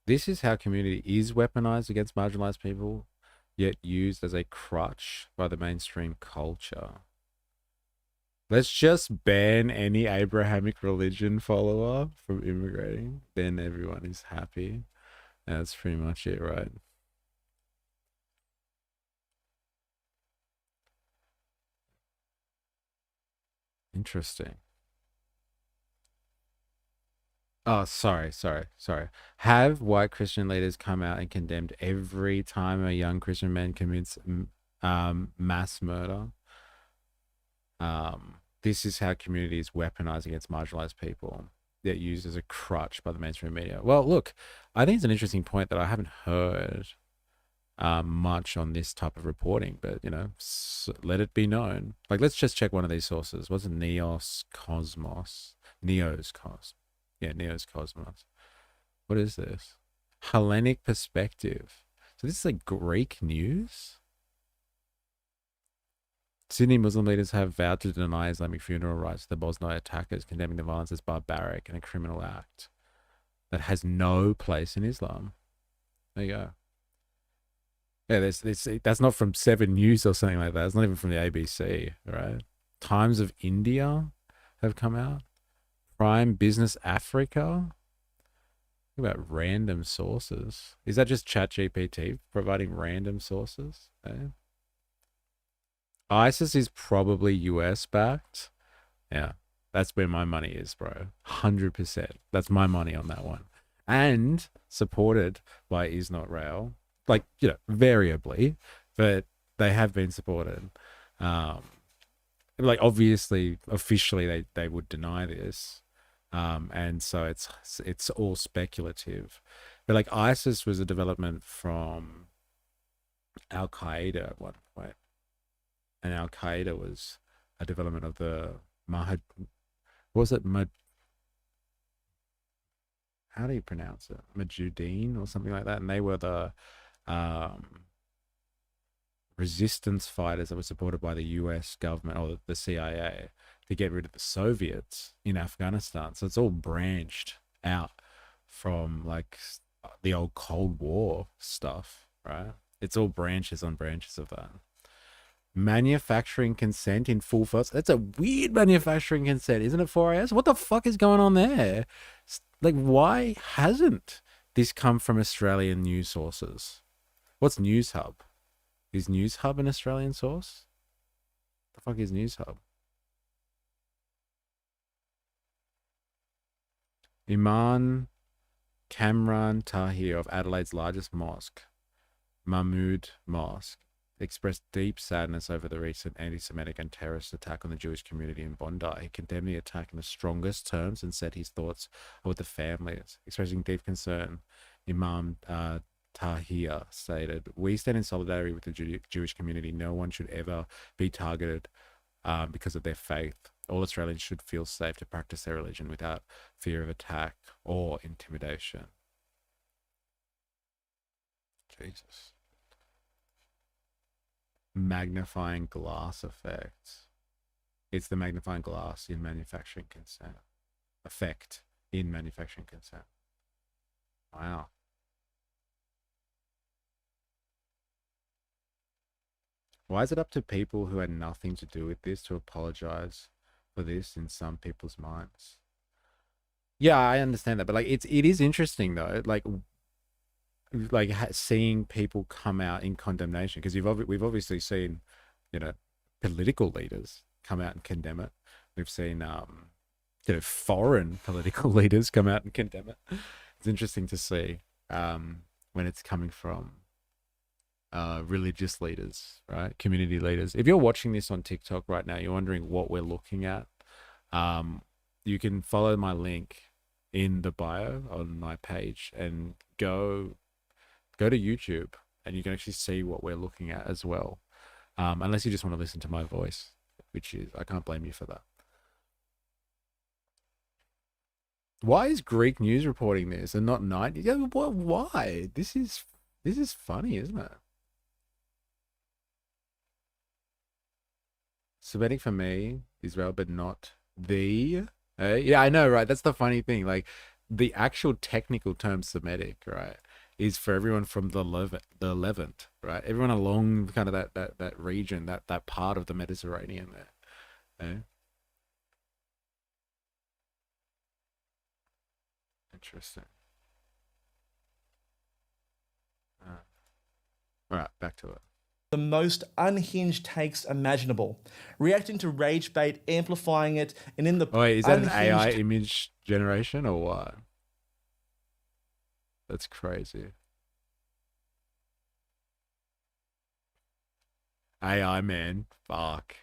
This is how community is weaponized against marginalized people, yet used as a crutch by the mainstream culture. Let's just ban any Abrahamic religion follower from immigrating. Then everyone is happy. That's pretty much it, right? Interesting. Oh, sorry. Have white Christian leaders come out and condemned every time a young Christian man commits mass murder? This is how community is weaponized against marginalized people, yet used as a crutch by the mainstream media. Well, look, I think it's an interesting point that I haven't heard much on this type of reporting, but, you know, let it be known. Like, let's just check one of these sources. What's it? Neos Cosmos? Neos Cosmos. Yeah, Neos Cosmos. What is this? Hellenic Perspective. So this is like Greek news? Sydney Muslim leaders have vowed to deny Islamic funeral rites to the Bosnia attackers, condemning the violence as barbaric and a criminal act that has no place in Islam. There you go. Yeah, that's not from 7 News or something like that. It's not even from the ABC, right? Times of India have come out. Prime Business Africa. Think about random sources. Is that just ChatGPT providing random sources? Eh? ISIS is probably US backed. Yeah, that's where my money is, bro. 100%. That's my money on that one. And supported by Is Not Rail. Like, you know, variably, but they have been supported. Like, obviously, officially, they would deny this. And so it's all speculative. But like ISIS was a development from Al-Qaeda at one point. And Al-Qaeda was a development of the how do you pronounce it? Mujahideen or something like that. And they were the resistance fighters that were supported by the US government or the CIA to get rid of the Soviets in Afghanistan. So it's all branched out from like the old Cold War stuff, right? It's all branches on branches of that. Manufacturing consent in full force. That's a weird manufacturing consent, isn't it, 4IS? What the fuck is going on there? Like, why hasn't this come from Australian news sources? What's News Hub? Is News Hub an Australian source? The fuck is News Hub? Imam Kamran Tahir of Adelaide's largest mosque, Mahmood Mosque, expressed deep sadness over the recent anti-Semitic and terrorist attack on the Jewish community in Bondi. He condemned the attack in the strongest terms and said his thoughts are with the families. Expressing deep concern, Imam Tahir stated, "We stand in solidarity with the Jewish community. No one should ever be targeted because of their faith. All Australians should feel safe to practice their religion without fear of attack or intimidation." Jesus. Magnifying glass effect. It's the magnifying glass in manufacturing consent. Effect in manufacturing consent. Wow. Why is it up to people who had nothing to do with this to apologize for this in some people's minds? Yeah, I understand that, but like it is interesting though, like seeing people come out in condemnation, because we've obviously seen, you know, political leaders come out and condemn it. We've seen foreign political leaders come out and condemn it. It's interesting to see when it's coming from religious leaders, right? Community leaders. If you're watching this on TikTok right now, you're wondering what we're looking at. You can follow my link in the bio on my page and go to YouTube, and you can actually see what we're looking at as well. Unless you just want to listen to my voice, which is, I can't blame you for that. Why is Greek news reporting this and not 90? Yeah, why? This is funny, isn't it? Semitic for me, Israel, but not the. Yeah, I know, right? That's the funny thing. Like, the actual technical term Semitic, right, is for everyone from the Levant, right? Everyone along kind of that region, that part of the Mediterranean there. Interesting. All right, back to it. The most unhinged takes imaginable, reacting to rage bait, amplifying it, and in the wait, is that an AI image generation or what? That's crazy. AI, man, fuck.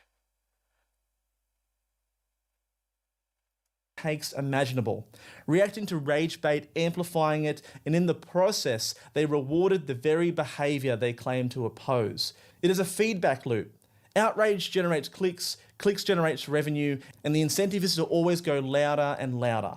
Takes imaginable, reacting to rage bait, amplifying it, and in the process, they rewarded the very behaviour they claim to oppose. It is a feedback loop. Outrage generates clicks, clicks generates revenue, and the incentive is to always go louder and louder.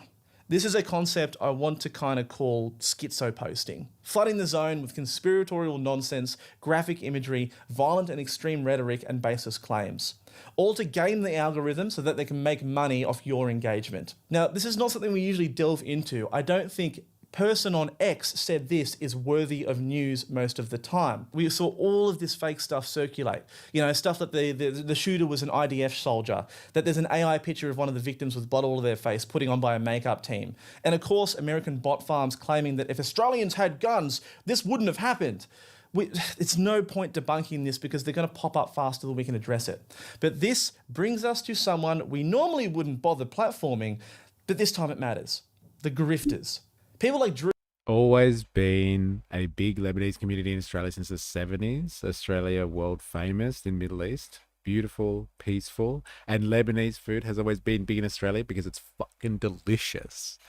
This is a concept I want to kind of call schizo posting. Flooding the zone with conspiratorial nonsense, graphic imagery, violent and extreme rhetoric, and baseless claims. All to game the algorithm so that they can make money off your engagement. Now, this is not something we usually delve into. I don't think person on X said this is worthy of news most of the time. We saw all of this fake stuff circulate. You know, stuff that the shooter was an IDF soldier, that there's an AI picture of one of the victims with blood all over their face putting on by a makeup team. And of course, American bot farms claiming that if Australians had guns, this wouldn't have happened. It's no point debunking this because they're going to pop up faster than we can address it. But this brings us to someone we normally wouldn't bother platforming, but this time it matters. The grifters. People like Drew. Always been a big Lebanese community in Australia since the 70s. Australia, world famous in Middle East. Beautiful, peaceful. And Lebanese food has always been big in Australia because it's fucking delicious.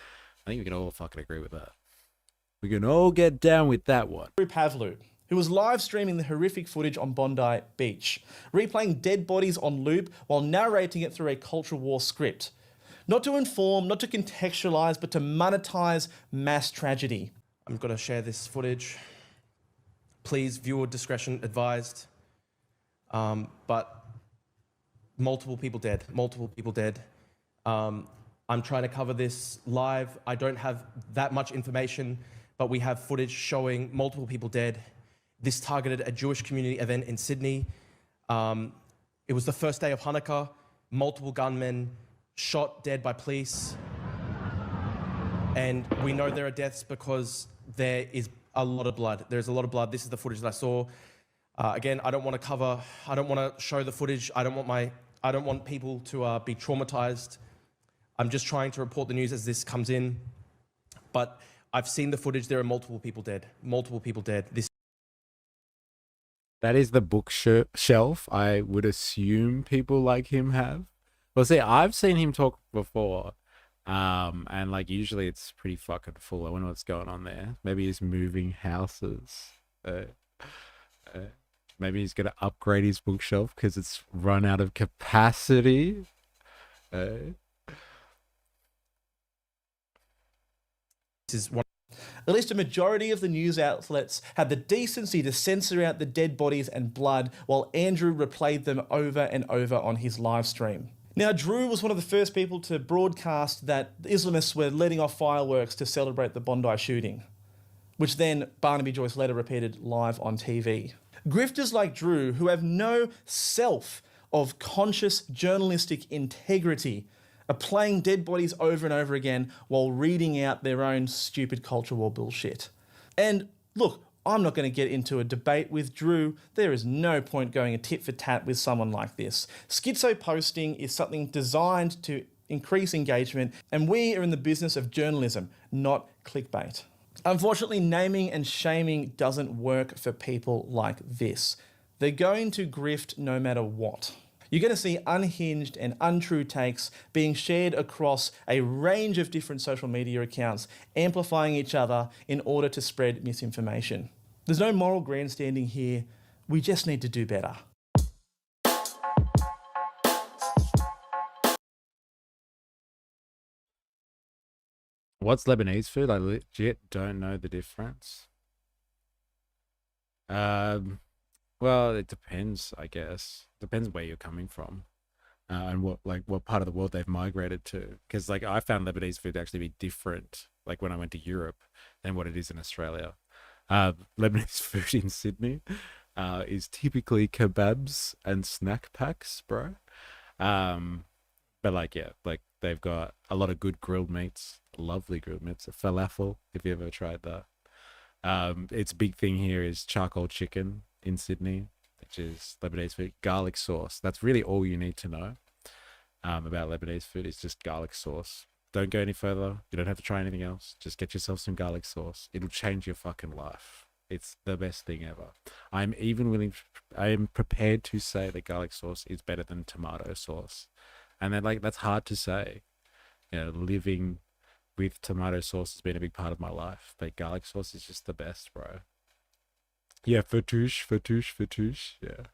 I think we can all fucking agree with that. We can all get down with that one. Pavlu, who was live streaming the horrific footage on Bondi Beach, replaying dead bodies on loop while narrating it through a cultural war script. Not to inform, not to contextualise, but to monetize mass tragedy. I'm going to share this footage. Please, viewer discretion advised. But multiple people dead, multiple people dead. I'm trying to cover this live. I don't have that much information, but we have footage showing multiple people dead. This targeted a Jewish community event in Sydney. It was the first day of Hanukkah. Multiple gunmen shot dead by police. And we know there are deaths because there is a lot of blood. There's a lot of blood. This is the footage that I saw. Again, I don't want to show the footage. I don't want people to be traumatized. I'm just trying to report the news as this comes in. But I've seen the footage. There are multiple people dead. Multiple people dead. That is the bookshelf I would assume people like him have. Well, see, I've seen him talk before, and like usually it's pretty fucking full. I wonder what's going on there. Maybe he's moving houses. Maybe he's gonna upgrade his bookshelf because it's run out of capacity. This is one. At least a majority of the news outlets had the decency to censor out the dead bodies and blood while Andrew replayed them over and over on his live stream. Now, Drew was one of the first people to broadcast that the Islamists were letting off fireworks to celebrate the Bondi shooting, which then Barnaby Joyce later repeated live on TV. Grifters like Drew, who have no self of conscious journalistic integrity, are playing dead bodies over and over again while reading out their own stupid culture war bullshit. And look, I'm not going to get into a debate with Drew. There is no point going a tit for tat with someone like this. Schizo posting is something designed to increase engagement, and we are in the business of journalism, not clickbait. Unfortunately, naming and shaming doesn't work for people like this. They're going to grift no matter what. You're going to see unhinged and untrue takes being shared across a range of different social media accounts, amplifying each other in order to spread misinformation. There's no moral grandstanding here. We just need to do better. What's Lebanese food? I legit don't know the difference. Well, it depends, I guess. Depends where you're coming from, and what part of the world they've migrated to. Because like I found Lebanese food to actually be different, like when I went to Europe, than what it is in Australia. Lebanese food in Sydney is typically kebabs and snack packs, bro. But like yeah, like they've got a lot of good grilled meats, lovely grilled meats. Falafel, if you ever tried that. Its big thing here is charcoal chicken in Sydney, which is Lebanese food. Garlic sauce. That's really all you need to know about Lebanese food. Is just garlic sauce. Don't go any further. You don't have to try anything else. Just get yourself some garlic sauce. It'll change your fucking life. It's the best thing ever. I am prepared to say that garlic sauce is better than tomato sauce. And then like that's hard to say. You know, living with tomato sauce has been a big part of my life. But garlic sauce is just the best, bro. Yeah, fatouche. Yeah,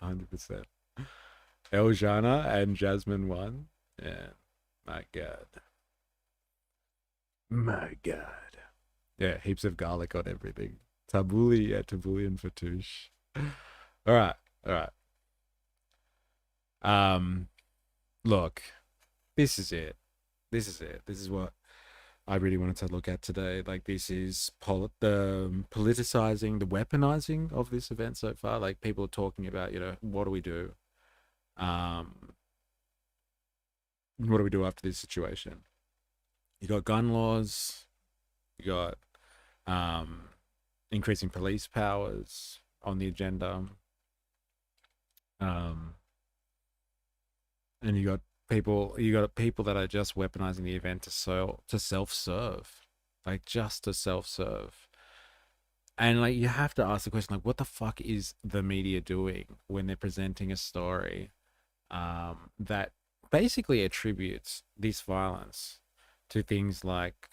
100%. Eljana and Jasmine won. Yeah, my God. My God. Yeah, heaps of garlic on everything. Tabbouleh, yeah, tabbouleh and fatouche. All right. Look, this is it. This is what I really wanted to look at today. Like this is the politicizing, the weaponizing of this event so far. Like people are talking about, you know, what do we do? What do we do after this situation? You got gun laws. You got increasing police powers on the agenda. And you got people that are just weaponizing the event to self-serve, like just to self-serve. And like you have to ask the question, like, what the fuck is the media doing when they're presenting a story that basically attributes this violence to things like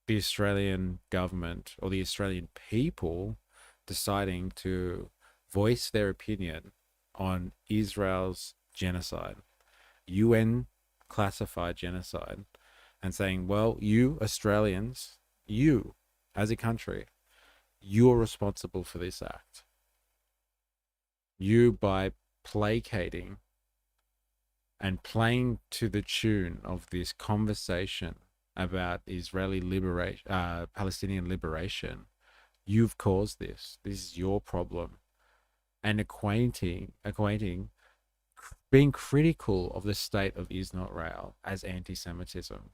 the Australian government or the Australian people deciding to voice their opinion on Israel's genocide, UN classified genocide, and saying, well, you Australians, you as a country, you're responsible for this act. You, by placating and playing to the tune of this conversation about Israeli liberation, Palestinian liberation, you've caused this. This is your problem. And being critical of the state of Israel as anti-Semitism.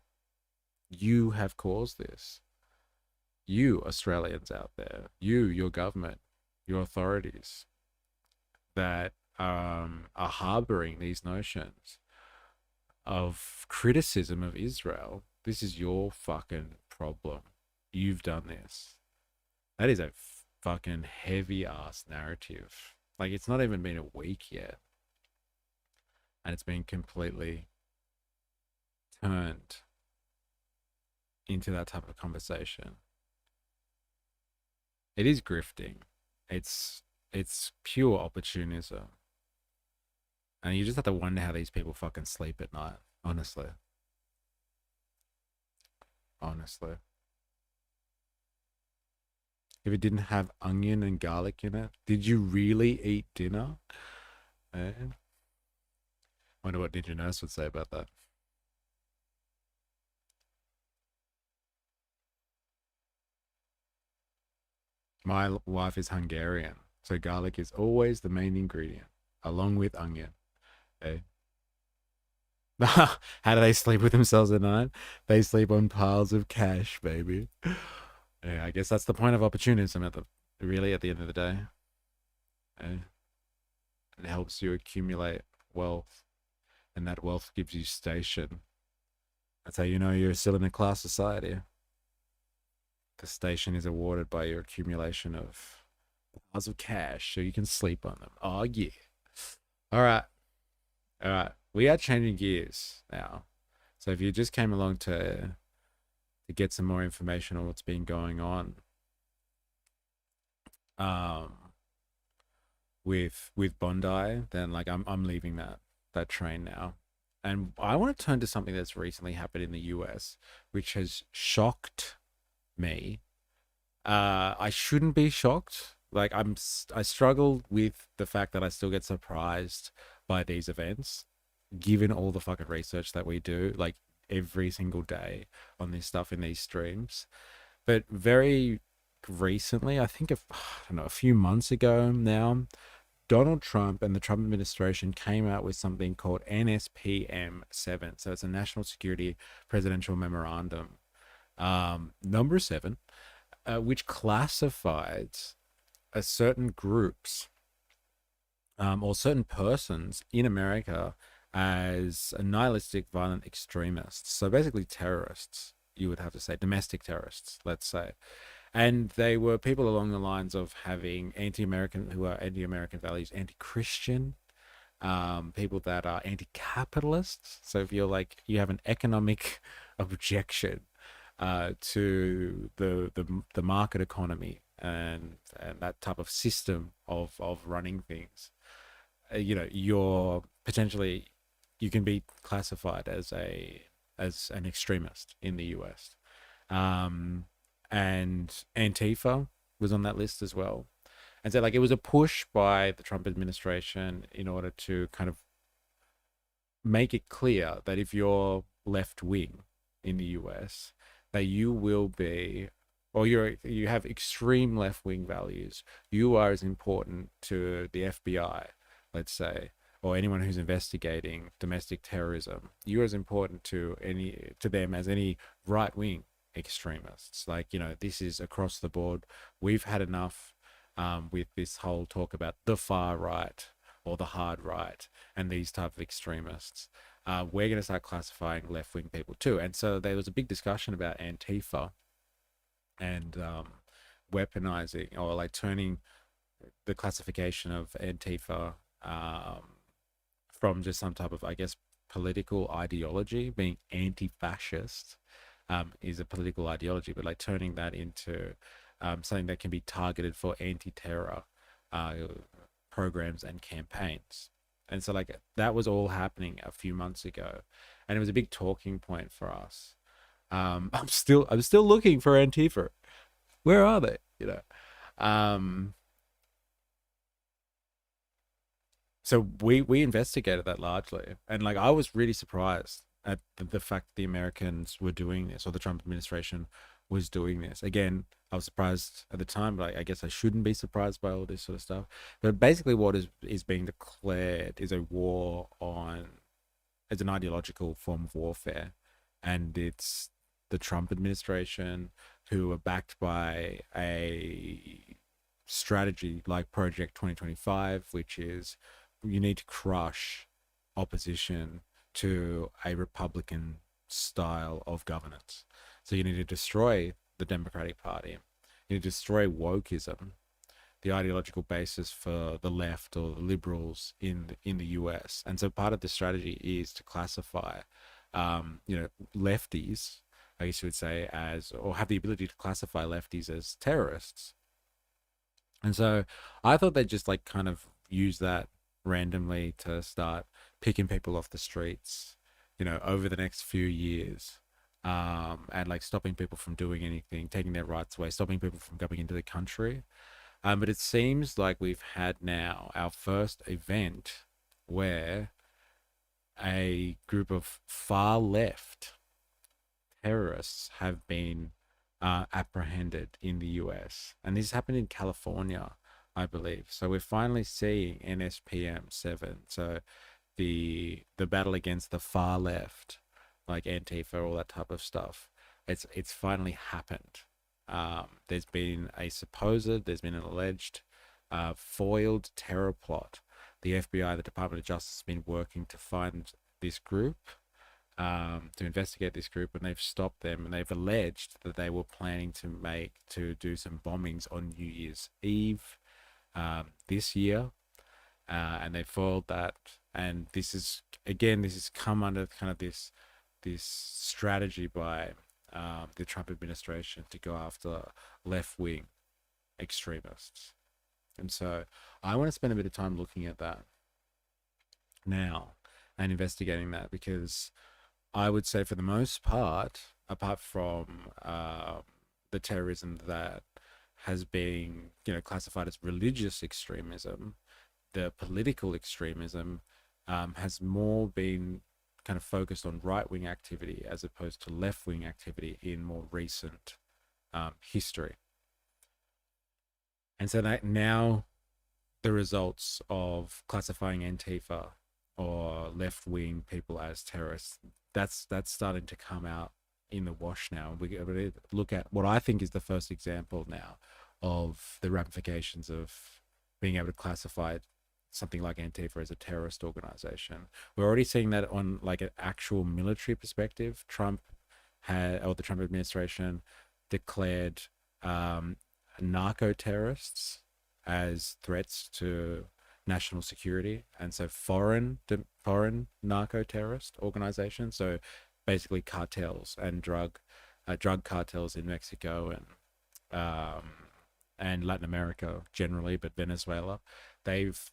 You have caused this. You Australians out there, your government, your authorities that are harboring these notions of criticism of Israel, this is your fucking problem. You've done this. That is a fucking heavy ass narrative. Like it's not even been a week yet. And it's been completely turned into that type of conversation. It is grifting. It's pure opportunism. And you just have to wonder how these people fucking sleep at night, honestly. Honestly. If it didn't have onion and garlic in it, did you really eat dinner? Wonder what Ninja Nurse would say about that. My wife is Hungarian, so garlic is always the main ingredient, along with onion. Okay? How do they sleep with themselves at night? They sleep on piles of cash, baby. Yeah, I guess that's the point of opportunism at the end of the day. Okay? It helps you accumulate wealth. and that wealth gives you station. That's how you know you're still in a class society. The station is awarded by your accumulation of piles of cash so you can sleep on them. Oh, yeah. All right. All right. We are changing gears now. So if you just came along to get some more information on what's been going on with Bondi, then like I'm leaving that train now. And I want to turn to something that's recently happened in the US, which has shocked me. I shouldn't be shocked. Like I struggle with the fact that I still get surprised by these events, given all the fucking research that we do, like every single day on this stuff in these streams. But very recently, I think a few months ago now, Donald Trump and the Trump administration came out with something called NSPM 7. So it's a National Security Presidential Memorandum, number 7, which classified certain groups or certain persons in America as nihilistic violent extremists. So basically terrorists, you would have to say, domestic terrorists, let's say. And they were people along the lines of having anti-American values, anti-Christian, people that are anti-capitalist. So if you're like, you have an economic objection to the market economy and that type of system of running things, you're potentially, you can be classified as an extremist in the US. And Antifa was on that list as well. And so like it was a push by the Trump administration in order to kind of make it clear that if you're left wing in the US, that you will be, or you have extreme left wing values, you are as important to the FBI, let's say, or anyone who's investigating domestic terrorism. You're as important to them as any right wing extremists. Like, this is across the board. We've had enough with this whole talk about the far right or the hard right and these type of extremists. We're going to start classifying left-wing people too. And so there was a big discussion about Antifa and weaponizing, or like turning the classification of Antifa from just some type of, I guess, political ideology, being anti-fascist, is a political ideology, but like turning that into something that can be targeted for anti-terror programs and campaigns. And so like that was all happening a few months ago, and it was a big talking point for us. I'm still looking for Antifa. Where are they? So we investigated that largely, and like I was really surprised at the fact that the Americans were doing this, or the Trump administration was doing this. Again, I was surprised at the time, but I guess I shouldn't be surprised by all this sort of stuff. But basically what is being declared is a war it's an ideological form of warfare. And it's the Trump administration who are backed by a strategy like Project 2025, which is you need to crush opposition to a Republican style of governance. So you need to destroy the Democratic Party. You need to destroy wokeism, the ideological basis for the left or the liberals in the US. And so part of the strategy is to classify, lefties, I guess you would say, or have the ability to classify lefties as terrorists. And so I thought they'd just like kind of use that randomly to start picking people off the streets, over the next few years. And like stopping people from doing anything, taking their rights away, stopping people from coming into the country. But it seems like we've had now our first event where a group of far left terrorists have been apprehended in the US. And this happened in California, I believe. So we're finally seeing NSPM 7. So the battle against the far left, like Antifa, all that type of stuff, it's finally happened. There's been an alleged foiled terror plot. The FBI, the Department of Justice, has been working to find this group, to investigate this group, and they've stopped them, and they've alleged that they were planning to do some bombings on New Year's Eve this year, and they foiled that. And this is come under kind of this strategy by the Trump administration to go after left-wing extremists. And so I want to spend a bit of time looking at that now and investigating that, because I would say for the most part, apart from the terrorism that has been, classified as religious extremism, the political extremism has more been kind of focused on right-wing activity as opposed to left-wing activity in more recent history. And so that now the results of classifying Antifa or left-wing people as terrorists, that's starting to come out in the wash now. We're going to look at what I think is the first example now of the ramifications of being able to classify something like Antifa as a terrorist organization. We're already seeing that on like an actual military perspective. The Trump administration declared narco terrorists as threats to national security, and so foreign narco terrorist organizations, so basically cartels and drug cartels in Mexico and Latin America generally, but Venezuela, they've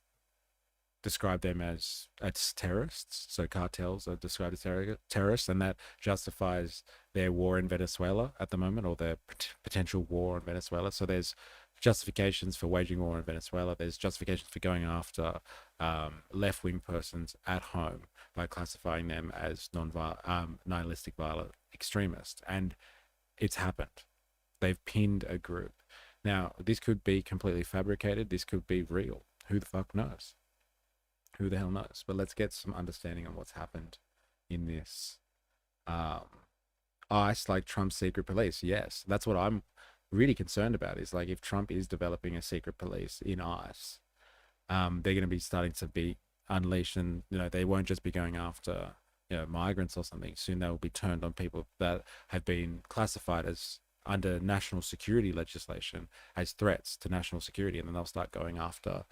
described them as terrorists. So cartels are described as terrorists, and that justifies their war in Venezuela at the moment, or their potential war in Venezuela. So there's justifications for waging war in Venezuela. There's justifications for going after left-wing persons at home by classifying them as nihilistic violent extremists. And it's happened. They've pinned a group. Now, this could be completely fabricated. This could be real. Who the fuck knows? Who the hell knows? But let's get some understanding on what's happened in this. ICE, like Trump's secret police. Yes, that's what I'm really concerned about, is like if Trump is developing a secret police in ICE, they're going to be starting to be unleashed, and they won't just be going after migrants or something. Soon they will be turned on people that have been classified as under national security legislation as threats to national security, and then they'll start going after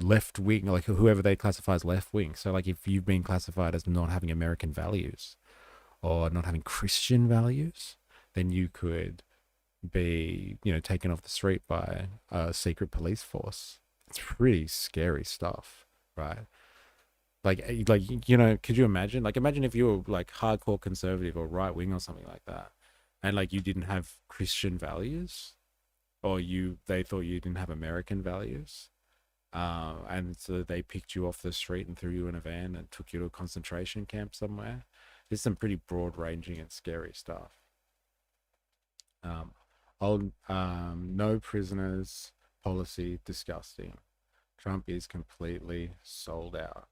left wing, like whoever they classify as left wing. So like if you've been classified as not having American values or not having Christian values, then you could be taken off the street by a secret police force. It's pretty scary stuff, right? Like could you imagine, imagine if you were like hardcore conservative or right wing or something like that, and like you didn't have Christian values, or they thought you didn't have American values, and so they picked you off the street and threw you in a van and took you to a concentration camp somewhere. There's some pretty broad ranging and scary stuff. No prisoners policy, disgusting. Trump is completely sold out.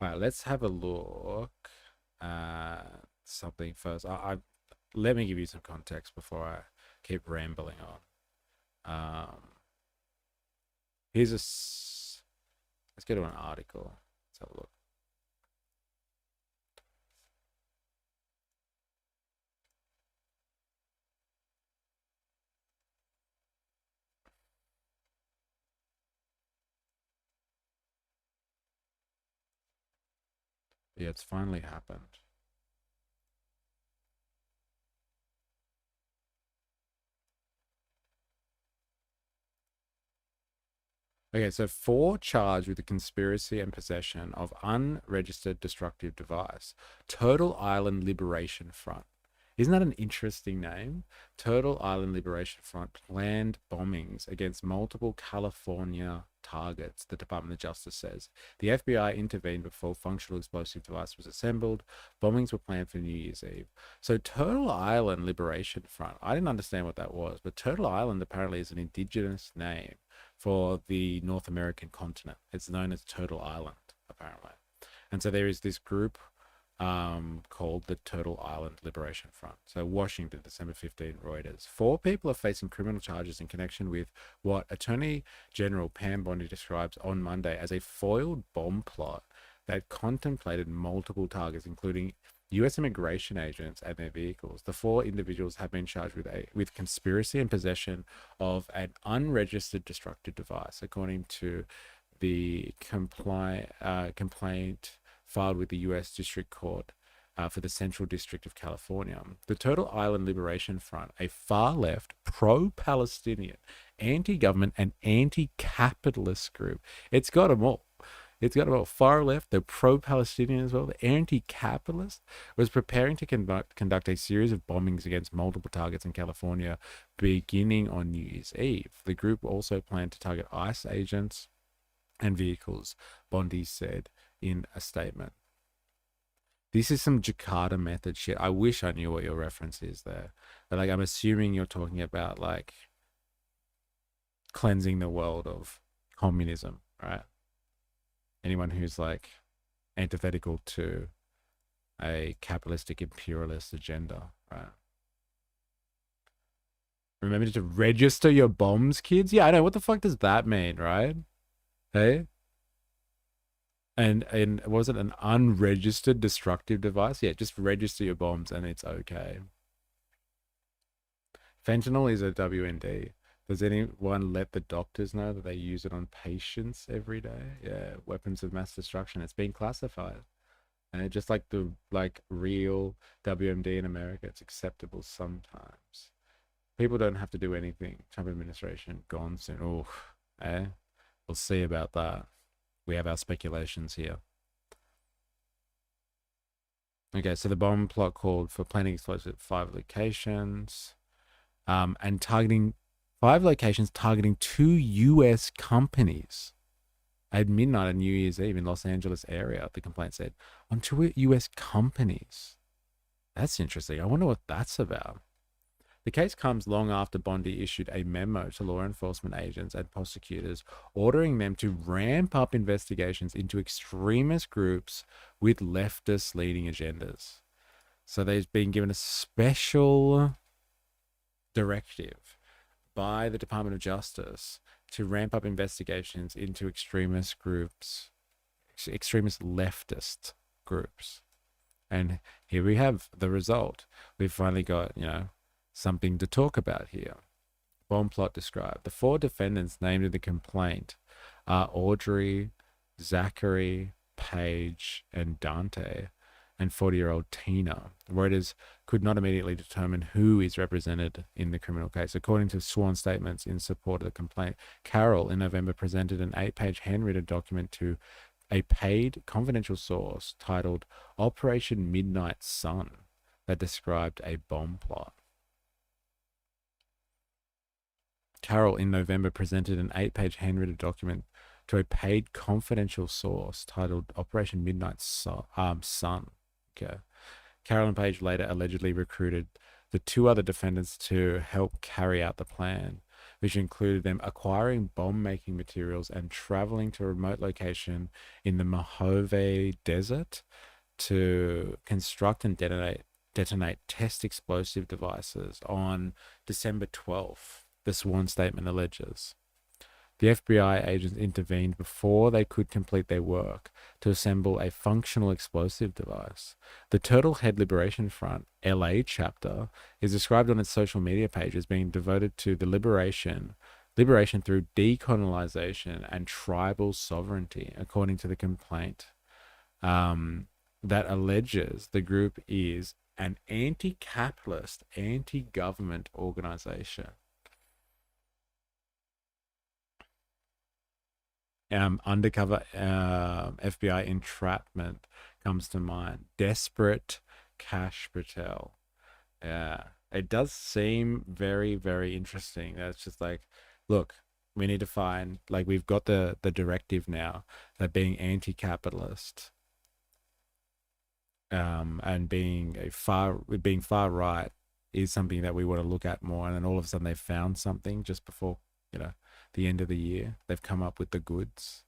All right, let's have a look at something first. Let me give you some context before I keep rambling on. Let's go to an article. Let's have a look. Yeah, it's finally happened. Okay, so 4 charged with the conspiracy and possession of unregistered destructive device. Turtle Island Liberation Front. Isn't that an interesting name? Turtle Island Liberation Front planned bombings against multiple California targets, the Department of Justice says. The FBI intervened before functional explosive device was assembled. Bombings were planned for New Year's Eve. So Turtle Island Liberation Front, I didn't understand what that was, but Turtle Island apparently is an indigenous name for the North American continent. It's known as Turtle Island, apparently. And so there is this group called the Turtle Island Liberation Front. So Washington, December 15, Reuters. 4 people are facing criminal charges in connection with what Attorney General Pam Bondi describes on Monday as a foiled bomb plot that contemplated multiple targets, including U.S. immigration agents and their vehicles. The 4 individuals have been charged with conspiracy and possession of an unregistered destructive device, according to the complaint filed with the U.S. District Court for the Central District of California. The Total Island Liberation Front, a far-left, pro-Palestinian, anti-government, and anti-capitalist group. It's got them all. It's got about far left, the pro-Palestinian as well, the anti-capitalist, was preparing to conduct a series of bombings against multiple targets in California beginning on New Year's Eve. The group also planned to target ICE agents and vehicles, Bondi said in a statement. This is some Jakarta method shit. I wish I knew what your reference is there. But like, I'm assuming you're talking about like cleansing the world of communism, right? Anyone who's like antithetical to a capitalistic imperialist agenda, right? Remember to register your bombs, kids? Yeah, I know. What the fuck does that mean, right? Hey? And was it an unregistered destructive device? Yeah, just register your bombs and it's okay. Fentanyl is a WND. Does anyone let the doctors know that they use it on patients every day? Yeah, weapons of mass destruction. It's been classified. And just like the real WMD in America, it's acceptable sometimes. People don't have to do anything. Trump administration gone soon. Oh, we'll see about that. We have our speculations here. Okay, so the bomb plot called for planning explosives at 5 locations, and targeting 5 locations targeting 2 U.S. companies at midnight on New Year's Eve in Los Angeles area, the complaint said, on 2 U.S. companies. That's interesting. I wonder what that's about. The case comes long after Bondi issued a memo to law enforcement agents and prosecutors ordering them to ramp up investigations into extremist groups with leftist leading agendas. So they've been given a special directive by the Department of Justice to ramp up investigations into extremist groups, extremist leftist groups. And here we have the result. We've finally got, something to talk about here. Bomb plot described. The 4 defendants named in the complaint are Audrey, Zachary, Paige, and Dante, and 40-year-old Tina. Reuters could not immediately determine who is represented in the criminal case. According to sworn statements in support of the complaint, Carol in November presented an 8-page handwritten document to a paid confidential source titled Operation Midnight Sun that described a bomb plot. Carol in November presented an 8-page handwritten document to a paid confidential source titled Operation Midnight Sun. Okay. Carol and Page later allegedly recruited the 2 other defendants to help carry out the plan, which included them acquiring bomb-making materials and traveling to a remote location in the Mojave Desert to construct and detonate test explosive devices on December 12th. The sworn statement alleges. The FBI agents intervened before they could complete their work to assemble a functional explosive device. The Turtle Head Liberation Front, LA chapter, is described on its social media page as being devoted to the liberation through decolonization and tribal sovereignty, according to the complaint that alleges the group is an anti-capitalist, anti-government organization. Undercover FBI entrapment comes to mind. Desperate Cash Patel. Yeah, it does seem very, very interesting. That's just like, look, we need to find, like, we've got the directive now that being anti-capitalist and being far right is something that we want to look at more. And then all of a sudden they found something just before, the end of the year. They've come up with the goods.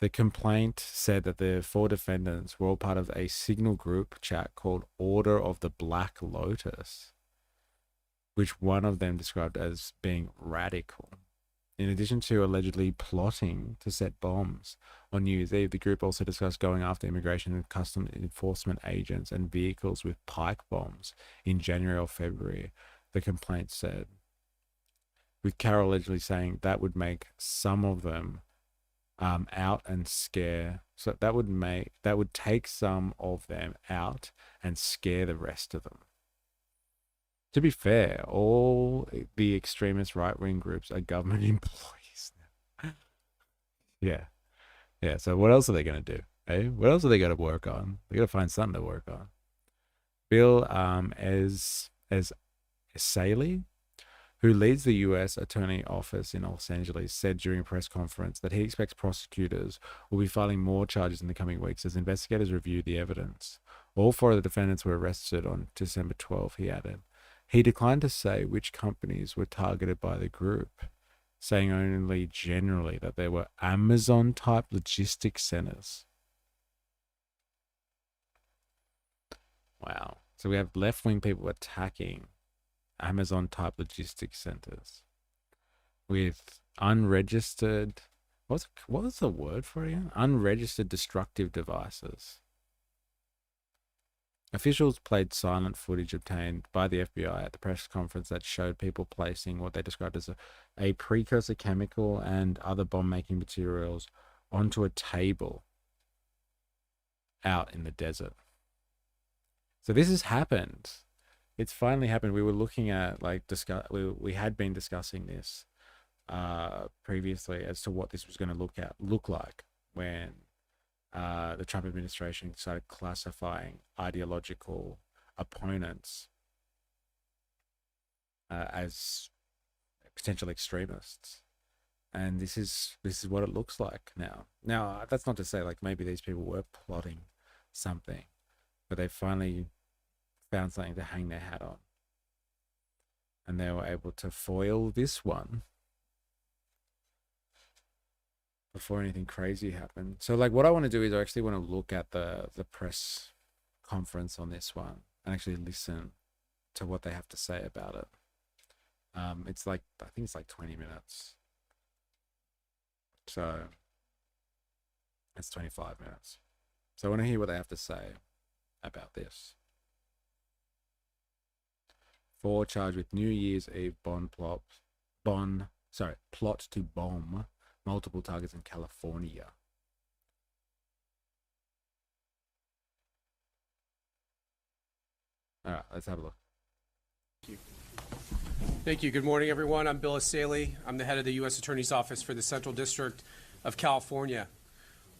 The complaint said that the 4 defendants were all part of a signal group chat called Order of the Black Lotus, which one of them described as being radical. In addition to allegedly plotting to set bombs on New Year's Eve, the group also discussed going after immigration and customs enforcement agents and vehicles with pike bombs in January or February, the complaint said, with Carroll allegedly saying that would make some of them out and scare. So that would take some of them out and scare the rest of them. To be fair, all the extremist right-wing groups are government employees now. Yeah. So what else are they going to do? Eh? What else are they going to work on? They got to find something to work on. Bill Saley, who leads the U.S. Attorney Office in Los Angeles, said during a press conference that he expects prosecutors will be filing more charges in the coming weeks as investigators review the evidence. All 4 of the defendants were arrested on December 12, he added. He declined to say which companies were targeted by the group, saying only generally that there were Amazon-type logistics centers. Wow. So we have left-wing people attacking Amazon-type logistics centers with unregistered, what was the word for it again? Unregistered destructive devices. Officials played silent footage obtained by the FBI at the press conference that showed people placing what they described as a precursor chemical and other bomb-making materials onto a table out in the desert. So this has happened. It's finally happened. We were looking at, we had been discussing this previously as to what this was going to look like when the Trump administration started classifying ideological opponents as potential extremists, and this is what it looks like now. Now, that's not to say maybe these people were plotting something, but they finally found something to hang their hat on, and they were able to foil this one before anything crazy happened. So what I want to do is I actually want to look at the press conference on this one and actually listen to what they have to say about it. It's I think it's 20 minutes. So it's 25 minutes. So I want to hear what they have to say about this. 4 charged with New Year's Eve plot to bomb multiple targets in California. All right, let's have a look. Thank you. Good morning, everyone. I'm Bill Saley. I'm the head of the U.S. Attorney's Office for the Central District of California.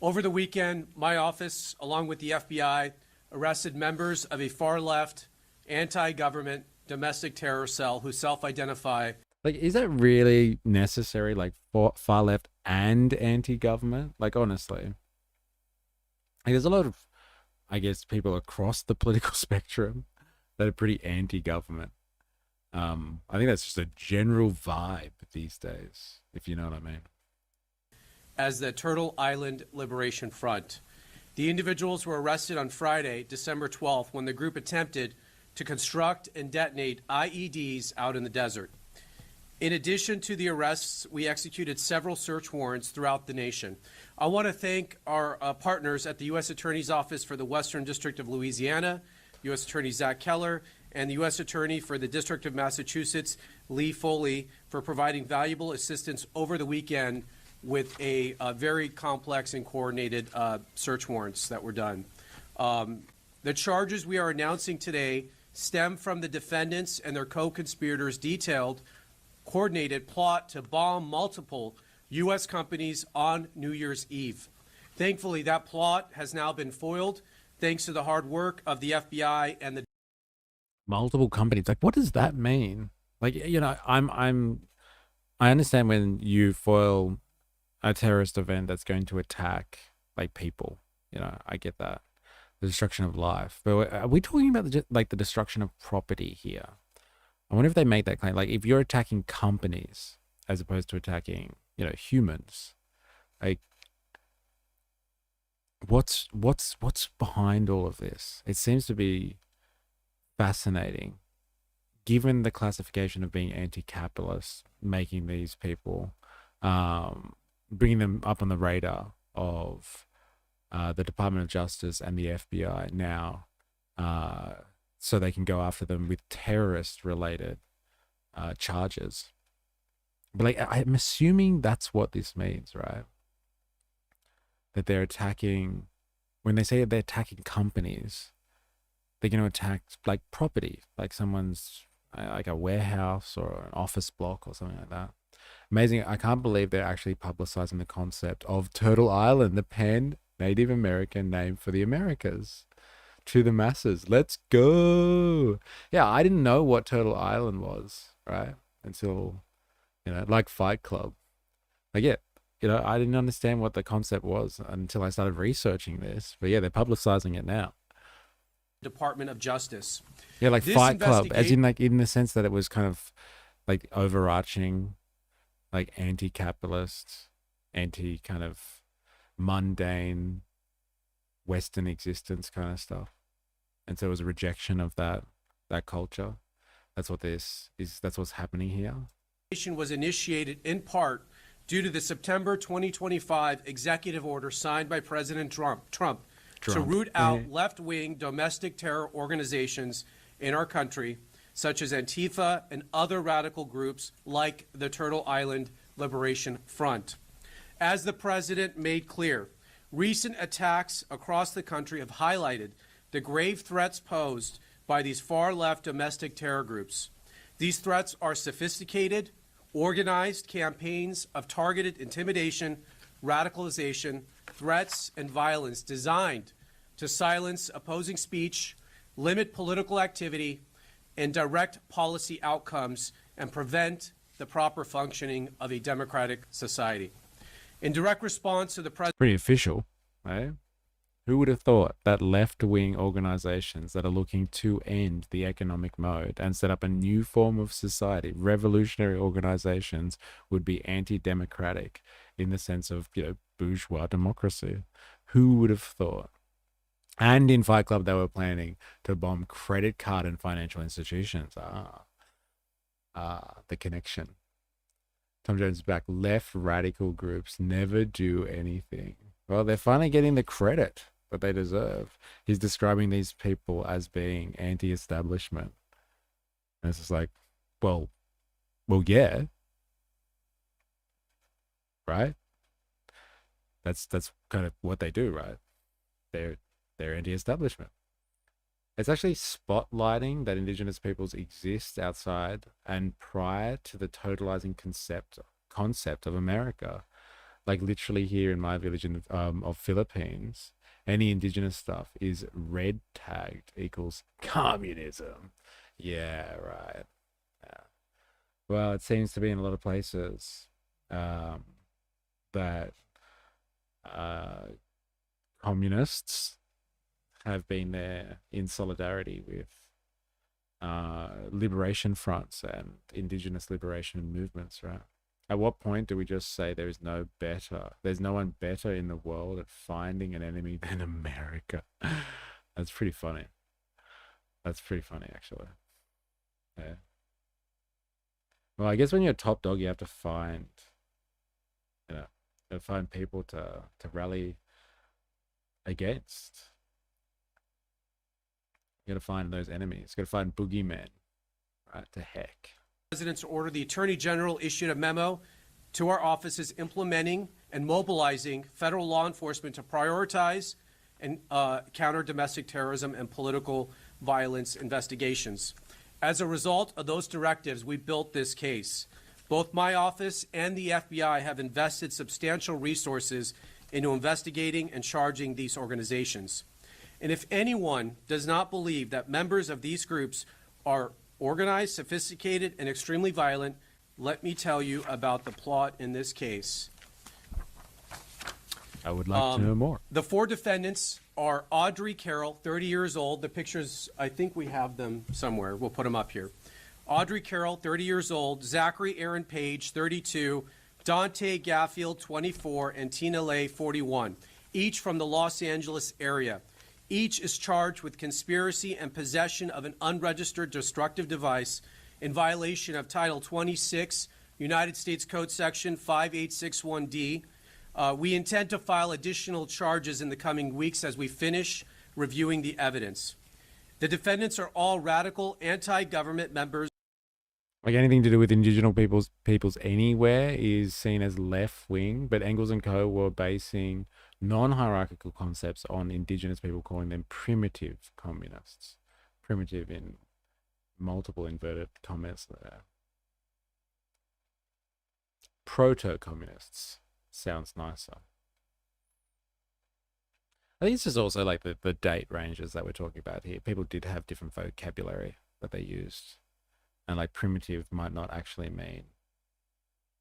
Over the weekend, my office, along with the FBI, arrested members of a far-left, anti-government domestic terror cell who self-identify. Is that really necessary? Far left and anti-government? Honestly. There's a lot of, I guess, people across the political spectrum that are pretty anti-government. I think that's just a general vibe these days, if you know what I mean. As the Turtle Island Liberation Front. The individuals were arrested on Friday, December 12th, when the group attempted to construct and detonate IEDs out in the desert. In addition to the arrests, we executed several search warrants throughout the nation. I want to thank our partners at the U.S. Attorney's Office for the Western District of Louisiana, U.S. Attorney Zach Keller, and the U.S. Attorney for the District of Massachusetts, Lee Foley, for providing valuable assistance over the weekend with a very complex and coordinated search warrants that were done. The charges we are announcing today stem from the defendants and their co-conspirators' detailed coordinated plot to bomb multiple U.S. companies on New Year's Eve. Thankfully, that plot has now been foiled thanks to the hard work of the FBI and the multiple companies. What does that mean? I understand when you foil a terrorist event that's going to attack people. I get that. The destruction of life. But are we talking about the destruction of property here? I wonder if they make that claim. If you're attacking companies as opposed to attacking, humans, what's behind all of this? It seems to be fascinating, given the classification of being anti-capitalist, making these people bringing them up on the radar of the Department of Justice and the FBI now, so they can go after them with terrorist-related charges. But like, I'm assuming that's what this means, right? That they're attacking, when they say they're attacking companies, they're going to attack like property, like someone's, like a warehouse or an office block or something like that. Amazing. I can't believe they're actually publicizing the concept of Turtle Island, the pan-Native American name for the Americas, to the masses. Let's go. Yeah, I didn't know what Turtle Island was, right? Until, like Fight Club. Like, yeah, I didn't understand what the concept was until I started researching this. But yeah, they're publicizing it now. Department of Justice. Yeah, like Fight Club, as in like in the sense that it was kind of like overarching, like anti-capitalist, kind of mundane Western existence kind of stuff. And so it was a rejection of that culture. That's what this is. That's what's happening here. Was initiated in part due to the September 2025 executive order signed by President Trump to root out left-wing domestic terror organizations in our country, such as Antifa and other radical groups like the Turtle Island Liberation Front. As the president made clear, recent attacks across the country have highlighted the grave threats posed by these far-left domestic terror groups. These threats are sophisticated, organized campaigns of targeted intimidation, radicalization, threats, and violence designed to silence opposing speech, limit political activity, and direct policy outcomes, and prevent the proper functioning of a democratic society. In direct response to the president... Pretty official, eh? Who would have thought that left-wing organizations that are looking to end the economic mode and set up a new form of society, revolutionary organizations, would be anti-democratic in the sense of, bourgeois democracy? Who would have thought? And in Fight Club, they were planning to bomb credit card and financial institutions. The connection. Tom Jones is back. Left radical groups never do anything. Well, they're finally getting the credit that they deserve. He's describing these people as being anti-establishment. And it's just like, well, yeah. Right? That's kind of what they do, right? They're anti-establishment. It's actually spotlighting that Indigenous peoples exist outside and prior to the totalizing concept of America. Like literally here in my village of Philippines, any Indigenous stuff is red tagged equals communism. Yeah, right. Yeah. Well, it seems to be in a lot of places that communists have been there in solidarity with liberation fronts and Indigenous liberation movements, right? At what point do we just say there's no one better in the world at finding an enemy than America? That's pretty funny. That's pretty funny, actually. Yeah. Well, I guess when you're a top dog, you have to find, find people to rally against. You got to find those enemies. You got to find boogeymen, right? To heck. President's order, the Attorney General issued a memo to our offices implementing and mobilizing federal law enforcement to prioritize and counter domestic terrorism and political violence investigations. As a result of those directives, we built this case. Both my office and the FBI have invested substantial resources into investigating and charging these organizations. And if anyone does not believe that members of these groups are organized, sophisticated, and extremely violent, let me tell you about the plot in this case. I would like to know more. The four defendants are Audrey Carroll, 30 years old. The pictures, I think we have them somewhere. We'll put them up here. Audrey Carroll, 30 years old. Zachary Aaron Page, 32. Dante Gaffield, 24. And Tina Lay, 41. Each from the Los Angeles area. Each is charged with conspiracy and possession of an unregistered destructive device in violation of Title 26 United States Code Section 5861D. We intend to file additional charges in the coming weeks as we finish reviewing the evidence. The defendants are all radical anti-government members. Like anything to do with Indigenous peoples anywhere is seen as left wing, but Engels and co. were basing non-hierarchical concepts on Indigenous people, calling them primitive communists. Primitive in multiple inverted commas there. Proto-communists sounds nicer. I think it's just also like the date ranges that we're talking about here. People did have different vocabulary that they used. And like primitive might not actually mean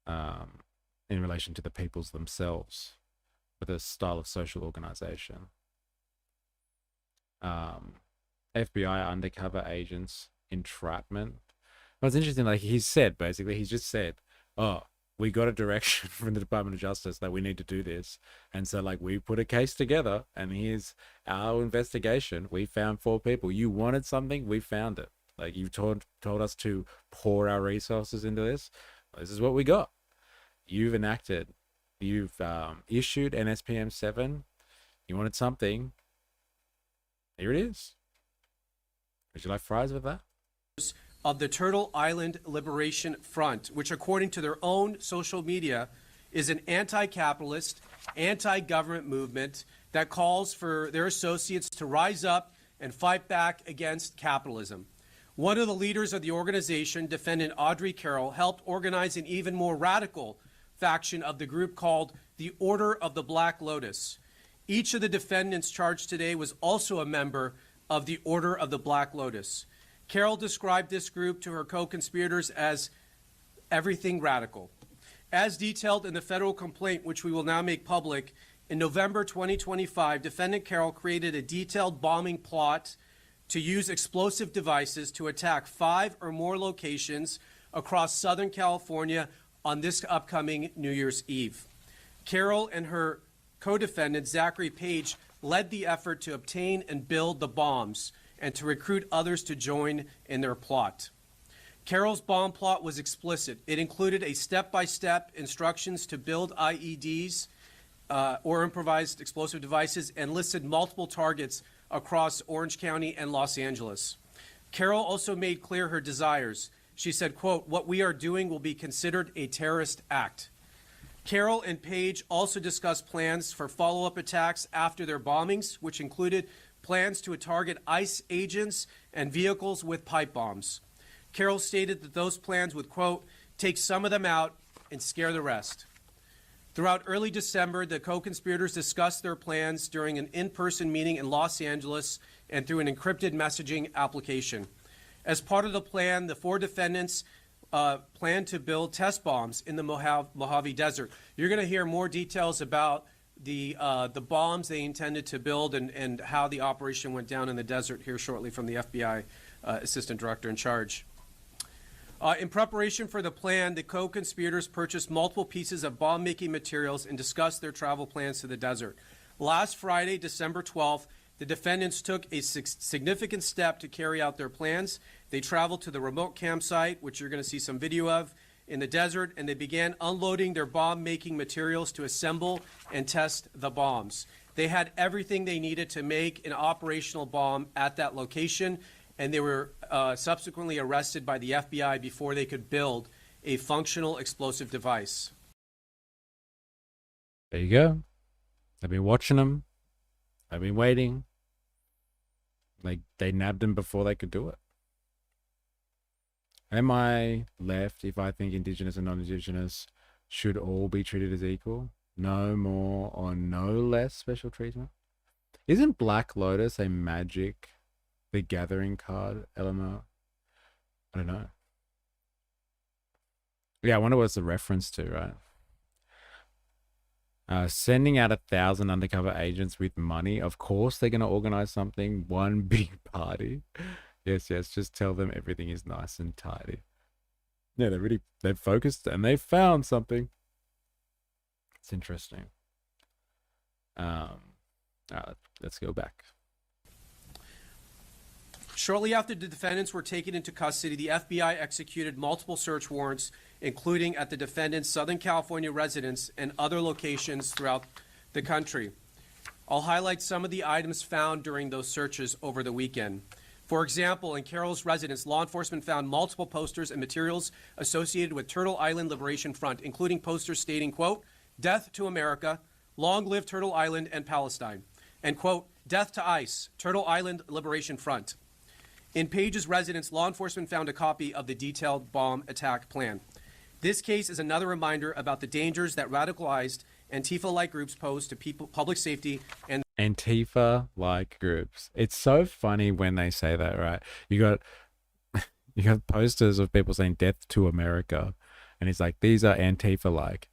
in relation to the peoples themselves, but a style of social organization. FBI undercover agents, entrapment. Well, it's interesting, like he's just said, oh, we got a direction from the Department of Justice that we need to do this. And so like we put a case together and here's our investigation. We found 4 people. You wanted something, we found it. Like you've told us to pour our resources into this. This is what we got. You've enacted. You've issued NSPM 7. You wanted something. Here it is. Would you like fries with that? Of the Turtle Island Liberation Front, which according to their own social media is an anti-capitalist, anti-government movement that calls for their associates to rise up and fight back against capitalism. One of the leaders of the organization, defendant Audrey Carroll, helped organize an even more radical faction of the group called the Order of the Black Lotus. Each of the defendants charged today was also a member of the Order of the Black Lotus. Carroll described this group to her co-conspirators as everything radical. As detailed in the federal complaint, which we will now make public, in November 2025, defendant Carroll created a detailed bombing plot to use explosive devices to attack 5 or more locations across Southern California on this upcoming New Year's Eve. Carroll and her co-defendant, Zachary Page, led the effort to obtain and build the bombs and to recruit others to join in their plot. Carroll's bomb plot was explicit. It included a step-by-step instructions to build IEDs or improvised explosive devices and listed multiple targets across Orange County and Los Angeles. Carroll also made clear her desires. She said, quote, "What we are doing will be considered a terrorist act." Carroll and Page also discussed plans for follow-up attacks after their bombings, which included plans to target ICE agents and vehicles with pipe bombs. Carroll stated that those plans would, quote, "take some of them out and scare the rest." Throughout early December, the co-conspirators discussed their plans during an in-person meeting in Los Angeles and through an encrypted messaging application. As part of the plan, the 4 defendants planned to build test bombs in the Mojave Desert. You're going to hear more details about the bombs they intended to build and how the operation went down in the desert here shortly from the FBI Assistant Director in charge. In preparation for the plan, the co-conspirators purchased multiple pieces of bomb-making materials and discussed their travel plans to the desert. Last Friday, December 12th, the defendants took a significant step to carry out their plans. They traveled to the remote campsite, which you're going to see some video of, in the desert, and they began unloading their bomb-making materials to assemble and test the bombs. They had everything they needed to make an operational bomb at that location, and they were subsequently arrested by the FBI before they could build a functional explosive device. There you go. I've been watching them. I've been waiting. Like, they nabbed them before they could do it. Am I left if I think Indigenous and non-Indigenous should all be treated as equal? No more or no less special treatment? Isn't Black Lotus a Magic the Gathering card, Eleanor? I don't know. Yeah, I wonder what it's a reference to, right? Sending out 1,000 undercover agents with money. Of course they're going to organize something. One big party. Yes, just tell them everything is nice and tidy. Yeah, they've focused and they've found something. It's interesting. All right, let's go back. Shortly after the defendants were taken into custody, the FBI executed multiple search warrants, including at the defendants' Southern California residence and other locations throughout the country. I'll highlight some of the items found during those searches over the weekend. For example, in Carroll's residence, law enforcement found multiple posters and materials associated with Turtle Island Liberation Front, including posters stating, quote, "Death to America, long live Turtle Island and Palestine," and, quote, "Death to ICE, Turtle Island Liberation Front." In Page's residence, law enforcement found a copy of the detailed bomb attack plan. This case is another reminder about the dangers that radicalized Antifa-like groups pose to public safety and Antifa-like groups. It's so funny when they say that, right? You got posters of people saying "Death to America," and it's like these are Antifa-like.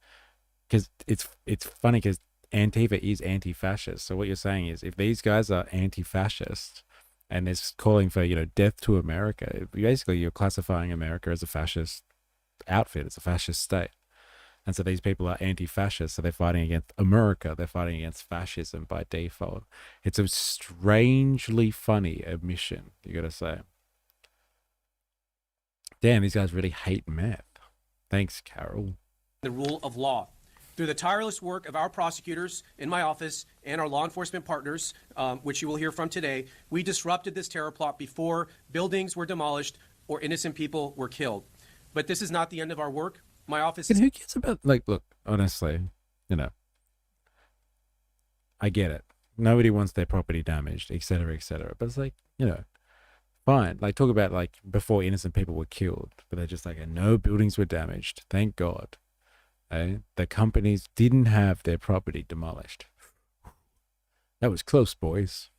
Because it's funny because Antifa is anti-fascist. So what you're saying is if these guys are anti-fascist and it's calling for, death to America, basically you're classifying America as a fascist outfit. It's a fascist state. And so these people are anti-fascist. So they're fighting against America. They're fighting against fascism by default. It's a strangely funny admission, you got to say. Damn, these guys really hate meth. Thanks, Carol. the rule of law. Through the tireless work of our prosecutors in my office and our law enforcement partners, which you will hear from today, we disrupted this terror plot before buildings were demolished or innocent people were killed. But this is not the end of our work. My office And who cares about, look, honestly, I get it. Nobody wants their property damaged, et cetera, but it's fine. Talk about before innocent people were killed, but they're just no buildings were damaged. Thank God. The companies didn't have their property demolished. That was close, boys.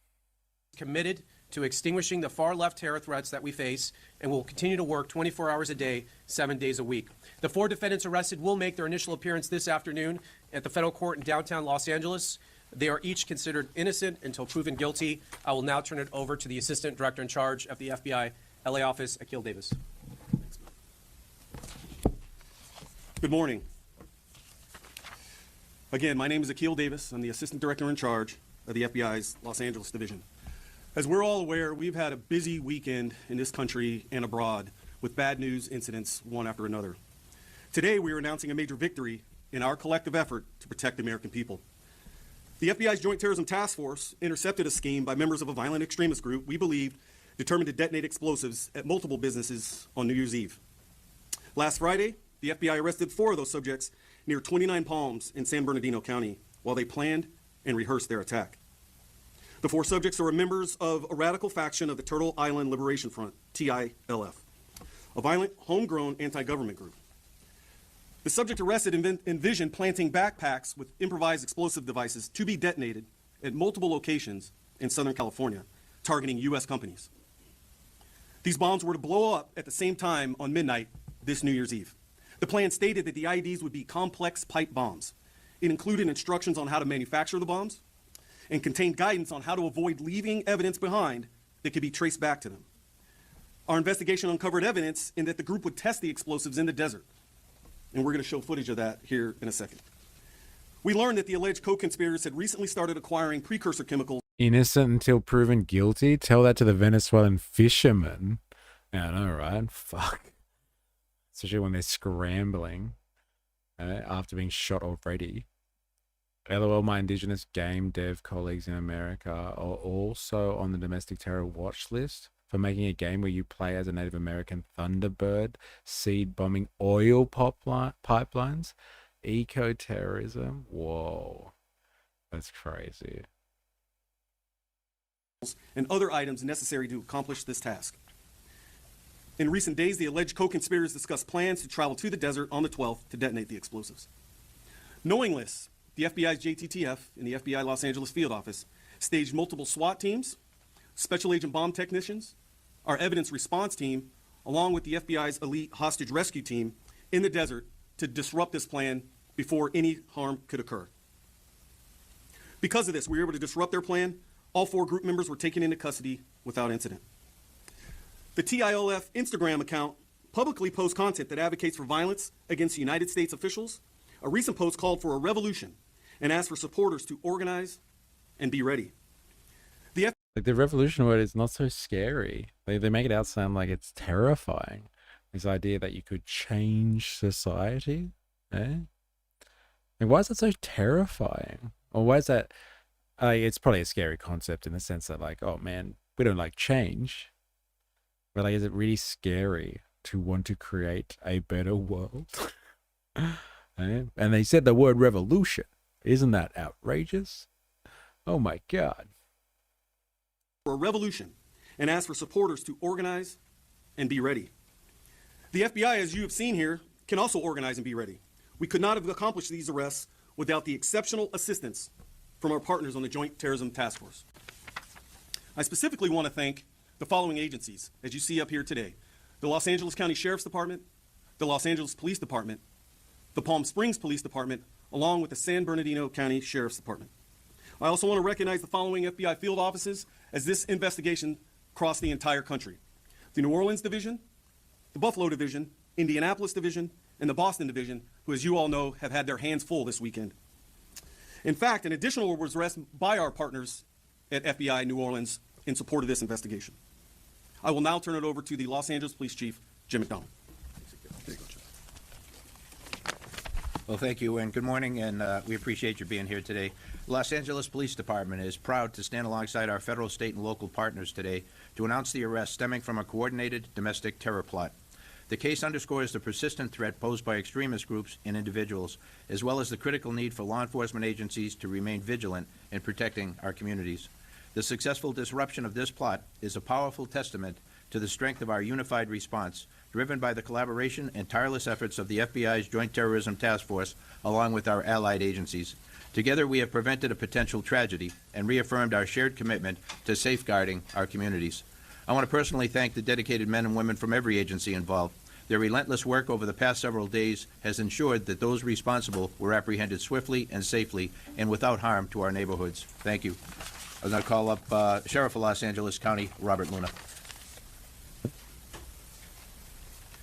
Committed to extinguishing the far-left terror threats that we face and will continue to work 24 hours a day, 7 days a week. The 4 defendants arrested will make their initial appearance this afternoon at the federal court in downtown Los Angeles. They are each considered innocent until proven guilty. I will now turn it over to the Assistant Director in Charge of the FBI LA office, Akil Davis. Good morning. Again, my name is Akil Davis. I'm the Assistant Director in Charge of the FBI's Los Angeles Division. As we're all aware, we've had a busy weekend in this country and abroad with bad news incidents one after another. Today, we are announcing a major victory in our collective effort to protect the American people. The FBI's Joint Terrorism Task Force intercepted a scheme by members of a violent extremist group we believe determined to detonate explosives at multiple businesses on New Year's Eve. Last Friday, the FBI arrested 4 of those subjects near 29 Palms in San Bernardino County while they planned and rehearsed their attack. The 4 subjects are members of a radical faction of the Turtle Island Liberation Front, TILF, a violent, homegrown anti-government group. The subject arrested envisioned planting backpacks with improvised explosive devices to be detonated at multiple locations in Southern California, targeting U.S. companies. These bombs were to blow up at the same time on midnight this New Year's Eve. The plan stated that the IEDs would be complex pipe bombs. It included instructions on how to manufacture the bombs and contained guidance on how to avoid leaving evidence behind that could be traced back to them. Our investigation uncovered evidence in that the group would test the explosives in the desert. And we're going to show footage of that here in a second. We learned that the alleged co-conspirators had recently started acquiring precursor chemicals. Innocent until proven guilty? Tell that to the Venezuelan fishermen. Yeah, I know, right? Fuck. Especially when they're scrambling after being shot already. LOL, my indigenous game dev colleagues in America are also on the domestic terror watch list for making a game where you play as a Native American Thunderbird, seed bombing oil pipelines, eco-terrorism. Whoa, that's crazy. And other items necessary to accomplish this task. In recent days, the alleged co-conspirators discussed plans to travel to the desert on the 12th to detonate the explosives. Knowing this, the FBI's JTTF and the FBI Los Angeles field office staged multiple SWAT teams, special agent bomb technicians, our evidence response team, along with the FBI's elite hostage rescue team in the desert to disrupt this plan before any harm could occur. Because of this, we were able to disrupt their plan. All 4 group members were taken into custody without incident. The TILF Instagram account publicly posts content that advocates for violence against United States officials. A recent post called for a revolution and asked for supporters to organize and be ready. Like the revolution word is not so scary. They make it out sound like it's terrifying. This idea that you could change society, eh? And why is that so terrifying? Or why is that? It's probably a scary concept in the sense that, like, oh man, we don't like change. But like, is it really scary to want to create a better world? Eh? And they said the word revolution. Isn't that outrageous? Oh my God. For a revolution and ask for supporters to organize and be ready. The FBI, as you have seen here, can also organize and be ready. We could not have accomplished these arrests without the exceptional assistance from our partners on the Joint Terrorism Task Force. I specifically want to thank the following agencies, as you see up here today: the Los Angeles County Sheriff's Department, the Los Angeles Police Department, the Palm Springs Police Department, along with the San Bernardino County Sheriff's Department. I also want to recognize the following FBI field offices as this investigation crossed the entire country: the New Orleans Division, the Buffalo Division, Indianapolis Division, and the Boston Division, who, as you all know, have had their hands full this weekend. In fact, an additional was arrest by our partners at FBI New Orleans in support of this investigation. I will now turn it over to the Los Angeles Police Chief, Jim McDonald. There you go, Jim. Well, thank you, and good morning, and we appreciate you being here today. Los Angeles Police Department is proud to stand alongside our federal, state, and local partners today to announce the arrest stemming from a coordinated domestic terror plot. The case underscores the persistent threat posed by extremist groups and individuals, as well as the critical need for law enforcement agencies to remain vigilant in protecting our communities. The successful disruption of this plot is a powerful testament to the strength of our unified response, driven by the collaboration and tireless efforts of the FBI's Joint Terrorism Task Force, along with our allied agencies. Together, we have prevented a potential tragedy and reaffirmed our shared commitment to safeguarding our communities. I want to personally thank the dedicated men and women from every agency involved. Their relentless work over the past several days has ensured that those responsible were apprehended swiftly and safely and without harm to our neighborhoods. Thank you. I'm going to call up Sheriff of Los Angeles County, Robert Luna.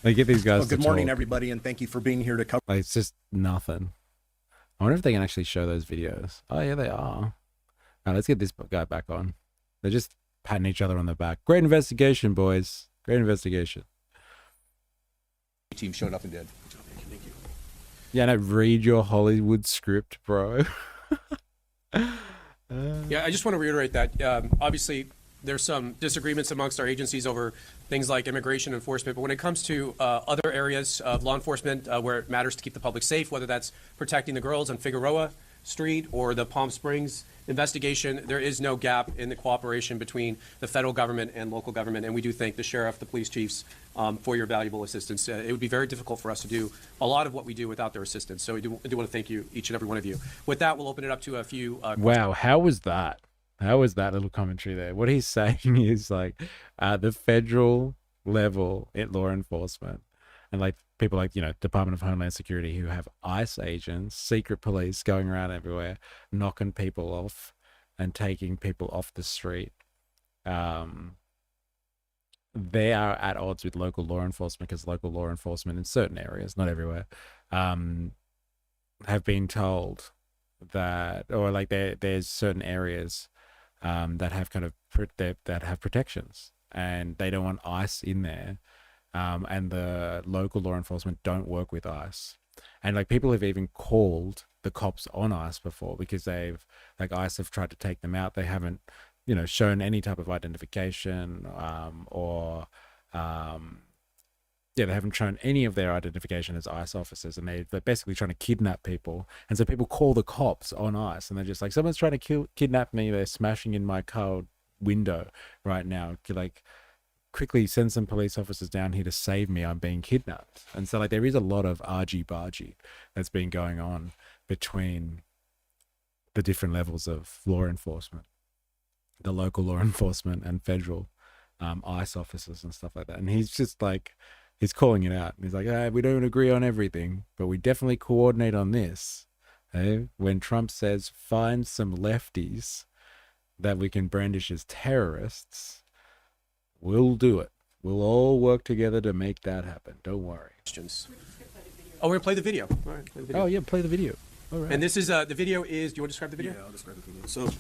They get these guys. Well, good morning, everybody, and thank you for being here to cover. Like, it's just nothing. I wonder if they can actually show those videos. Oh yeah, they are. Now let's get this guy back on. They're just patting each other on the back. Great investigation, boys. Great investigation. Team showed up and did. Thank you. Yeah, no, read your Hollywood script, bro. Yeah, I just want to reiterate that. Obviously, there's some disagreements amongst our agencies over things like immigration enforcement, but when it comes to other areas of law enforcement where it matters to keep the public safe, whether that's protecting the girls on Figueroa Street or the Palm Springs investigation, there is no gap in the cooperation between the federal government and local government, and we do thank the sheriff, the police chiefs for your valuable assistance. It would be very difficult for us to do a lot of what we do without their assistance, so I do want to thank you, each and every one of you. With that, we'll open it up to a few Wow, how was that? How was that little commentary there? What he's saying is, like, the federal level in law enforcement and like people like, you know, Department of Homeland Security who have ICE agents, secret police going around everywhere, knocking people off and taking people off the street. They are at odds with local law enforcement because local law enforcement in certain areas, not everywhere, have been told that, or like there's certain areas that have kind of that have protections, and they don't want ICE in there, and the local law enforcement don't work with ICE, and like people have even called the cops on ICE before because they've, like, ICE have tried to take them out. They haven't, you know, shown any type of identification they haven't shown any of their identification as ICE officers, and they're basically trying to kidnap people. And so people call the cops on ICE, and they're just like, someone's trying to kidnap me. They're smashing in my car window right now. Like, quickly send some police officers down here to save me. I'm being kidnapped. And so, like, there is a lot of argy-bargy that's been going on between the different levels of law enforcement, the local law enforcement and federal ICE officers and stuff like that. And he's just like, he's calling it out. He's like, we don't agree on everything, but we definitely coordinate on this. When Trump says find some lefties that we can brandish as terrorists, we'll do it. We'll all work together to make that happen. Don't worry. questions. Oh, we're going to play the video. All right, play the video. Oh, yeah, play the video. All right. And this is, the video is, do you want to describe the video? Yeah, I'll describe the video. So,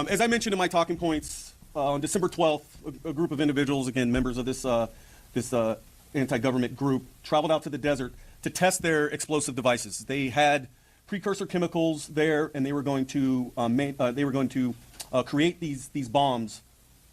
as I mentioned in my talking points, on December 12th, a group of individuals, again, members of this anti-government group, traveled out to the desert to test their explosive devices. They had precursor chemicals there, and they were going to create these bombs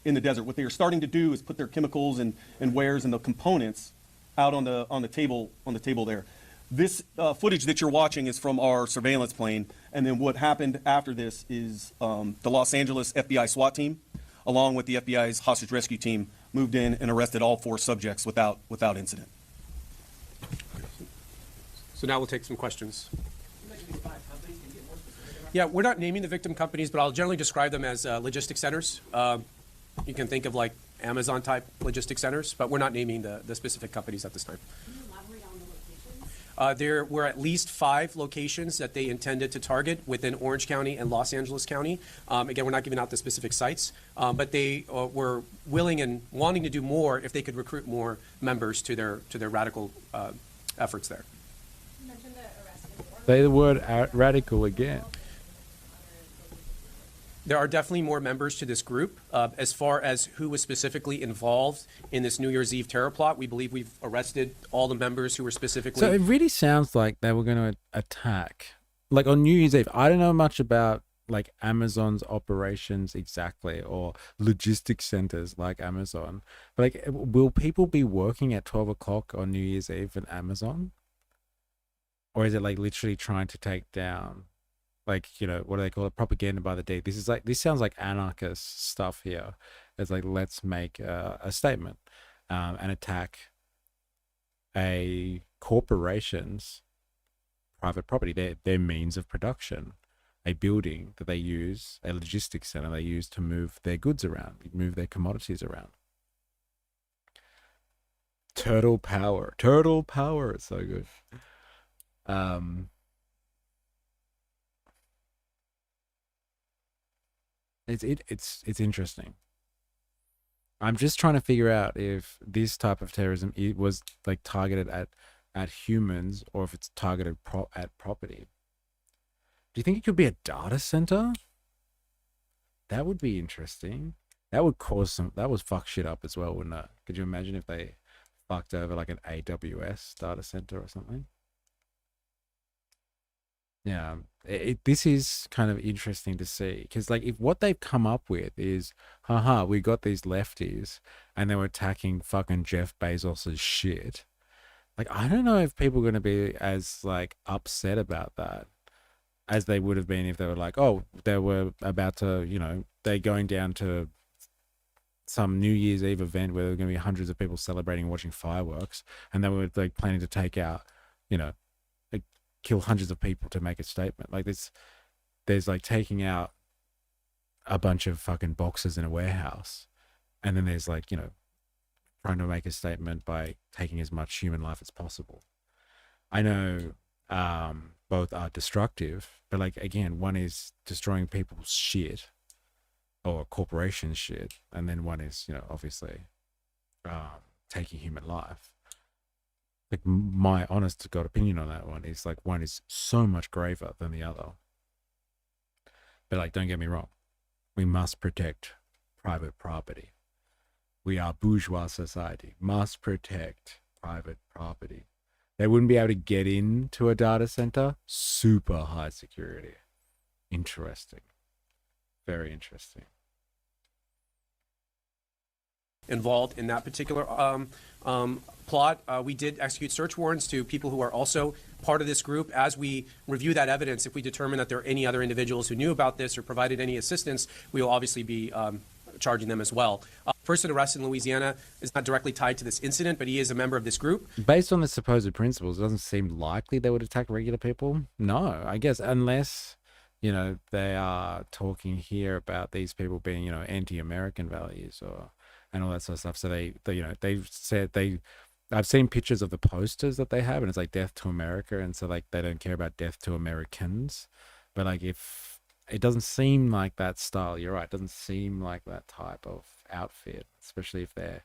in the desert. What they are starting to do is put their chemicals and wares and the components out on the table there. This footage that you're watching is from our surveillance plane, and then what happened after this is the Los Angeles FBI SWAT team, along with the FBI's hostage rescue team, moved in and arrested all 4 subjects without incident. So now we'll take some questions. Yeah, we're not naming the victim companies, but I'll generally describe them as logistics centers. You can think of like Amazon-type logistics centers, but we're not naming the specific companies at this time. There were at least 5 locations that they intended to target within Orange County and Los Angeles County. Again, we're not giving out the specific sites, but they were willing and wanting to do more if they could recruit more members to their radical efforts there. Say the word radical again. There are definitely more members to this group. As far as who was specifically involved in this New Year's Eve terror plot, we believe we've arrested all the members who were specifically... So it really sounds like they were going to attack. Like on New Year's Eve, I don't know much about like Amazon's operations exactly, or logistics centers like Amazon. But like, will people be working at 12 o'clock on New Year's Eve in Amazon? Or is it like literally trying to take down, like, you know, what do they call it? Propaganda by the deed. This sounds like anarchist stuff here. It's like, let's make a statement and attack a corporation's private property, their means of production, a building that they use, a logistics center they use to move their goods around, move their commodities around. Turtle power. It's so good. It's interesting. I'm just trying to figure out if this type of terrorism was like targeted at humans, or if it's targeted at property. Do you think it could be a data center? That would be interesting. That would fuck shit up as well, wouldn't it? Could you imagine if they fucked over like an AWS data center or something? Yeah, this is kind of interesting to see, because like if what they've come up with is, haha, we got these lefties and they were attacking fucking Jeff Bezos's shit. Like, I don't know if people are going to be as like upset about that as they would have been if they were like, oh, they were about to, you know, they're going down to some New Year's Eve event where there were going to be hundreds of people celebrating and watching fireworks, and they were like planning to take out, you know, kill hundreds of people to make a statement. Like there's like taking out a bunch of fucking boxes in a warehouse, and then there's like, you know, trying to make a statement by taking as much human life as possible. I know both are destructive, but like, again, one is destroying people's shit or corporation shit, and then one is, you know, obviously taking human life. Like, my honest to God opinion on that one is like, one is so much graver than the other. But like, don't get me wrong, we must protect private property. We are bourgeois society, must protect private property. They wouldn't be able to get into a data center. Super high security. Interesting. Very interesting. Involved in that particular plot. We did execute search warrants to people who are also part of this group. As we review that evidence, if we determine that there are any other individuals who knew about this or provided any assistance, we will obviously be charging them as well. Person arrested in Louisiana is not directly tied to this incident, but he is a member of this group. Based on the supposed principles, it doesn't seem likely they would attack regular people. No, I guess, unless, you know, they are talking here about these people being, you know, anti-American values and all that sort of stuff. So they you know, they've said I've seen pictures of the posters that they have, and it's like death to America, and so like they don't care about death to Americans. But like, if it doesn't seem like that style, you're right, it doesn't seem like that type of outfit, especially if they're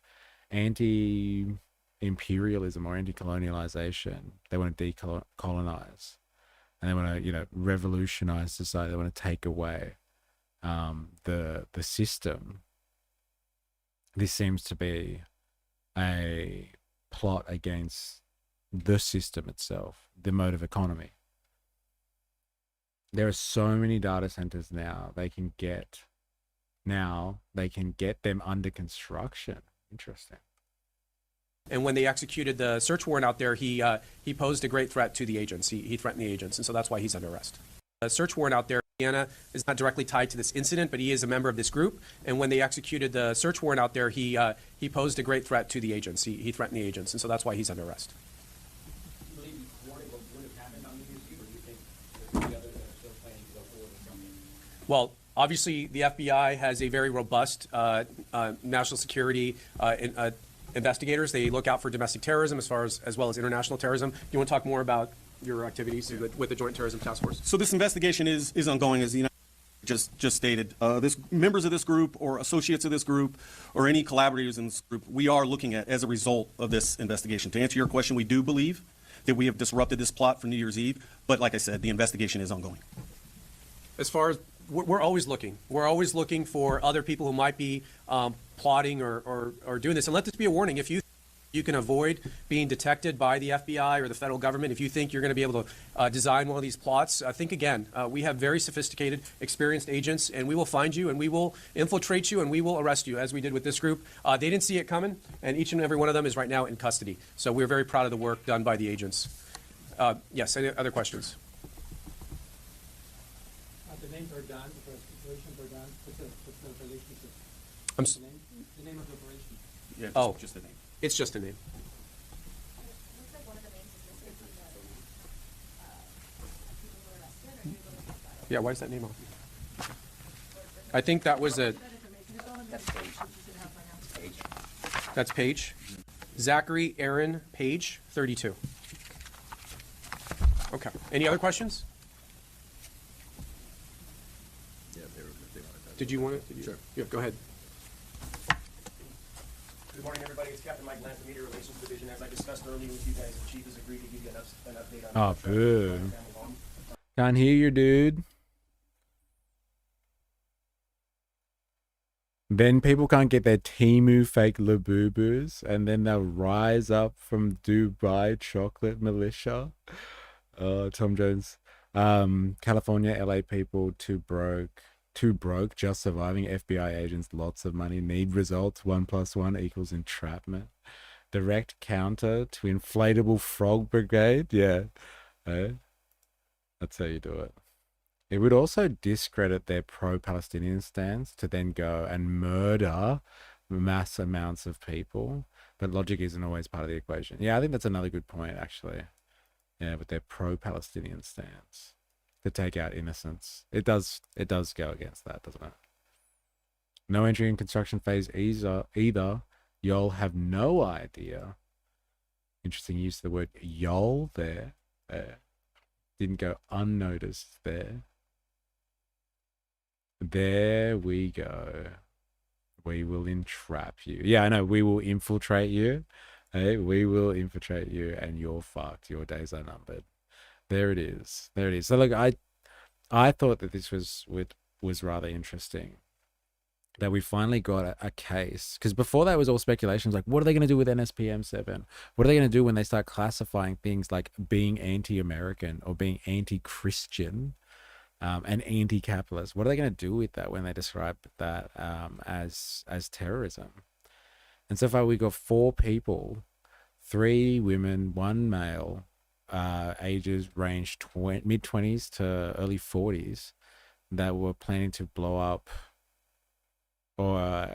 anti-imperialism or anti-colonialization. They want to decolonize, and they want to, you know, revolutionize society. They want to take away the system this seems to be a plot against the system itself, the mode of economy. There are so many data centers now they can get them under construction. Interesting. And when they executed the search warrant out there, he posed a great threat to the agents. He threatened the agents, and so that's why he's under arrest. The search warrant out there, Indiana, is not directly tied to this incident, but he is a member of this group. And when they executed the search warrant out there, he posed a great threat to the agents. He threatened the agents, and so that's why he's under arrest. Well, obviously, the FBI has a very robust national security investigators. They look out for domestic terrorism as well as international terrorism. Do you want to talk more about your activities with the Joint Terrorism Task Force? So this investigation is ongoing, as the United just stated. Members of this group or associates of this group or any collaborators in this group, we are looking at as a result of this investigation. To answer your question, we do believe that we have disrupted this plot for New Year's Eve, but like I said, the investigation is ongoing. As far as we're always looking. We're always looking for other people who might be plotting or doing this. And let this be a warning. If you can avoid being detected by the FBI or the federal government, if you think you're going to be able to design one of these plots, think again. We have very sophisticated, experienced agents, and we will find you, and we will infiltrate you, and we will arrest you, as we did with this group. They didn't see it coming, and each and every one of them is right now in custody. So we're very proud of the work done by the agents. Yes, any other questions? The names are done, the operations are done. What's the relationship? The name of the operation. Yeah, just the name. It's just a name. Yeah, why is that name off? I think that was that's Page. Zachary Aaron Page, 32. Okay. Any other questions? Did you want it? Sure. Yeah, go ahead. Good morning, everybody. It's Captain Mike Lance, the Media Relations Division. As I discussed earlier with you guys, the Chief has agreed to give you an update on boo. Can't hear you, dude. Then people can't get their Temu fake Labubus, and then they'll rise up from Dubai chocolate militia. Tom Jones. California, LA people, too broke, just surviving. FBI agents, lots of money, need results. 1 + 1 = entrapment. Direct counter to inflatable frog brigade. Yeah. That's how you do it. It would also discredit their pro-Palestinian stance to then go and murder mass amounts of people. But logic isn't always part of the equation. Yeah, I think that's another good point, actually. Yeah, with their pro-Palestinian stance. To take out innocence. It does go against that, doesn't it? No entry in construction phase either. Y'all have no idea. Interesting use of the word y'all there. Didn't go unnoticed there. There we go. We will entrap you. Yeah, I know. We will infiltrate you. Hey, we will infiltrate you, and you're fucked. Your days are numbered. There it is. There it is. So look, I thought that this was rather interesting. That we finally got a case, because before that was all speculations. Like, what are they going to do with NSPM7? What are they going to do when they start classifying things like being anti-American or being anti-Christian and anti-capitalist? What are they going to do with that when they describe that as terrorism? And so far we got 4 people, 3 women, 1 male, ages range mid-20s to early 40s, that were planning to blow up or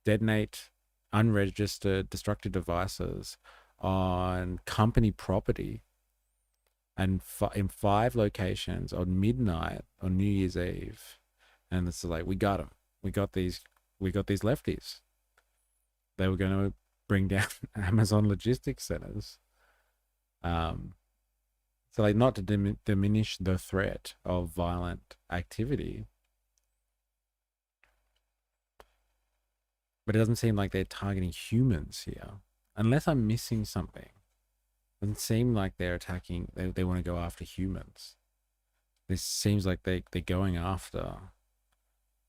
detonate unregistered destructive devices on company property, and in 5 locations on midnight on New Year's Eve. And it's like, we got them. We got these lefties. They were going to bring down Amazon logistics centers. So like, not to diminish the threat of violent activity, but it doesn't seem like they're targeting humans here, unless I'm missing something. It doesn't seem like they're attacking. They want to go after humans. This seems like they're going after,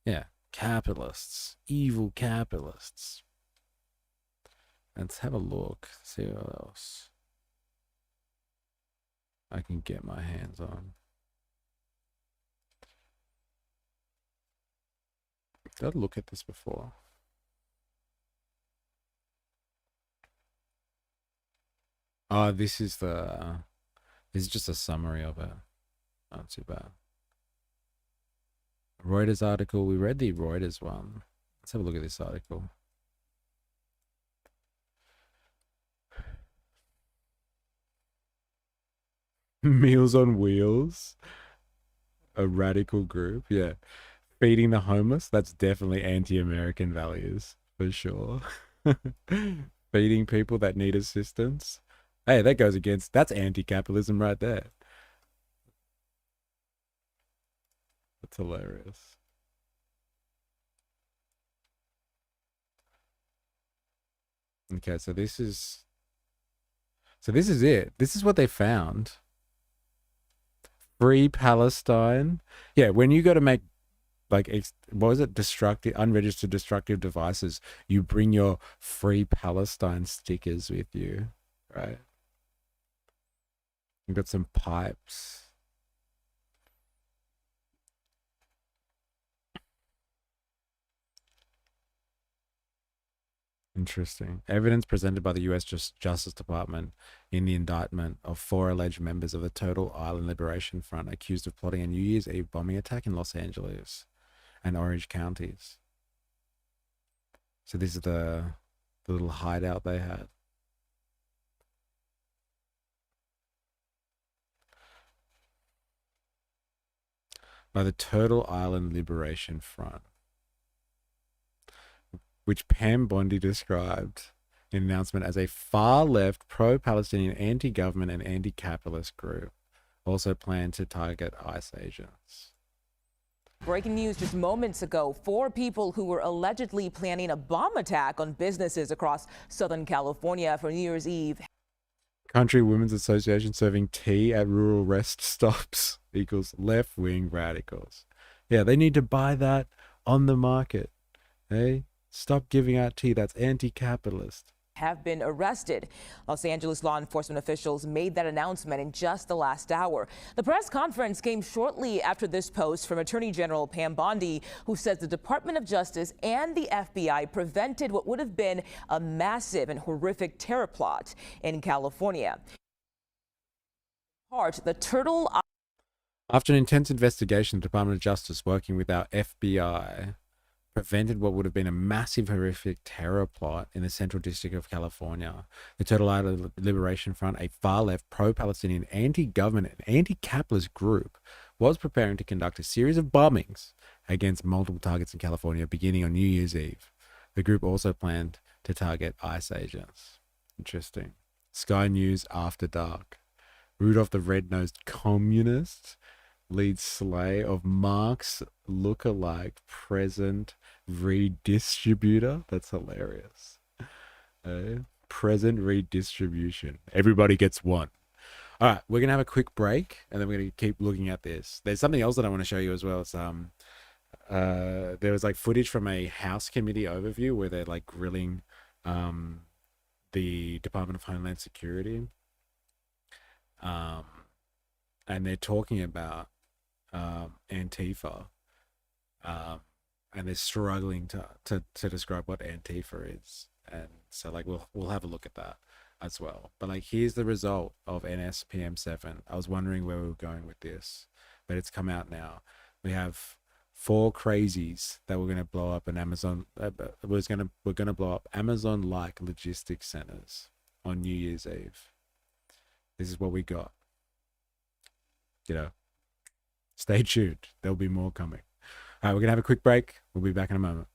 yeah, Capitalists. Evil capitalists. Let's have a look. See what else I can get my hands on. Did I look at this before? Oh, this is just a summary of it. Not too bad. Reuters article. We read the Reuters one. Let's have a look at this article. Meals on Wheels. A radical group. Yeah. Feeding the homeless. That's definitely anti-American values. For sure. Feeding people that need assistance. Hey, that goes against... That's anti-capitalism right there. That's hilarious. Okay, so this is it. This is what they found. Free Palestine. Yeah, when you go to make, like, what was it? Unregistered destructive devices. You bring your Free Palestine stickers with you, right? You've got some pipes. Interesting. Evidence presented by the U.S. Justice Department in the indictment of 4 alleged members of the Total Island Liberation Front accused of plotting a New Year's Eve bombing attack in Los Angeles and Orange counties. So this is the little hideout they had. By the Turtle Island Liberation Front, which Pam Bondi described in an announcement as a far-left, pro-Palestinian, anti-government and anti-capitalist group, also planned to target ICE agents. Breaking news just moments ago, 4 people who were allegedly planning a bomb attack on businesses across Southern California for New Year's Eve. Country Women's Association serving tea at rural rest stops equals left-wing radicals. Yeah, they need to buy that on the market. Hey? Stop giving out tea. That's anti-capitalist. Have been arrested. Los Angeles law enforcement officials made that announcement in just the last hour. The press conference came shortly after this post from Attorney General Pam Bondi, who says the Department of Justice and the FBI prevented what would have been a massive and horrific terror plot in California. The Turtle. After an intense investigation, the Department of Justice, working with our FBI, prevented what would have been a massive, horrific terror plot in the Central District of California. The Turtle Island Liberation Front, a far-left, pro-Palestinian, anti-government and anti-capitalist group, was preparing to conduct a series of bombings against multiple targets in California beginning on New Year's Eve. The group also planned to target ICE agents. Interesting. Sky News After Dark. Rudolph the Red-Nosed Communist leads slay of Marx lookalike present redistributor. That's hilarious. Present redistribution. Everybody gets one. All right, we're gonna have a quick break, and then we're gonna keep looking at this. There's something else that I want to show you as well. It's there was like footage from a House committee overview where they're like grilling the Department of Homeland Security, and they're talking about Antifa, and they're struggling to describe what Antifa is, and so like we'll have a look at that as well. But like here's the result of NSPM7. I was wondering where we were going with this, but it's come out now. We have 4 crazies that we're gonna blow up an Amazon. We're gonna blow up Amazon-like logistics centers on New Year's Eve. This is what we got. You know, stay tuned. There'll be more coming. All right, we're gonna have a quick break. We'll be back in a moment.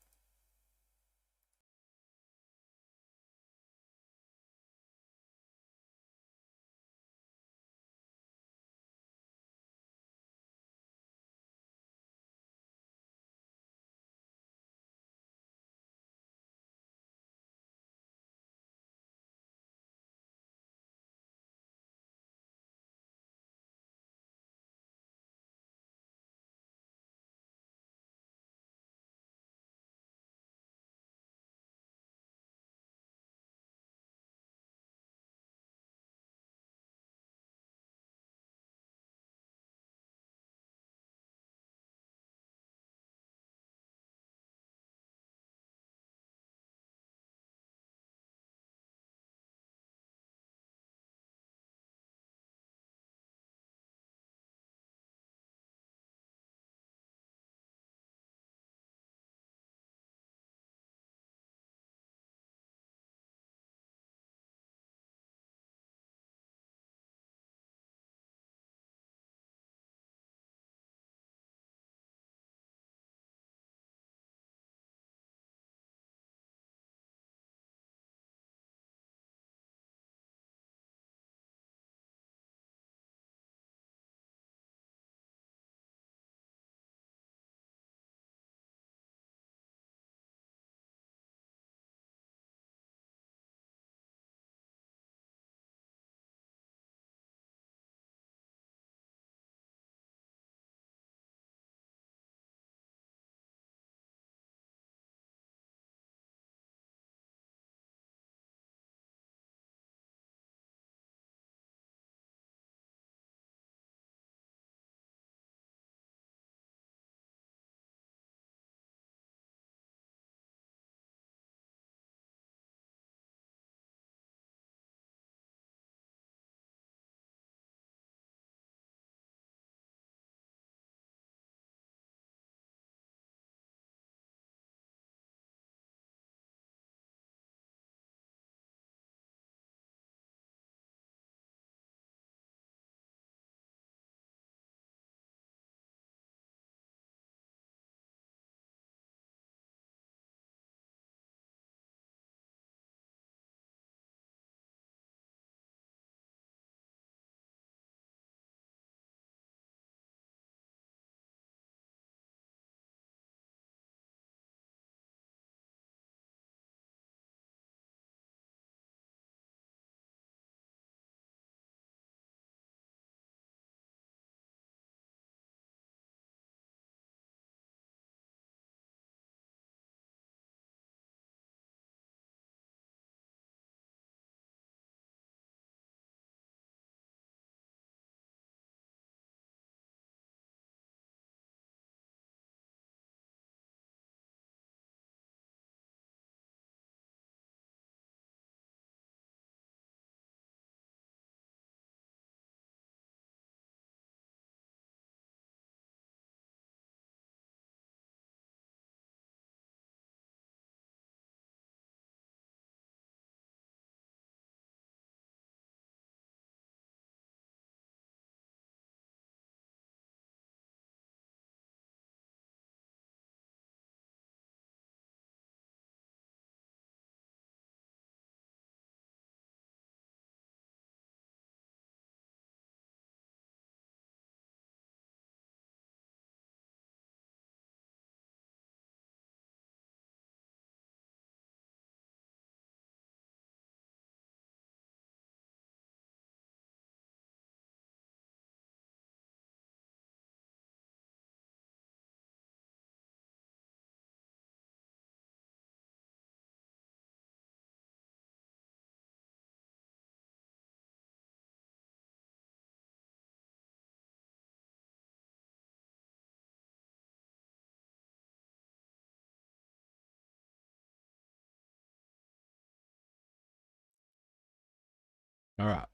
All right.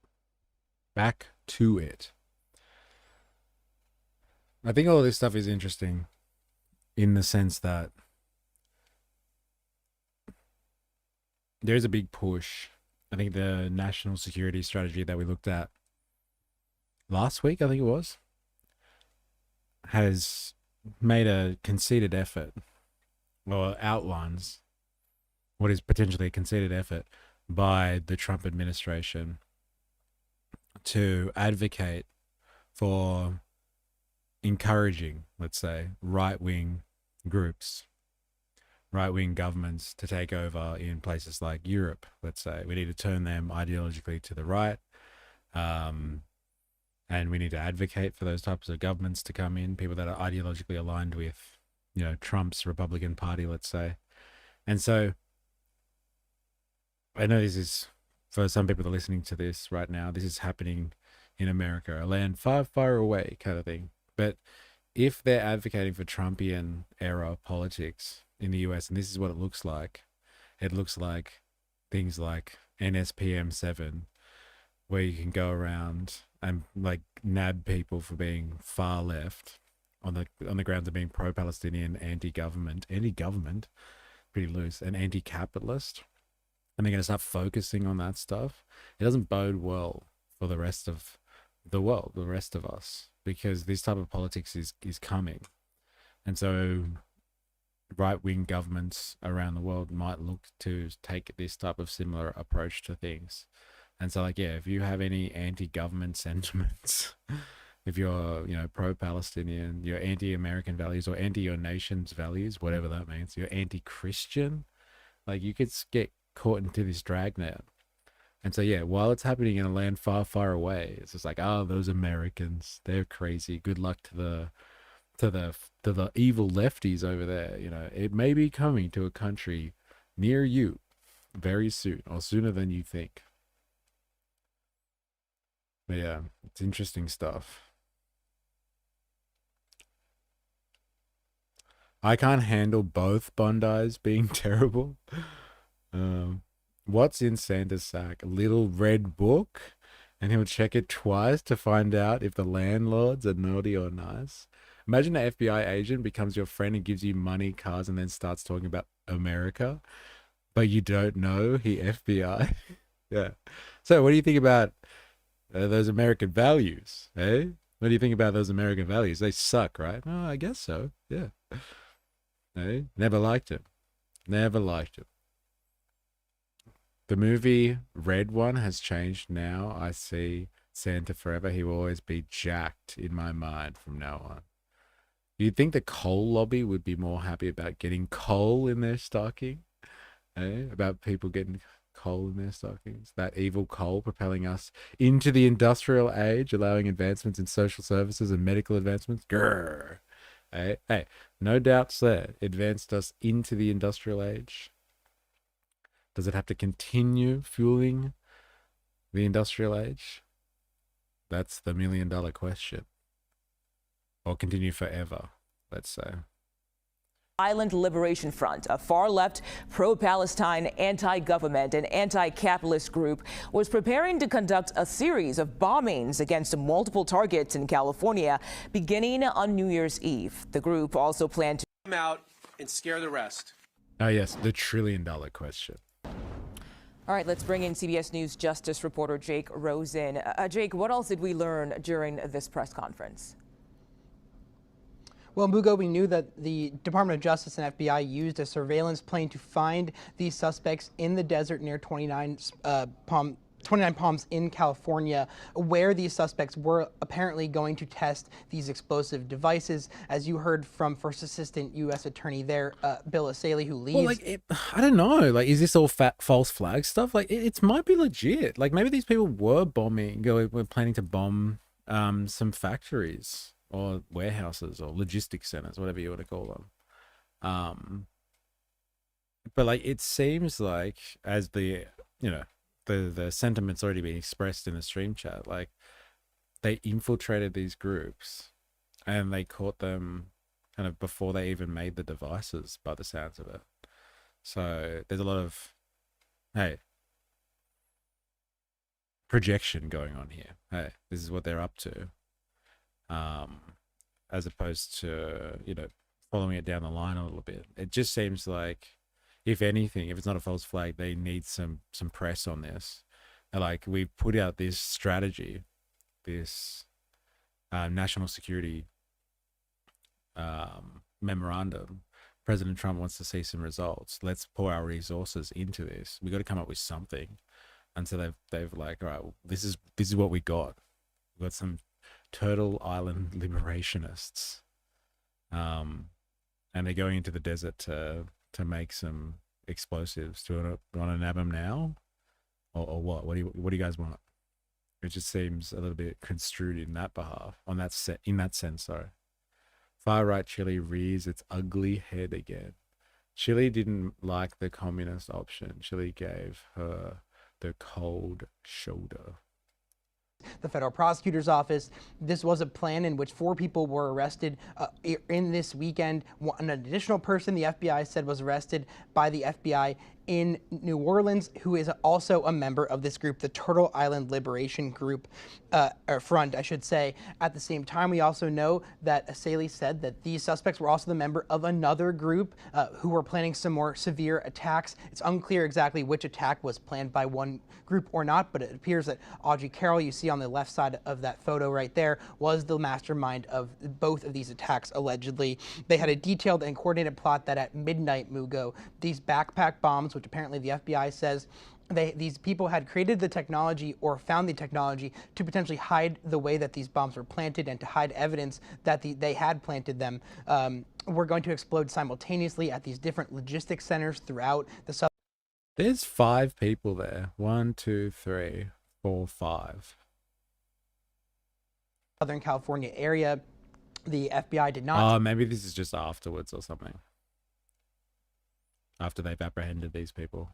Back to it. I think all this stuff is interesting in the sense that there's a big push. I think the national security strategy that we looked at last week, I think it was, has made a concerted effort, or outlines what is potentially a concerted effort by the Trump administration to advocate for encouraging, let's say, right-wing groups, right-wing governments to take over in places like Europe, let's say. We need to turn them ideologically to the right, and we need to advocate for those types of governments to come in, people that are ideologically aligned with, Trump's Republican Party, let's say. And so I know this is, for some people that are listening to this right now, this is happening in America, a land far, far away kind of thing. But if they're advocating for Trumpian era politics in the US, and this is what it looks like things like NSPM 7, where you can go around and like nab people for being far left on the grounds of being pro-Palestinian, anti-government, pretty loose, and anti-capitalist, and they're going to start focusing on that stuff. It doesn't bode well for the rest of the world, the rest of us, because this type of politics is coming. And so right-wing governments around the world might look to take this type of similar approach to things. And so, like, yeah, if you have any anti-government sentiments, if you're, pro-Palestinian, you're anti-American values or anti-your nation's values, whatever that means, you're anti-Christian, like, you could get caught into this dragnet. And so, yeah, while it's happening in a land far, far away, it's just like, those Americans, they're crazy. Good luck to the evil lefties over there. It may be coming to a country near you very soon, or sooner than you think. But yeah, it's interesting stuff. I can't handle both Bondis being terrible. What's in Santa's sack? A little red book, and he'll check it twice to find out if the landlords are naughty or nice. Imagine an FBI agent becomes your friend and gives you money, cars, and then starts talking about America, but you don't know he FBI. Yeah. So what do you think about those American values, eh? What do you think about those American values? They suck, right? Oh, I guess so. Yeah. Eh? Never liked it. Never liked it. The movie Red One has changed now. I see Santa Forever. He will always be jacked in my mind from now on. You'd think the coal lobby would be more happy about getting coal in their stocking, eh? About people getting coal in their stockings. That evil coal propelling us into the industrial age, allowing advancements in social services and medical advancements. Grrr. Hey, no doubts there. Advanced us into the industrial age. Does it have to continue fueling the industrial age? That's the $1 million question. Or continue forever, let's say. Island Liberation Front, a far-left, pro-Palestine, anti-government and anti-capitalist group, was preparing to conduct a series of bombings against multiple targets in California beginning on New Year's Eve. The group also planned to come out and scare the rest. Oh, yes, the $1 trillion question. All right, let's bring in CBS News Justice reporter Jake Rosen. Jake, what else did we learn during this press conference? Well, Mugo, we knew that the Department of Justice and FBI used a surveillance plane to find these suspects in the desert near 29 Palms in California, where these suspects were apparently going to test these explosive devices. As you heard from First Assistant U.S. Attorney there, Bill Asaley, who leads. Well, I don't know. Like, is this all false flag stuff? Like, it might be legit. Like, maybe these people were were planning to bomb some factories or warehouses or logistics centers, whatever you want to call them. But like, it seems like, as the sentiment's already been expressed in the stream chat, like, they infiltrated these groups and they caught them kind of before they even made the devices, by the sounds of it. So there's a lot of, hey, projection going on here. Hey, this is what they're up to. As opposed to, following it down the line a little bit. It just seems like, if anything, if it's not a false flag, they need some press on this. And like, we put out this strategy, this national security memorandum. President Trump wants to see some results. Let's pour our resources into this. We got to come up with something. And so they've like, all right, well, this is what we got. We got some Turtle Island liberationists, and they're going into the desert to make some explosives. Do you want to nab them now, or what? What do you guys want? It just seems a little bit construed in that behalf, in that sense. Sorry. Far right Chile rears its ugly head again. Chile didn't like the communist option. Chile gave her the cold shoulder. The federal prosecutor's office. This was a plan in which 4 people were arrested in this weekend. An additional person the FBI said was arrested by the FBI in New Orleans, who is also a member of this group, the Turtle Island Liberation Group, or Front, I should say. At the same time, we also know that Asali said that these suspects were also the member of another group who were planning some more severe attacks. It's unclear exactly which attack was planned by one group or not, but it appears that Audrey Carroll, you see on the left side of that photo right there, was the mastermind of both of these attacks, allegedly. They had a detailed and coordinated plot that at midnight, Mugo, these backpack bombs, which apparently the FBI says these people had created the technology or found the technology to potentially hide the way that these bombs were planted and to hide evidence that they had planted them, were going to explode simultaneously at these different logistics centers throughout the southern. There's 5 people there. 1, 2, 3, 4, 5. Southern California area. The FBI did not. Maybe this is just afterwards or something. After they've apprehended these people.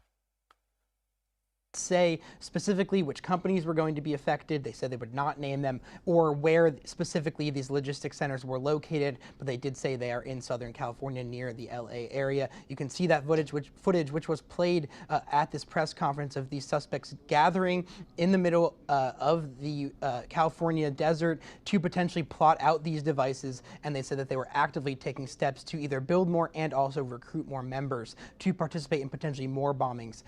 Say specifically which companies were going to be affected. They said they would not name them or where specifically these logistics centers were located, but they did say they are in Southern California near the LA area. You can see that footage which was played at this press conference of these suspects gathering in the middle of the California desert to potentially plot out these devices, and they said that they were actively taking steps to either build more and also recruit more members to participate in potentially more bombings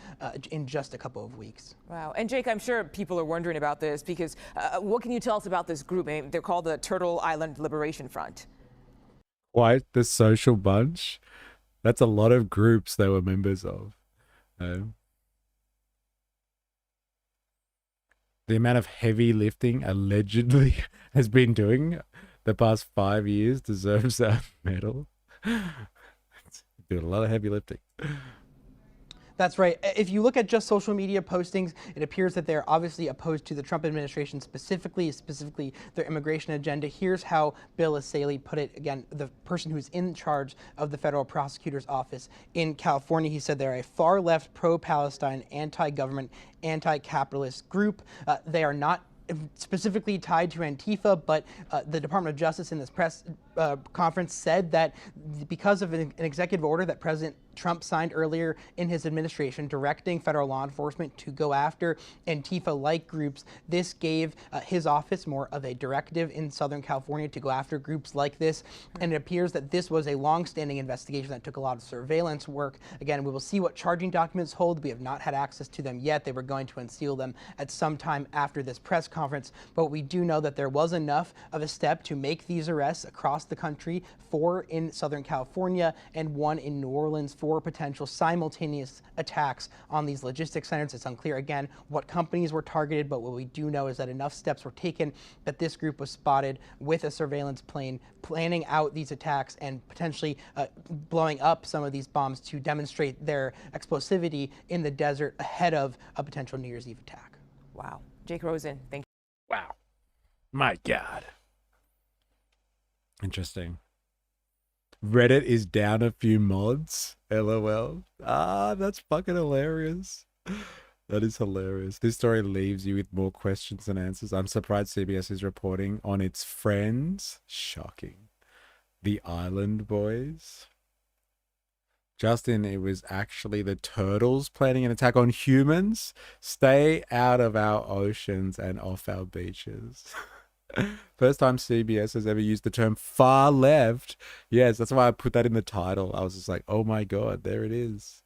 in just a couple of weeks. Wow. And Jake, I'm sure people are wondering about this because what can you tell us about this group? I mean, they're called the Turtle Island Liberation Front. Quite the social bunch. That's a lot of groups they were members of. The amount of heavy lifting allegedly has been doing the past 5 years deserves that medal. Doing a lot of heavy lifting. That's right. If you look at just social media postings, it appears that they're obviously opposed to the Trump administration specifically their immigration agenda. Here's how Bill Asali put it, again, the person who's in charge of the federal prosecutor's office in California. He said they're a far-left, pro-Palestine, anti-government, anti-capitalist group. They are not specifically tied to Antifa, but the Department of Justice in this press conference said that because of an executive order that President Trump signed earlier in his administration directing federal law enforcement to go after Antifa-like groups, this gave his office more of a directive in Southern California to go after groups like this. And it appears that this was a long-standing investigation that took a lot of surveillance work. Again, we will see what charging documents hold. We have not had access to them yet. They were going to unseal them at some time after this press conference. But we do know that there was enough of a step to make these arrests across the country, 4 in Southern California and 1 in New Orleans, for potential simultaneous attacks on these logistics centers. It's unclear, again, what companies were targeted, but what we do know is that enough steps were taken that this group was spotted with a surveillance plane planning out these attacks and potentially blowing up some of these bombs to demonstrate their explosivity in the desert ahead of a potential New Year's Eve attack. Wow. Jake Rosen, thank you. Wow. My God. Interesting. Reddit is down a few mods. LOL. That's fucking hilarious. That is hilarious. This story leaves you with more questions than answers. I'm surprised CBS is reporting on its friends. Shocking. The Island Boys. Justin, it was actually the turtles planning an attack on humans. Stay out of our oceans and off our beaches. First time CBS has ever used the term far left. Yes, that's why I put that in the title. I was just like, oh my God, there it is.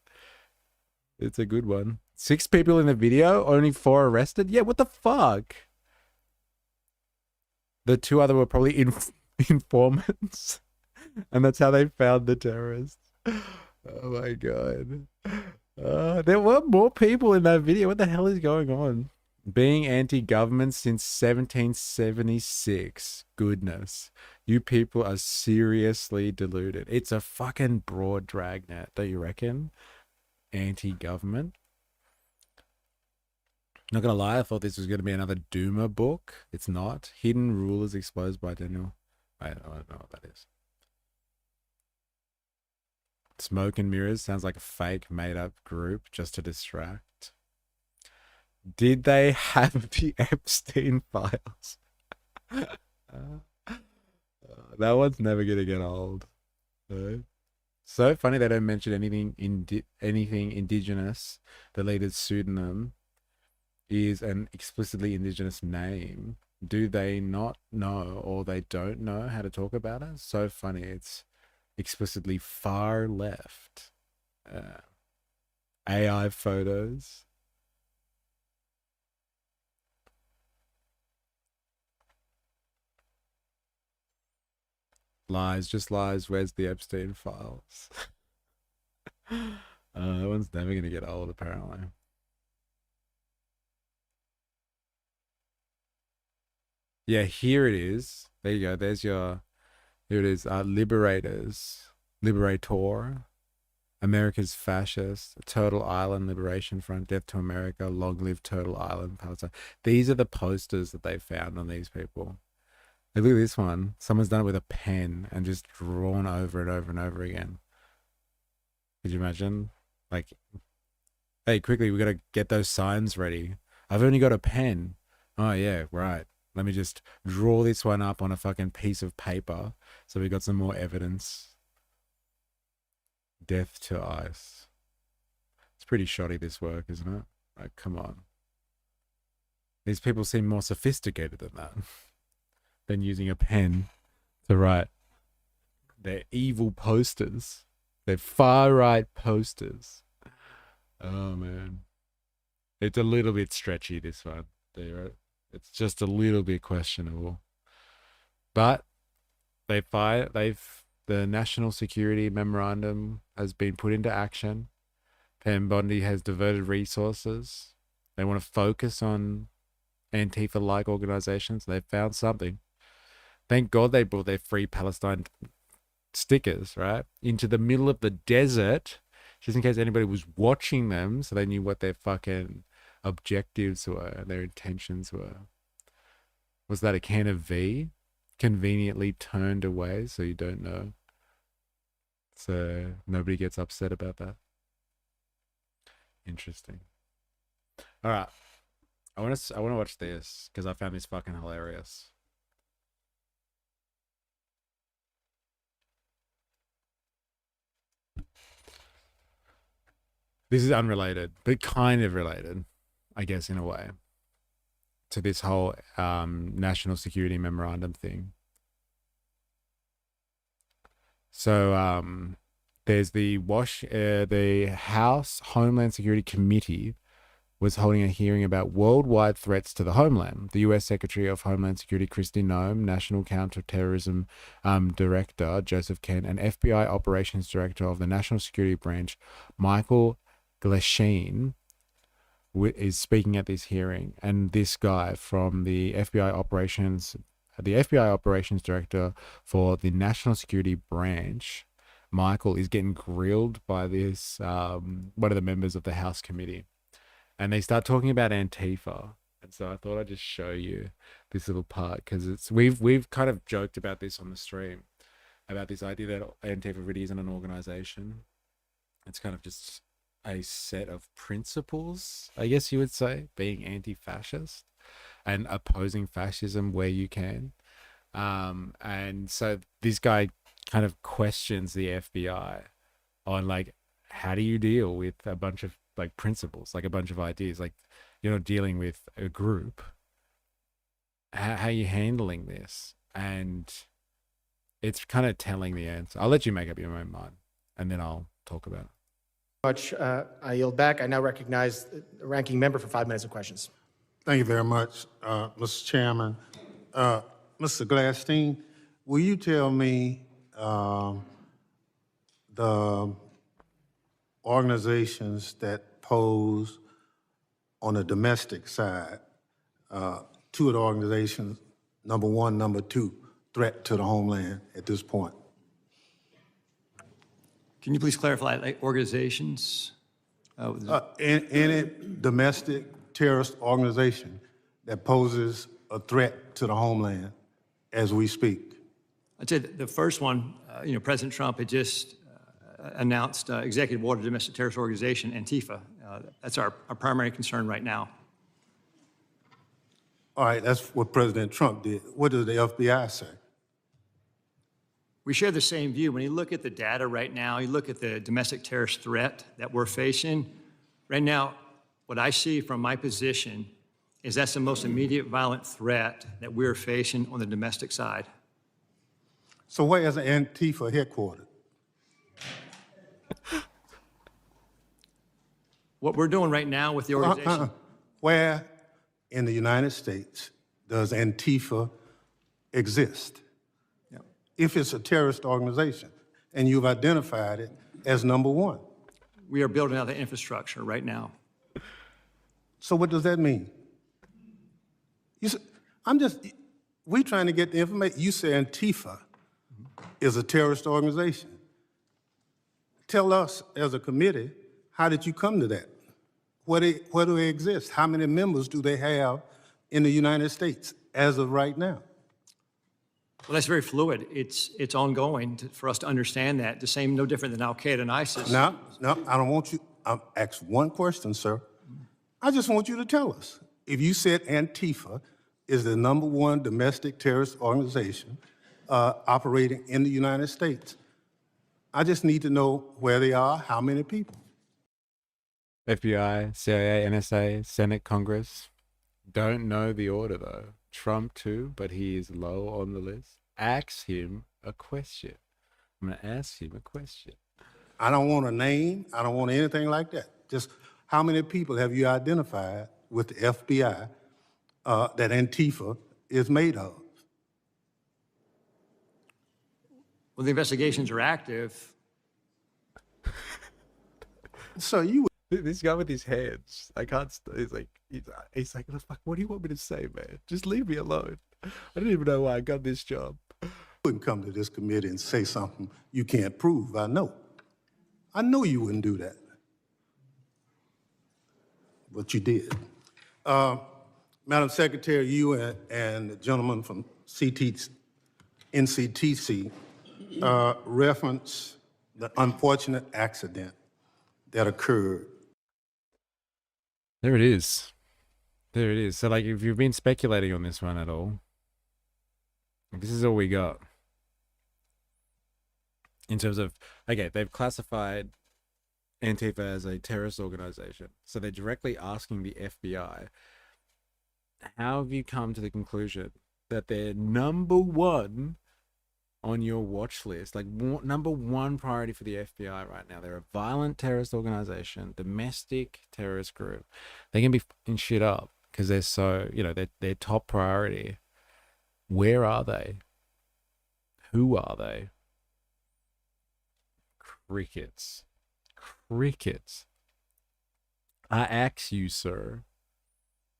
It's a good one. 6 people in the video, only 4 arrested? Yeah, what the fuck? The 2 other were probably informants. And that's how they found the terrorists. Oh my God. There were more people in that video. What the hell is going on? Being anti-government since 1776. Goodness. You people are seriously deluded. It's a fucking broad dragnet, don't you reckon? Anti-government. Not gonna lie, I thought this was gonna be another Doomer book. It's not. Hidden Rulers Exposed by Daniel. I don't know what that is. Smoke and Mirrors sounds like a fake made-up group just to distract. Did they have the Epstein files? That one's never gonna get old. So funny they don't mention anything indigenous. The leader's pseudonym is an explicitly indigenous name. Do they not know, or they don't know how to talk about it? So funny. It's explicitly far left. AI photos. Lies, just lies. Where's the Epstein files? That one's never gonna get old, apparently. Yeah, here it is. There you go. There's your. Here it is. Liberators, Liberator, America's Fascist, Turtle Island Liberation Front, Death to America, Long Live Turtle Island, Palestine. These are the posters that they found on these people. Hey, look at this one. Someone's done it with a pen and just drawn over it over and over again. Could you imagine? Like, hey, quickly, we got to get those signs ready. I've only got a pen. Oh, yeah, right. Let me just draw this one up on a fucking piece of paper so we got some more evidence. Death to ice. It's pretty shoddy, this work, isn't it? Like, come on. These people seem more sophisticated than that. Than using a pen to write their evil posters. Their far-right posters. Oh, man. It's a little bit stretchy, this one. It's just a little bit questionable. But the National Security Memorandum has been put into action. Bondi has diverted resources. They want to focus on Antifa-like organizations. They found something. Thank God they brought their Free Palestine stickers, right? Into the middle of the desert, just in case anybody was watching them, so they knew what their fucking objectives were and their intentions were. Was that a can of V? Conveniently turned away so you don't know. So nobody gets upset about that. Interesting. All right. I want to watch this because I found this fucking hilarious. This is unrelated, but kind of related, I guess, in a way, to this whole national security memorandum thing. So there's the House Homeland Security Committee was holding a hearing about worldwide threats to the homeland. The U.S. Secretary of Homeland Security, Kristi Noem, National Counterterrorism Director, Joseph Kent, and FBI Operations Director of the National Security Branch, Michael Glasheen, is speaking at this hearing. And this guy from the FBI Operations Director for the National Security Branch, Michael, is getting grilled by this one of the members of the House Committee. And they start talking about Antifa. And so I thought I'd just show you this little part because we've kind of joked about this on the stream, about this idea that Antifa really isn't an organization. It's kind of just a set of principles, I guess you would say, being anti-fascist and opposing fascism where you can. And so this guy kind of questions the FBI on like how do you deal with a bunch of like principles, like a bunch of ideas, like you're not dealing with a group? How are you handling this? And it's kind of telling the answer. I'll let you make up your own mind, and then I'll talk about it. Much. I yield back. I now recognize the ranking member for 5 minutes of questions. Thank you very much, Mr. Chairman. Mr. Gladstein, will you tell me the organizations that pose on the domestic side, two of the organizations, number one, number two, threat to the homeland at this point? Can you please clarify, like organizations? Any domestic terrorist organization that poses a threat to the homeland as we speak? I'd say the first one, President Trump had just announced executive order domestic terrorist organization, Antifa. That's our primary concern right now. All right, that's what President Trump did. What does the FBI say? We share the same view. When you look at the data right now, you look at the domestic terrorist threat that we're facing. Right now, what I see from my position is that's the most immediate violent threat that we're facing on the domestic side. So where is Antifa headquartered? What we're doing right now with the organization. Where in the United States does Antifa exist? If it's a terrorist organization, and you've identified it as number one. We are building out the infrastructure right now. So what does that mean? We're trying to get the information. You say Antifa is a terrorist organization. Tell us as a committee, how did you come to that? Where do they exist? How many members do they have in the United States as of right now? Well, that's very fluid. It's ongoing for us to understand that. The same, no different than Al-Qaeda and ISIS. No, I don't want you. I'll ask one question, sir. I just want you to tell us. If you said Antifa is the number one domestic terrorist organization operating in the United States, I just need to know where they are, how many people. FBI, CIA, NSA, Senate, Congress. Don't know the order, though. Trump, too, but he is low on the list. Ask him a question. I'm going to ask him a question. I don't want a name. I don't want anything like that. Just how many people have you identified with the FBI that Antifa is made of? Well, the investigations are active. So you... This guy with his hands, I can't. He's like, fuck. What do you want me to say, man? Just leave me alone. I don't even know why I got this job. You wouldn't come to this committee and say something you can't prove. I know you wouldn't do that, but you did. Madam Secretary, you and the gentleman from NCTC reference the unfortunate accident that occurred. There it is. There it is. So, like, if you've been speculating on this one at all, this is all we got. In terms of, okay, they've classified Antifa as a terrorist organization. So they're directly asking the FBI, how have you come to the conclusion that they're number one on your watch list, like number one priority for the FBI right now? They're a violent terrorist organization, domestic terrorist group. They can be fucking shit up because they're so, they're top priority. Where are they? Who are they? Crickets. I ask you, sir.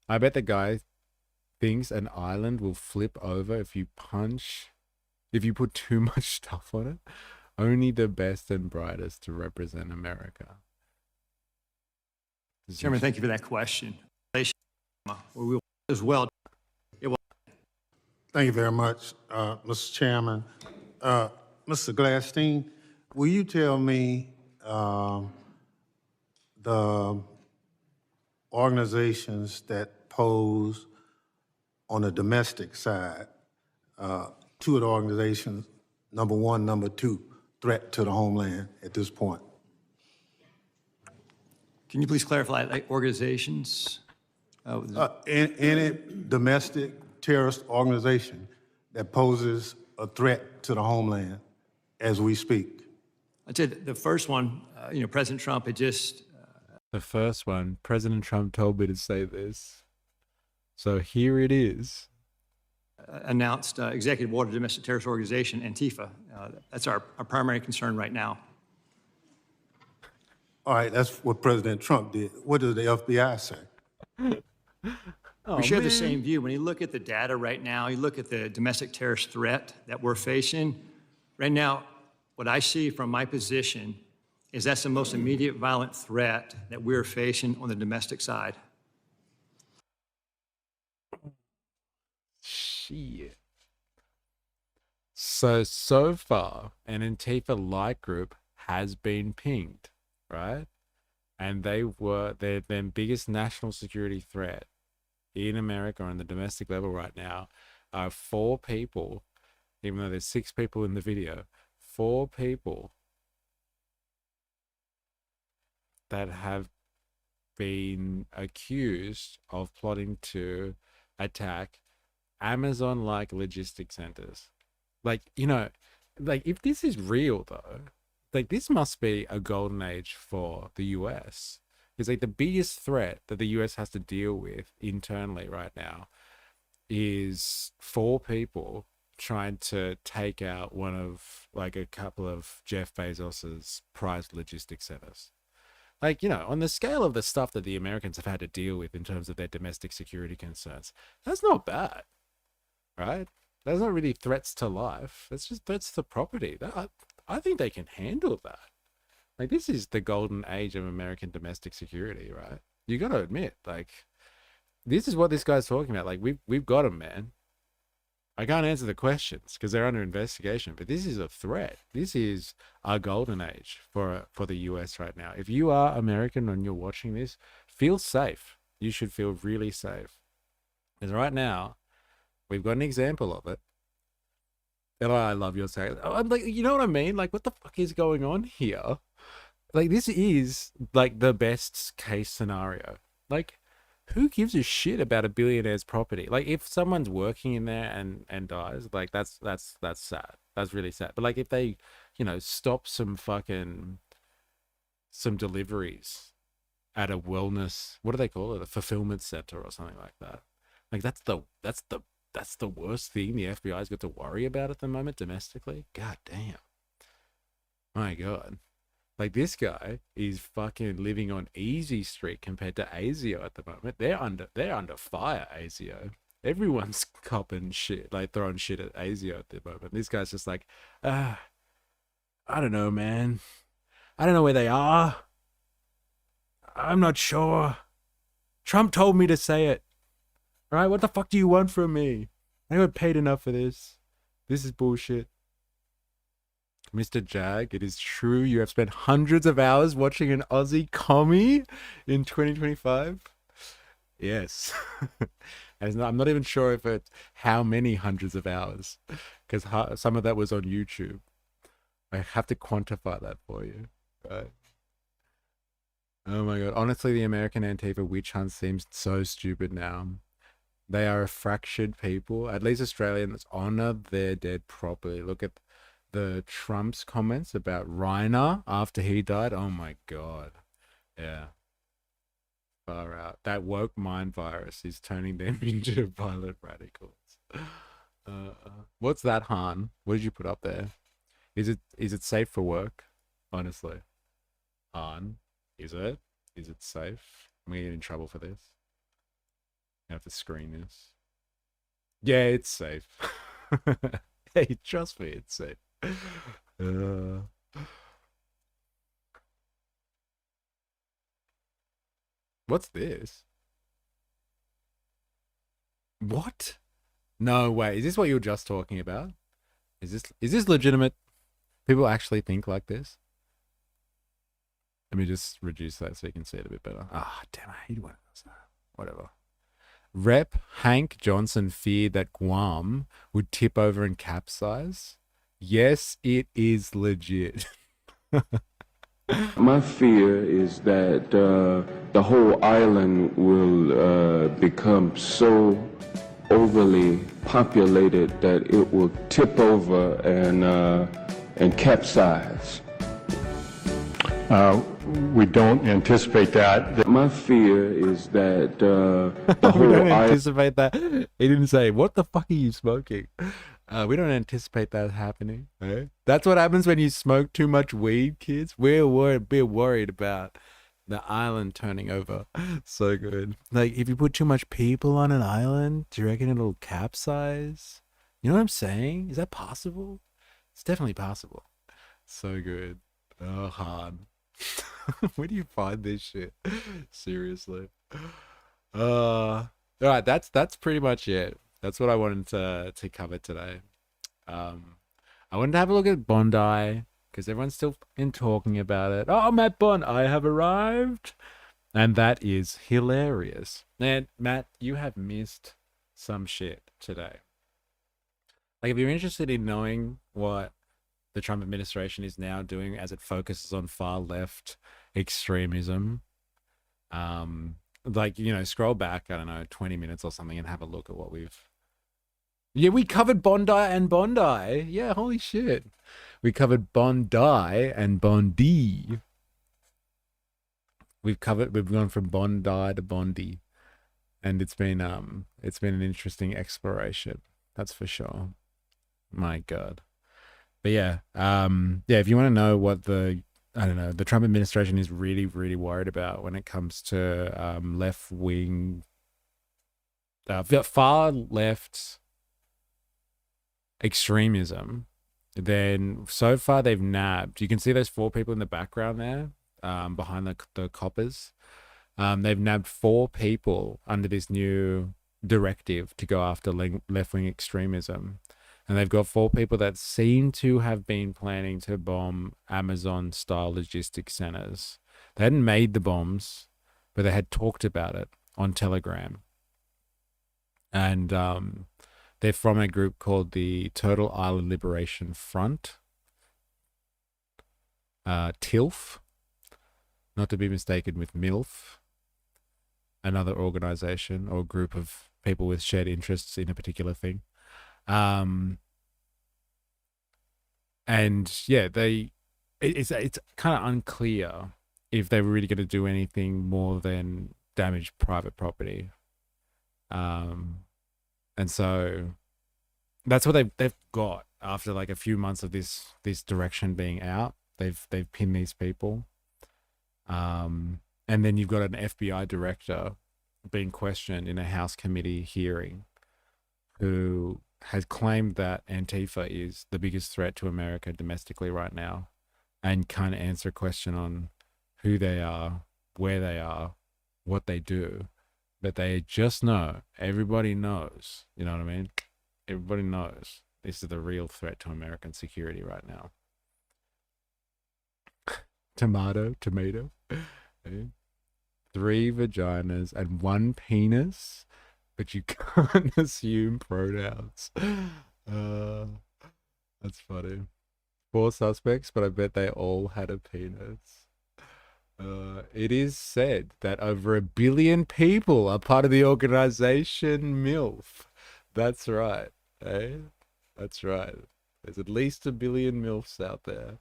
I bet the guy thinks an island will flip over if you put too much stuff on it. Only the best and brightest to represent America. Chairman, thank you for that question. We will as well. Thank you very much, Mr. Chairman. Mr. Gladstein, will you tell me the organizations that pose on the domestic side, two of the organizations, number one, number two, threat to the homeland at this point? Can you please clarify, like organizations? Any domestic terrorist organization that poses a threat to the homeland as we speak. I'd say the first one, President Trump had just... The first one, President Trump told me to say this. So here it is. Announced executive order domestic terrorist organization, Antifa. That's our primary concern right now. All right, that's what President Trump did. What does the FBI say? We share the same view. When you look at the data right now, you look at the domestic terrorist threat that we're facing. Right now, what I see from my position is that's the most immediate violent threat that we're facing on the domestic side. Shit. So far, an Antifa-like group has been pinged, right? And they're their biggest national security threat in America on the domestic level right now are 4 people, even though there's 6 people in the video, 4 people that have been accused of plotting to attack Amazon-like logistics centers. Like, like if this is real though, like this must be a golden age for the US. It's like the biggest threat that the US has to deal with internally right now is 4 people trying to take out one of like a couple of Jeff Bezos's prized logistics centers. Like, on the scale of the stuff that the Americans have had to deal with in terms of their domestic security concerns, that's not bad, right? That's not really threats to life. That's just threats to property. I think they can handle that. Like, this is the golden age of American domestic security, right? You got to admit, like, this is what this guy's talking about. Like, we've got him, man. I can't answer the questions because they're under investigation, but this is a threat. This is a golden age for the US right now. If you are American and you're watching this, feel safe. You should feel really safe. Because right now, we've got an example of it. And I love your saying. I'm like, you know what I mean? Like, what the fuck is going on here? Like, this is like the best case scenario. Like, who gives a shit about a billionaire's property? Like, if someone's working in there and dies, like that's sad. That's really sad. But like, if they, stop some deliveries at a wellness, what do they call it? A fulfillment center or something like that. Like, that's the worst thing the FBI's got to worry about at the moment domestically. God damn. My God. Like, this guy is fucking living on easy street compared to ASIO at the moment. They're under fire, ASIO. Everyone's copping shit, like throwing shit at ASIO at the moment. This guy's just like, I don't know, man. I don't know where they are. I'm not sure. Trump told me to say it. All right, what the fuck do you want from me? I got paid enough for this. This is bullshit. Mr. Jag, it is true you have spent hundreds of hours watching an Aussie commie in 2025. Yes. I'm not even sure if it's how many hundreds of hours, because some of that was on YouTube. I have to quantify that for you. Right. Oh my God. Honestly, the American Antifa witch hunt seems so stupid now. They are a fractured people. At least Australians honor their dead properly. Look at the Trump's comments about Reiner after he died. Oh my God. Yeah. Far out. That woke mind virus is turning them into violent radicals. What's that, Han? What did you put up there? Is it safe for work? Honestly. Han, is it? Is it safe? I'm gonna get in trouble for this. I have to screen this. Yeah, it's safe. Hey, trust me, it's safe. What's this? What? No way. Is this what you were just talking about? Is this legitimate? People actually think like this? Let me just reduce that so you can see it a bit better. Ah, damn, I hate one of those. Whatever. Rep Hank Johnson feared that Guam would tip over and capsize. Yes, it is legit. My fear is that the whole island will become so overly populated that it will tip over and capsize. We don't anticipate that. My fear is that the We whole don't island. anticipate that. He didn't say, "What the fuck are you smoking?" We don't anticipate that happening. Eh? That's what happens when you smoke too much weed, kids. We're worried about the island turning over. So good. Like, if you put too much people on an island, do you reckon it'll capsize? You know what I'm saying? Is that possible? It's definitely possible. So good. Oh, hard. Where do you find this shit? Seriously. All right, that's pretty much it. That's what I wanted to cover today. I wanted to have a look at Bondi because everyone's still fucking talking about it. Oh, Matt Bond, I have arrived, and that is hilarious. And Matt, you have missed some shit today. Like, if you're interested in knowing what the Trump administration is now doing as it focuses on far left extremism, like, you know, scroll back, I don't know, 20 minutes or something and have a look at what we covered Bondi and Bondi. Yeah, holy shit. We covered Bondi and Bondi. We've gone from Bondi to Bondi, and it's been an interesting exploration. That's for sure. My God. But yeah, if you want to know what the Trump administration is really, really worried about when it comes to left wing, far left extremism, then so far they've nabbed. You can see those 4 people in the background there, behind the coppers. They've nabbed 4 people under this new directive to go after left wing extremism. And they've got 4 people that seem to have been planning to bomb Amazon-style logistics centers. They hadn't made the bombs, but they had talked about it on Telegram. And they're from a group called the Turtle Island Liberation Front, TILF, not to be mistaken with MILF, another organization or group of people with shared interests in a particular thing. And yeah, it's kind of unclear if they were really going to do anything more than damage private property. And so that's what they've got after like a few months of this direction being out. They've pinned these people. And then you've got an FBI director being questioned in a House committee hearing who has claimed that Antifa is the biggest threat to America domestically right now and can't answer a question on who they are, where they are, what they do. But they just know, everybody knows, you know what I mean? Everybody knows this is the real threat to American security right now. Tomato. 3 vaginas and 1 penis, but you can't assume pronouns. That's funny. 4 suspects, but I bet they all had a penis. It is said that over 1 billion people are part of the organization MILF. That's right, eh? That's right. There's at least 1 billion MILFs out there.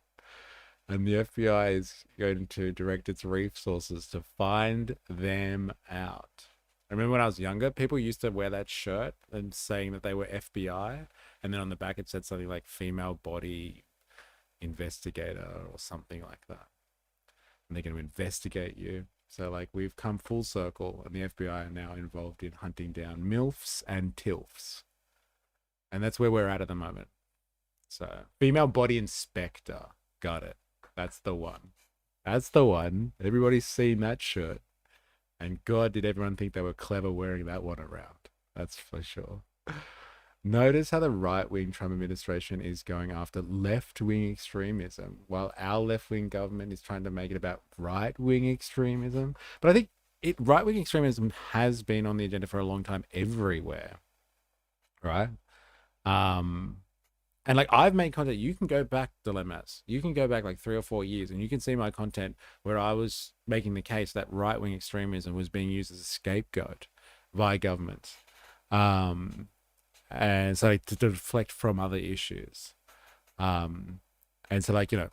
And the FBI is going to direct its resources to find them out. I remember when I was younger, people used to wear that shirt and saying that they were FBI. And then on the back, it said something like female body investigator or something like that. And they're going to investigate you. So like we've come full circle and the FBI are now involved in hunting down MILFs and TILFs. And that's where we're at the moment. So female body inspector. Got it. That's the one. That's the one. Everybody's seen that shirt. And God, did everyone think they were clever wearing that one around. That's for sure. Notice how the right-wing Trump administration is going after left-wing extremism, while our left-wing government is trying to make it about right-wing extremism. But I think right-wing extremism has been on the agenda for a long time everywhere, right? And like I've made content, you can go back, dilemmas. You can go back like 3 or 4 years and you can see my content where I was making the case that right-wing extremism was being used as a scapegoat by governments. And so like, to deflect from other issues. And so like, you know,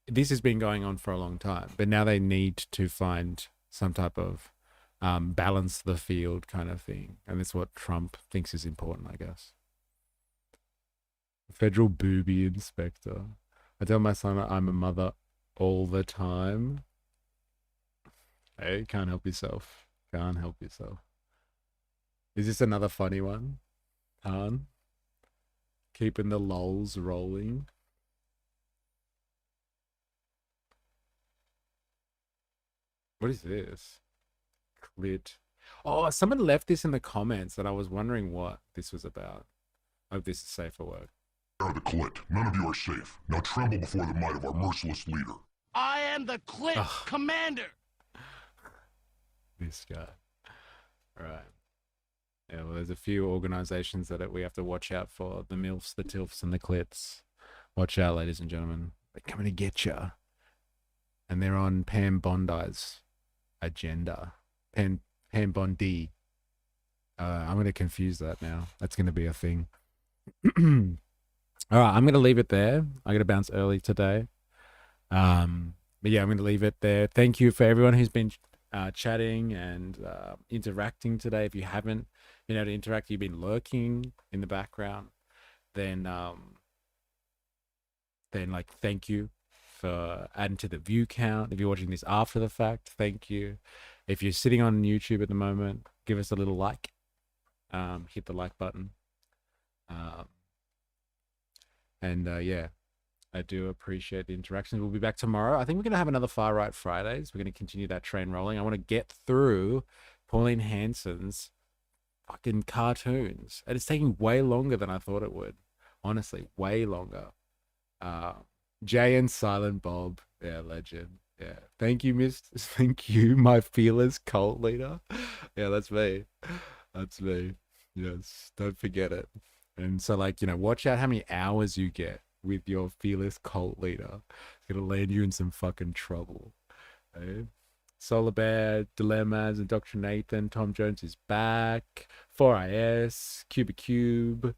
this has been going on for a long time, but now they need to find some type of balance the field kind of thing. And that's what Trump thinks is important, I guess. Federal booby inspector. I tell my son I'm a mother all the time. Hey, can't help yourself. Can't help yourself. Is this another funny one? Han? Keeping the lols rolling. What is this? Clit. Oh, someone left this in the comments and I was wondering what this was about. I hope this is safe for work. Are the clit. None of you are safe. Now tremble before the might of our merciless leader. I am the clit commander. This guy. All right. Yeah, well, there's a few organizations that we have to watch out for. The MILFs, the TILFs, and the clits. Watch out, ladies and gentlemen. They're coming to get you. And they're on Pam Bondi's agenda. Pam Bondi. I'm going to confuse that now. That's going to be a thing. All right, I'm going to leave it there. I got to bounce early today. But yeah, I'm going to leave it there. Thank you for everyone who's been chatting and interacting today. If you haven't been able to interact, you've been lurking in the background, then like thank you for adding to the view count. If you're watching this after the fact, thank you. If you're sitting on YouTube at the moment, give us a little like. Hit the like button. Yeah, I do appreciate the interactions. We'll be back tomorrow. I think we're going to have another Far Right Fridays. We're going to continue that train rolling. I want to get through Pauline Hanson's fucking cartoons. And it's taking way longer than I thought it would. Honestly, way longer. Jay and Silent Bob. Yeah, legend. Yeah. Thank you, my fearless cult leader. Yeah, that's me. That's me. Yes, don't forget it. And so, like, you know, watch out how many hours you get with your fearless cult leader. It's going to land you in some fucking trouble. Okay? Solar Bear, Dilemmas, and Dr. Nathan. Tom Jones is back. 4IS, Cuba Cube,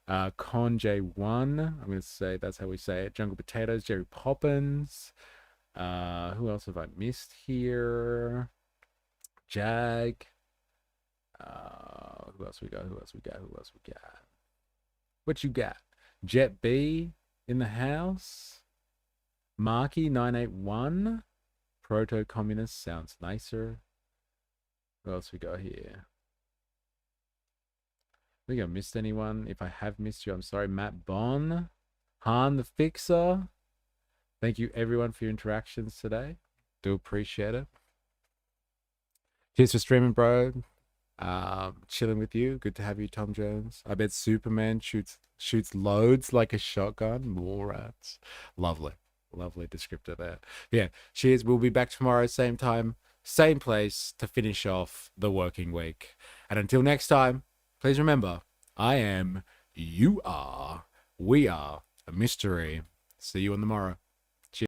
Con J1. I'm going to say that's how we say it. Jungle Potatoes, Jerry Poppins. Who else have I missed here? Jag. Who else we got? What you got? Jet B in the house. Marky 981. Proto-communist sounds nicer. What else we got here? I think I missed anyone. If I have missed you, I'm sorry. Matt Bon. Han the Fixer. Thank you everyone for your interactions today. Do appreciate it. Cheers for streaming, bro. Chilling with you. Good to have you, Tom Jones. I bet Superman shoots loads like a shotgun. More rats. Lovely descriptor there. Yeah, cheers. We'll be back tomorrow, same time, same place, to finish off the working week. And until next time, please remember, I am, you are, we are a mystery. See you on the morrow.